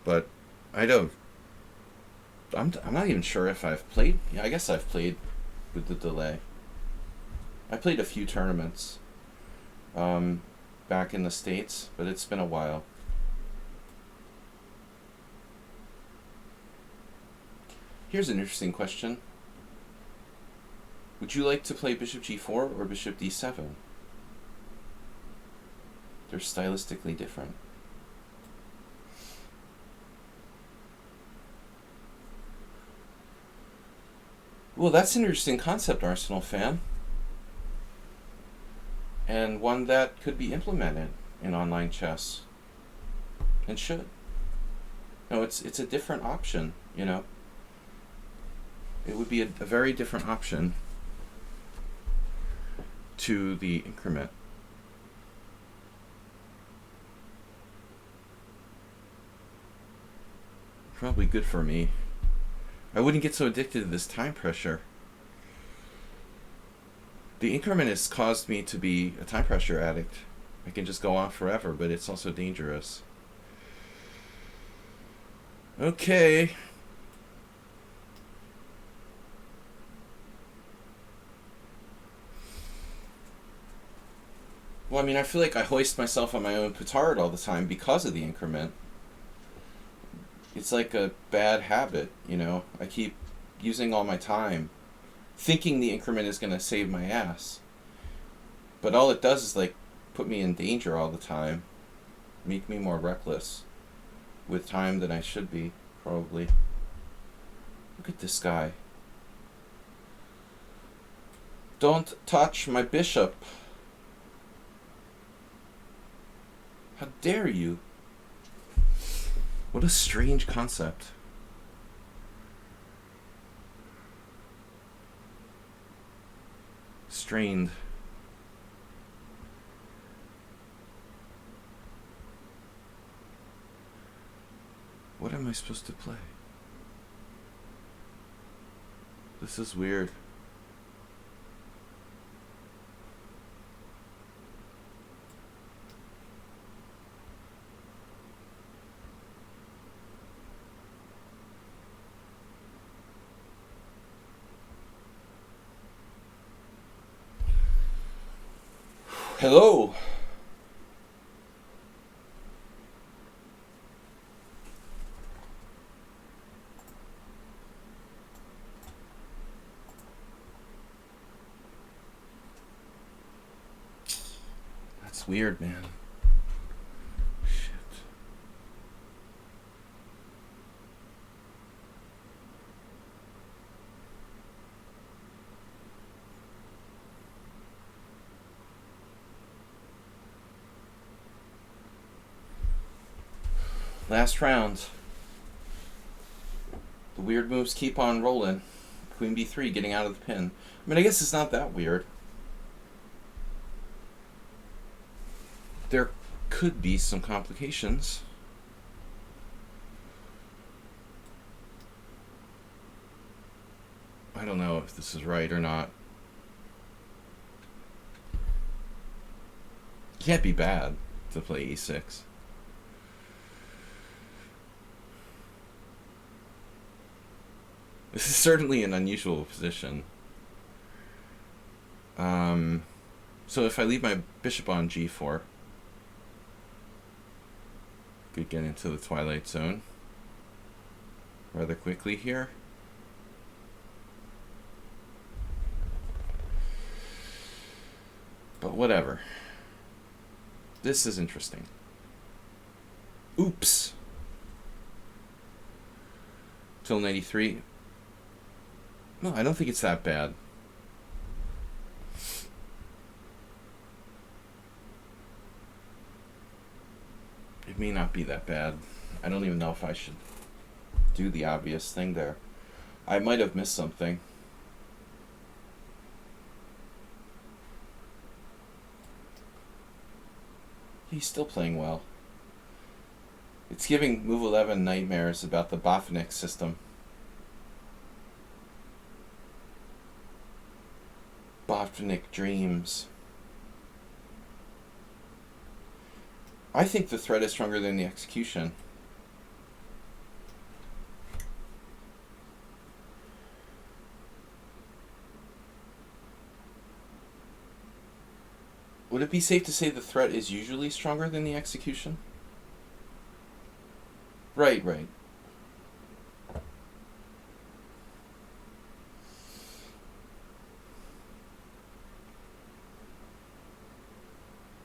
But I don't. I'm not even sure if I've played. Yeah, I guess I've played with the delay. I played a few tournaments back in the States, but it's been a while. Here's an interesting question. Would you like to play bishop g4 or bishop d7? They're stylistically different. Well, that's an interesting concept, Arsenal fan. And one that could be implemented in online chess. And should. No, it's a different option, you know. It would be a very different option to the increment. Probably good for me. I wouldn't get so addicted to this time pressure. The increment has caused me to be a time pressure addict. I can just go on forever, but it's also dangerous. Okay. Well, I mean, I feel like I hoist myself on my own petard all the time because of the increment. It's like a bad habit, you know? I keep using all my time thinking the increment is going to save my ass. But all it does is, like, put me in danger all the time. Make me more reckless with time than I should be, probably. Look at this guy. Don't touch my bishop. How dare you? What a strange concept. Strained. What am I supposed to play? This is weird. Hello. That's weird, man. Shit. Last round. The weird moves keep on rolling. Queen b3 getting out of the pin. I mean, I guess it's not that weird. There could be some complications. I don't know if this is right or not. It can't be bad to play e6. This is certainly an unusual position. So if I leave my bishop on g4, could get into the twilight zone rather quickly here. But whatever. This is interesting. Oops. Till 93. No, I don't think it's that bad. It may not be that bad. I don't even know if I should do the obvious thing there. I might have missed something. He's still playing well. It's giving move 11 nightmares about the Botvinnik system. Botvinnik dreams. I think the threat is stronger than the execution. Would it be safe to say the threat is usually stronger than the execution? Right.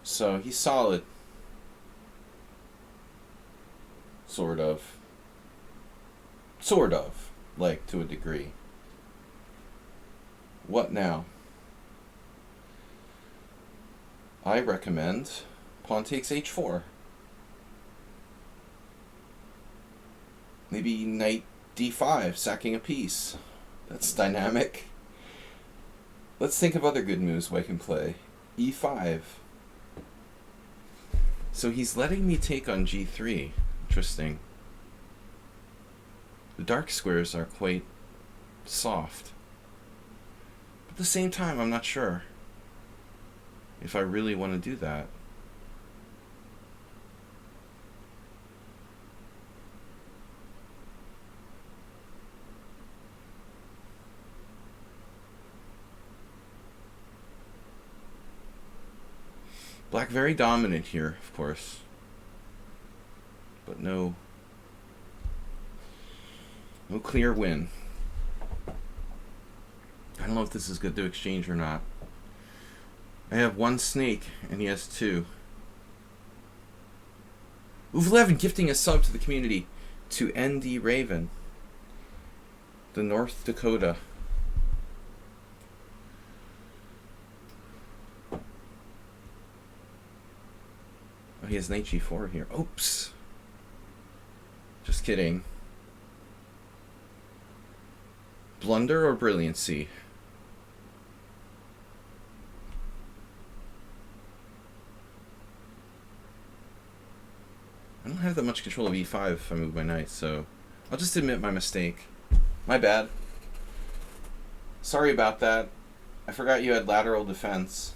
So he's solid. Sort of. Like, to a degree. What now? I recommend pawn takes h4. Maybe knight d5, sacking a piece. That's dynamic. Let's think of other good moves I can play. e5. So he's letting me take on g3. Interesting. The dark squares are quite soft. But at the same time, I'm not sure if I really want to do that. Black very dominant here, of course. But no clear win. I don't know if this is good to exchange or not. I have one snake, and he has two. Uv11 gifting a sub to the community to ND Raven. The North Dakota. Oh, he has knight g4 here. Oops. Just kidding. Blunder or brilliancy? I don't have that much control of e5 if I move my knight, so I'll just admit my mistake. My bad. Sorry about that. I forgot you had lateral defense.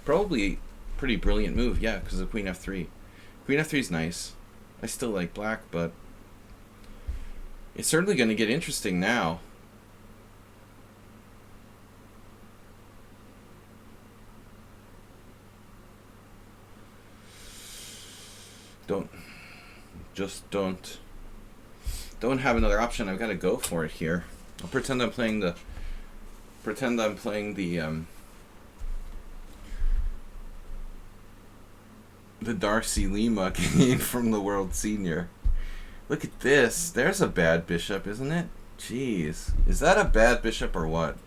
Probably pretty brilliant move, yeah, because of queen f3. Queen f3 is nice. I still like black, but it's certainly going to get interesting now. Don't have another option. I've got to go for it here. I'll pretend I'm playing the Darcy Lima game from the World Senior. Look at this. There's a bad bishop, isn't it? Jeez. Is that a bad bishop or what?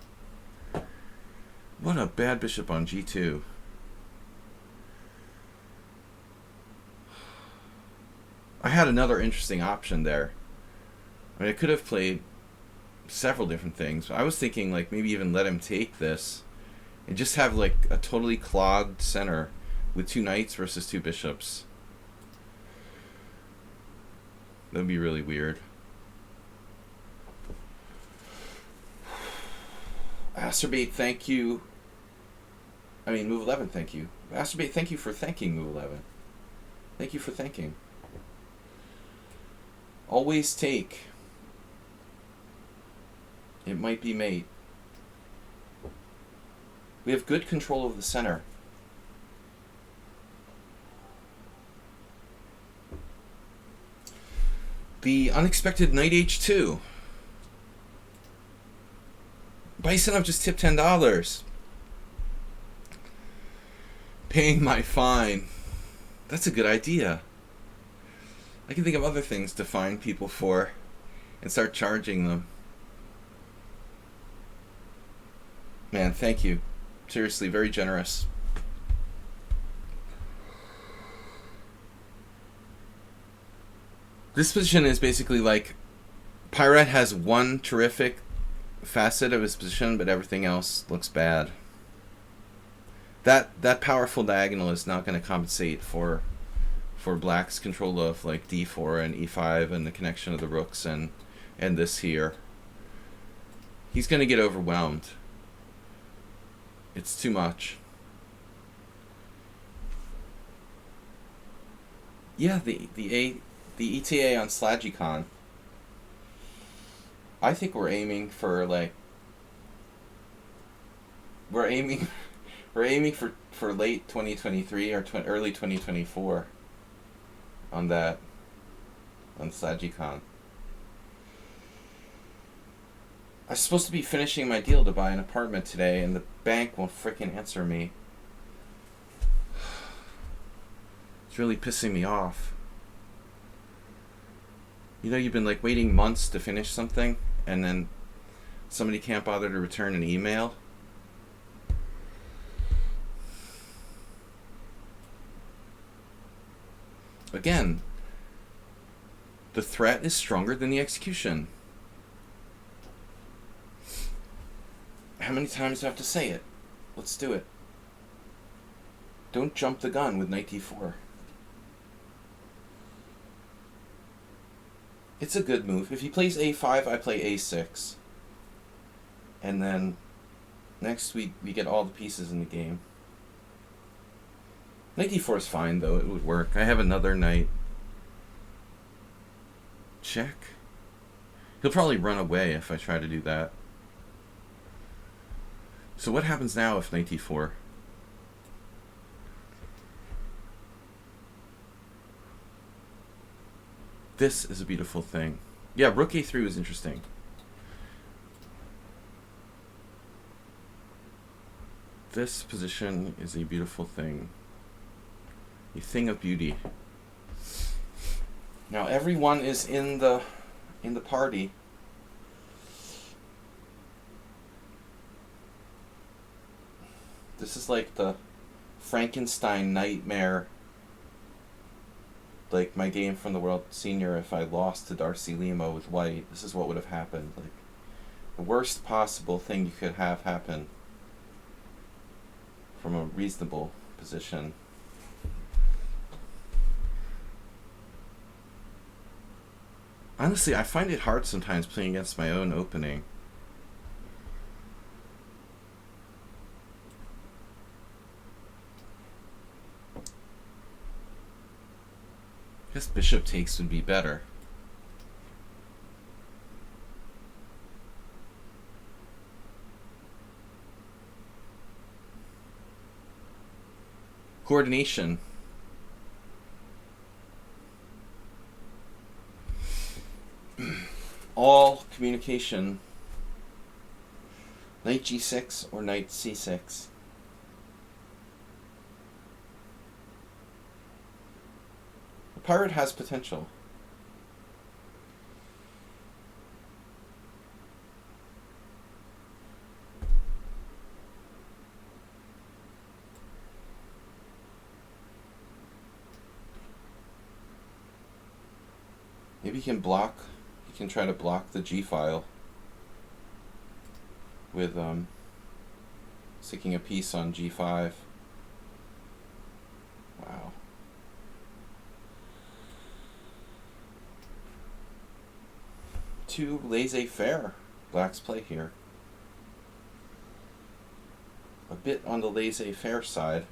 What a bad bishop on g2. I had another interesting option there. I mean, I could have played several different things. I was thinking, like, maybe even let him take this and just have, like, a totally clogged center with two knights versus two bishops. That would be really weird. Asterbate, thank you. I mean, move 11, thank you. Asterbate, thank you for thanking move 11. Thank you for thanking. Always take. It might be mate. We have good control of the center. The unexpected knight h2. Bison, I've just tipped $10. Paying my fine. That's a good idea. I can think of other things to fine people for and start charging them. Man, thank you. Seriously, very generous. This position is basically like Pirate has one terrific facet of his position, but everything else looks bad. That powerful diagonal is not going to compensate for Black's control of like d4 and e5 and the connection of the rooks and this here. He's going to get overwhelmed. It's too much. Yeah, the ETA on SladgieCon. I think we're aiming for like we're aiming for late 2023 or early 2024 on that, on SladgieCon. I was supposed to be finishing my deal to buy an apartment today, and the bank won't freaking answer me. It's really pissing me off. You know, you've been like waiting months to finish something, and then somebody can't bother to return an email. Again, the threat is stronger than the execution. How many times do I have to say it? Let's do it. Don't jump the gun with knight d4. It's a good move. If he plays a5, I play a6. And then next we get all the pieces in the game. Knight d4 is fine, though. It would work. I have another knight. Check. He'll probably run away if I try to do that. So what happens now if knight d4? This is a beautiful thing. Yeah, rook a3 was interesting. This position is a beautiful thing. A thing of beauty. Now everyone is in the party. This is like the Frankenstein nightmare. Like my game from the World Senior, if I lost to Darcy Limo with white, this is what would have happened. Like the worst possible thing you could have happen from a reasonable position. Honestly, I find it hard sometimes playing against my own opening. I guess bishop takes would be better. Coordination. All communication. Knight g6 or knight c6. The pirate has potential. Maybe he can block. He can try to block the G file with sticking a piece on G5. Wow. Too laissez-faire Black's play here. A bit on the laissez-faire side.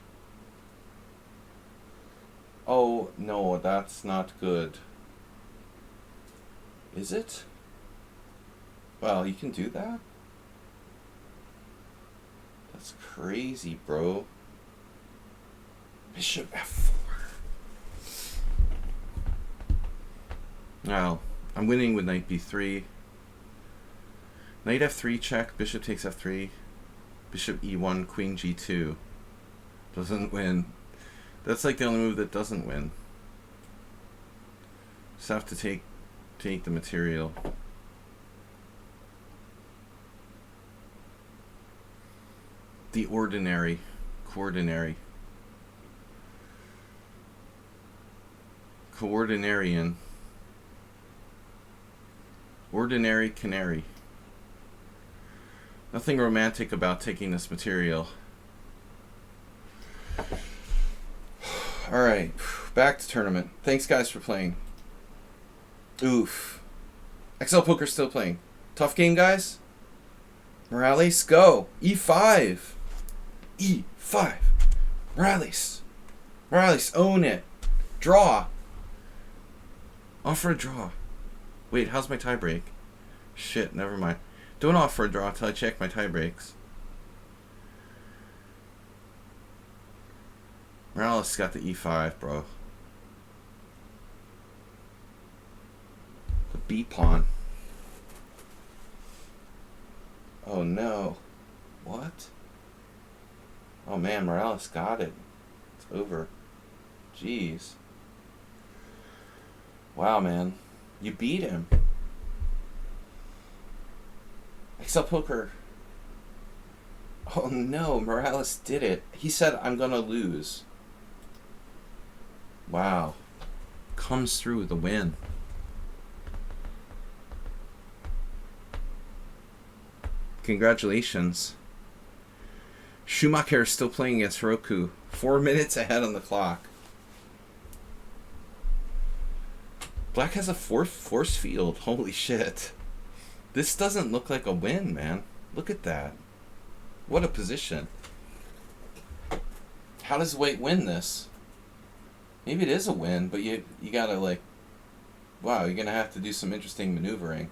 Oh no, that's not good. Is it? Well, you can do that? That's crazy, bro. Bishop f4. Now, I'm winning with knight b3. Knight f3 check, bishop takes f3. Bishop e1, queen g2. Doesn't win. That's like the only move that doesn't win. Just have to take the material. The ordinary. Coordinary. Coordinarian. Ordinary canary. Nothing romantic about taking this material. Alright, back to tournament. Thanks guys for playing. Oof. XL Poker's still playing. Tough game, guys? Morales, go. E5. E5. Morales. Morales, own it. Draw. Offer a draw. Wait, how's my tie break? Shit, never mind. Don't offer a draw until I check my tie breaks. Morales got the E5, bro. The B pawn. Oh no. What? Oh man, Morales got it. It's over. Jeez. Wow, man. You beat him. XL Poker. Oh no, Morales did it. He said, I'm gonna lose. Wow. Comes through the win. Congratulations. Sumaher is still playing against Heroku. 4 minutes ahead on the clock. Black has a force field. Holy shit. This doesn't look like a win, man. Look at that. What a position. How does White win this? Maybe it is a win, but you gotta like... Wow, you're gonna have to do some interesting maneuvering.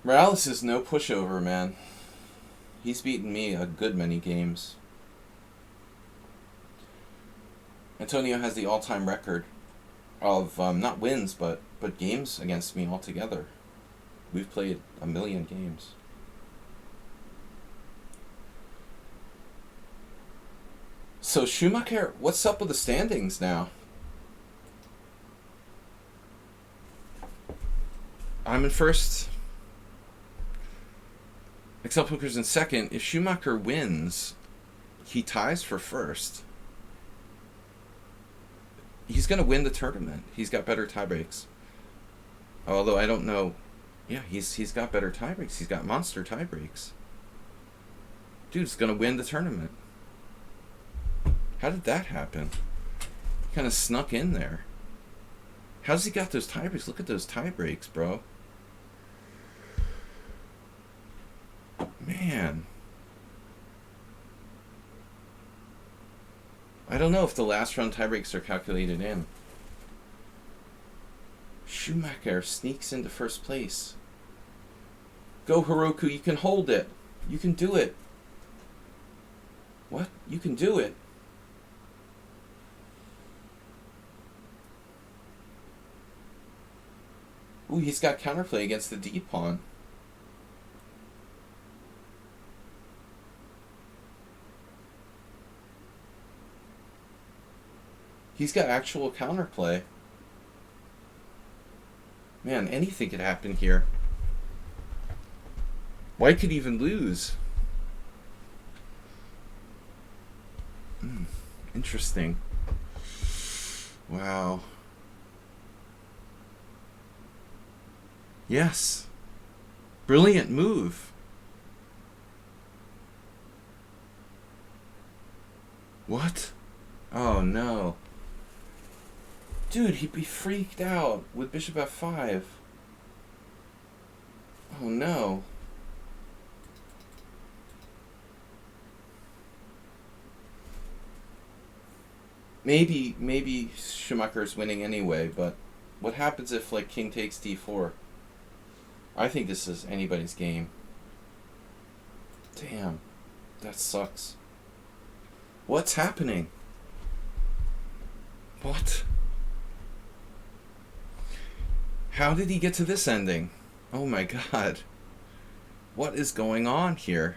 Morales is no pushover, man. He's beaten me a good many games. Antonio has the all-time record of not wins, but games against me altogether. We've played 1 million games. So Sumaher, what's up with the standings now? I'm in first. XL Poker's in second. If Sumaher wins, he ties for first. He's going to win the tournament. He's got better tiebreaks. Although I don't know. Yeah, he's got better tiebreaks. He's got monster tiebreaks. Dude's going to win the tournament. How did that happen? He kind of snuck in there. How's he got those tiebreaks? Look at those tiebreaks, bro. Man. I don't know if the last round tiebreaks are calculated in. Sumaher sneaks into first place. Go, Heroku, you can hold it. You can do it. What? You can do it. Ooh, he's got counterplay against the D pawn. He's got actual counterplay. Man, anything could happen here. White could even lose. Interesting. Wow. Yes. Brilliant move. What? Oh no. Dude, he'd be freaked out with bishop f5. Oh no. Maybe Schumacher's winning anyway, but What happens if, like, king takes d4? I think this is anybody's game. Damn. That sucks. What's happening? What? How did he get to this ending? Oh my god. What is going on here?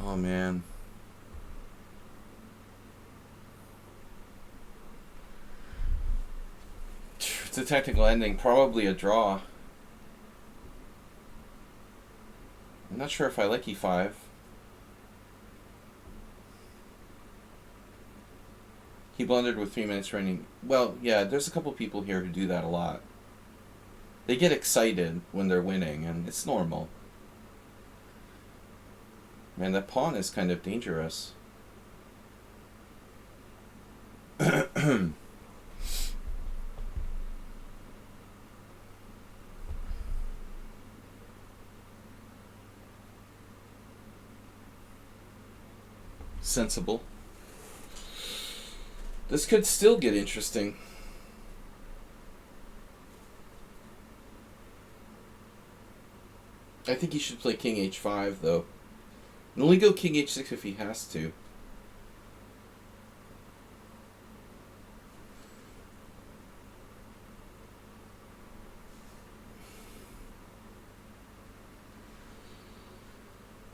Oh man. It's a technical ending, probably a draw. I'm not sure if I like e5. He blundered with 3 minutes remaining. Well, yeah, there's a couple people here who do that a lot. They get excited when they're winning, and it's normal. Man, that pawn is kind of dangerous. Sensible. This could still get interesting. I think he should play king h5, though. And only go king h6 if he has to.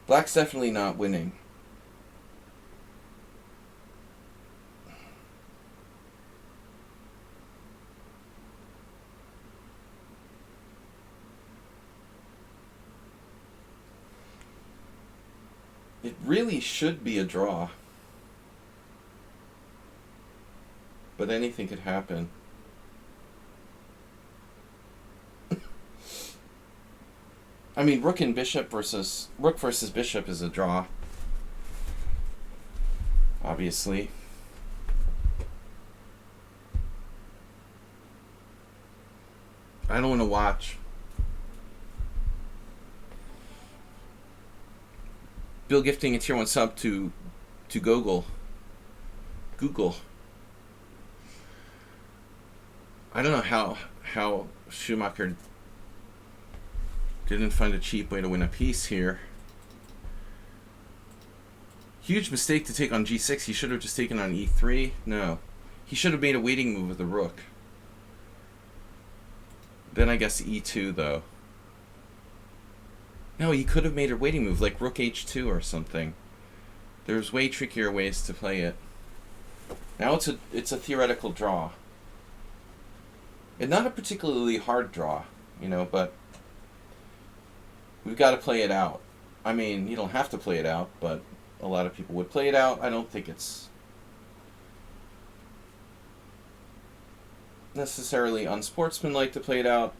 Black's definitely not winning. It really should be a draw. But anything could happen. I mean, rook versus bishop is a draw. Obviously. I don't want to watch. Bill gifting a tier 1 sub to Google. I don't know how Sumaher didn't find a cheap way to win a piece here. Huge mistake to take on g6. He should have just taken on e3. No. He should have made a waiting move with the rook. Then I guess e2, though. No, he could have made a waiting move, like rook h2 or something. There's way trickier ways to play it. Now it's a theoretical draw. And not a particularly hard draw, you know, but we've got to play it out. I mean, you don't have to play it out, but a lot of people would play it out. I don't think it's necessarily unsportsmanlike to play it out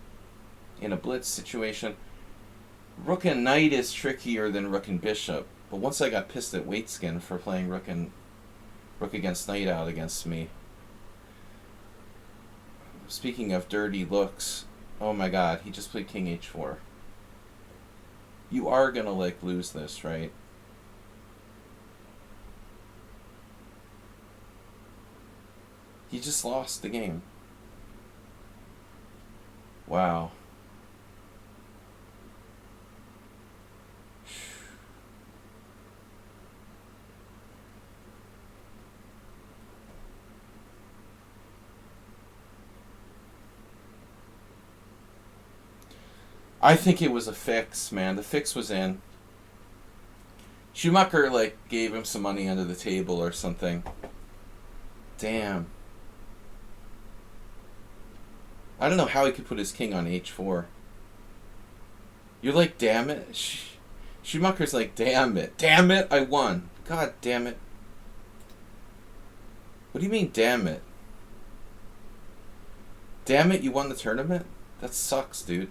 in a blitz situation. Rook and knight is trickier than rook and bishop, but once I got pissed at Waitskin for playing rook against knight out against me. Speaking of dirty looks, oh my god, he just played king h4. You are gonna like lose this, right? He just lost the game. Wow. I think it was a fix, man. The fix was in. Sumaher, like, gave him some money under the table or something. Damn. I don't know how he could put his king on h4. You're like, damn it. Sumaher's like, damn it. Damn it, I won. God damn it. What do you mean, damn it? Damn it, you won the tournament? That sucks, dude.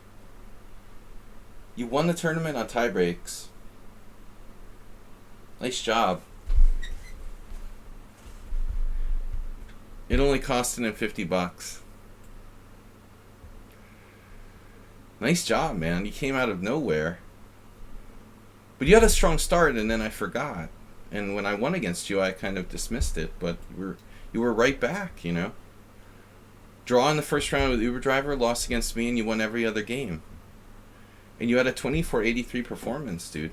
You won the tournament on tie breaks. Nice job. It only costed him $50. Nice job, man. You came out of nowhere. But you had a strong start, and then I forgot. And when I won against you, I kind of dismissed it, but you were right back, you know. Draw in the first round with Uber Driver, lost against me, and you won every other game. And you had a 2483 performance, dude.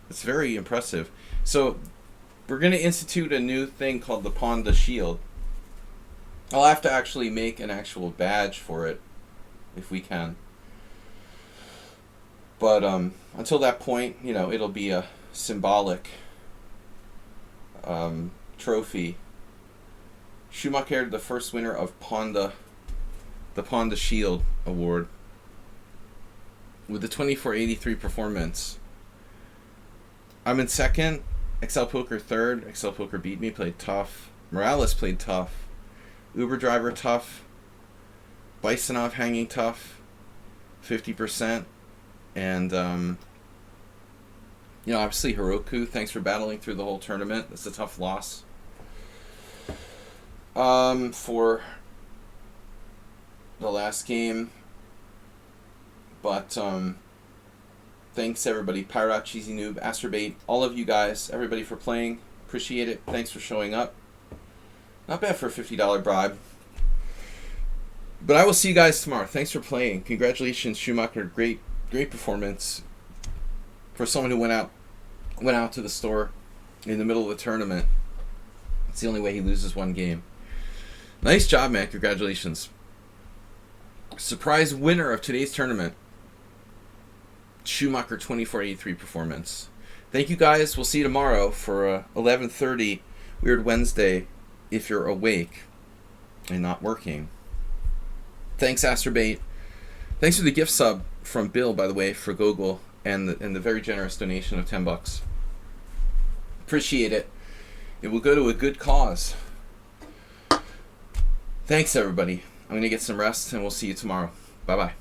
It's very impressive. So, we're going to institute a new thing called the Pawnda Shield. I'll have to actually make an actual badge for it, if we can. But until that point, you know, it'll be a symbolic trophy. Sumaher, the first winner of the Pawnda Shield award, with the 2483 performance. I'm in second. Excel Poker third. Excel Poker beat me, played tough. Morales played tough. Uber Driver tough. Bisonov hanging tough. 50%. And, you know, obviously Heroku, thanks for battling through the whole tournament. It's a tough loss. For the last game. But, thanks everybody. Pyrat, Cheesy Noob, Astrobait, all of you guys, everybody for playing. Appreciate it. Thanks for showing up. Not bad for a $50 bribe. But I will see you guys tomorrow. Thanks for playing. Congratulations, Schumacher. Great performance for someone who went out to the store in the middle of the tournament. It's the only way he loses one game. Nice job, man. Congratulations. Surprise winner of today's tournament, Schumacher 2483 performance. Thank you guys. We'll see you tomorrow for 11:30 Weird Wednesday if you're awake and not working. Thanks, Astrobait. Thanks for the gift sub from Bill, by the way, for Gogol, and the very generous donation of $10. Appreciate it. It will go to a good cause. Thanks, everybody. I'm going to get some rest, and we'll see you tomorrow. Bye-bye.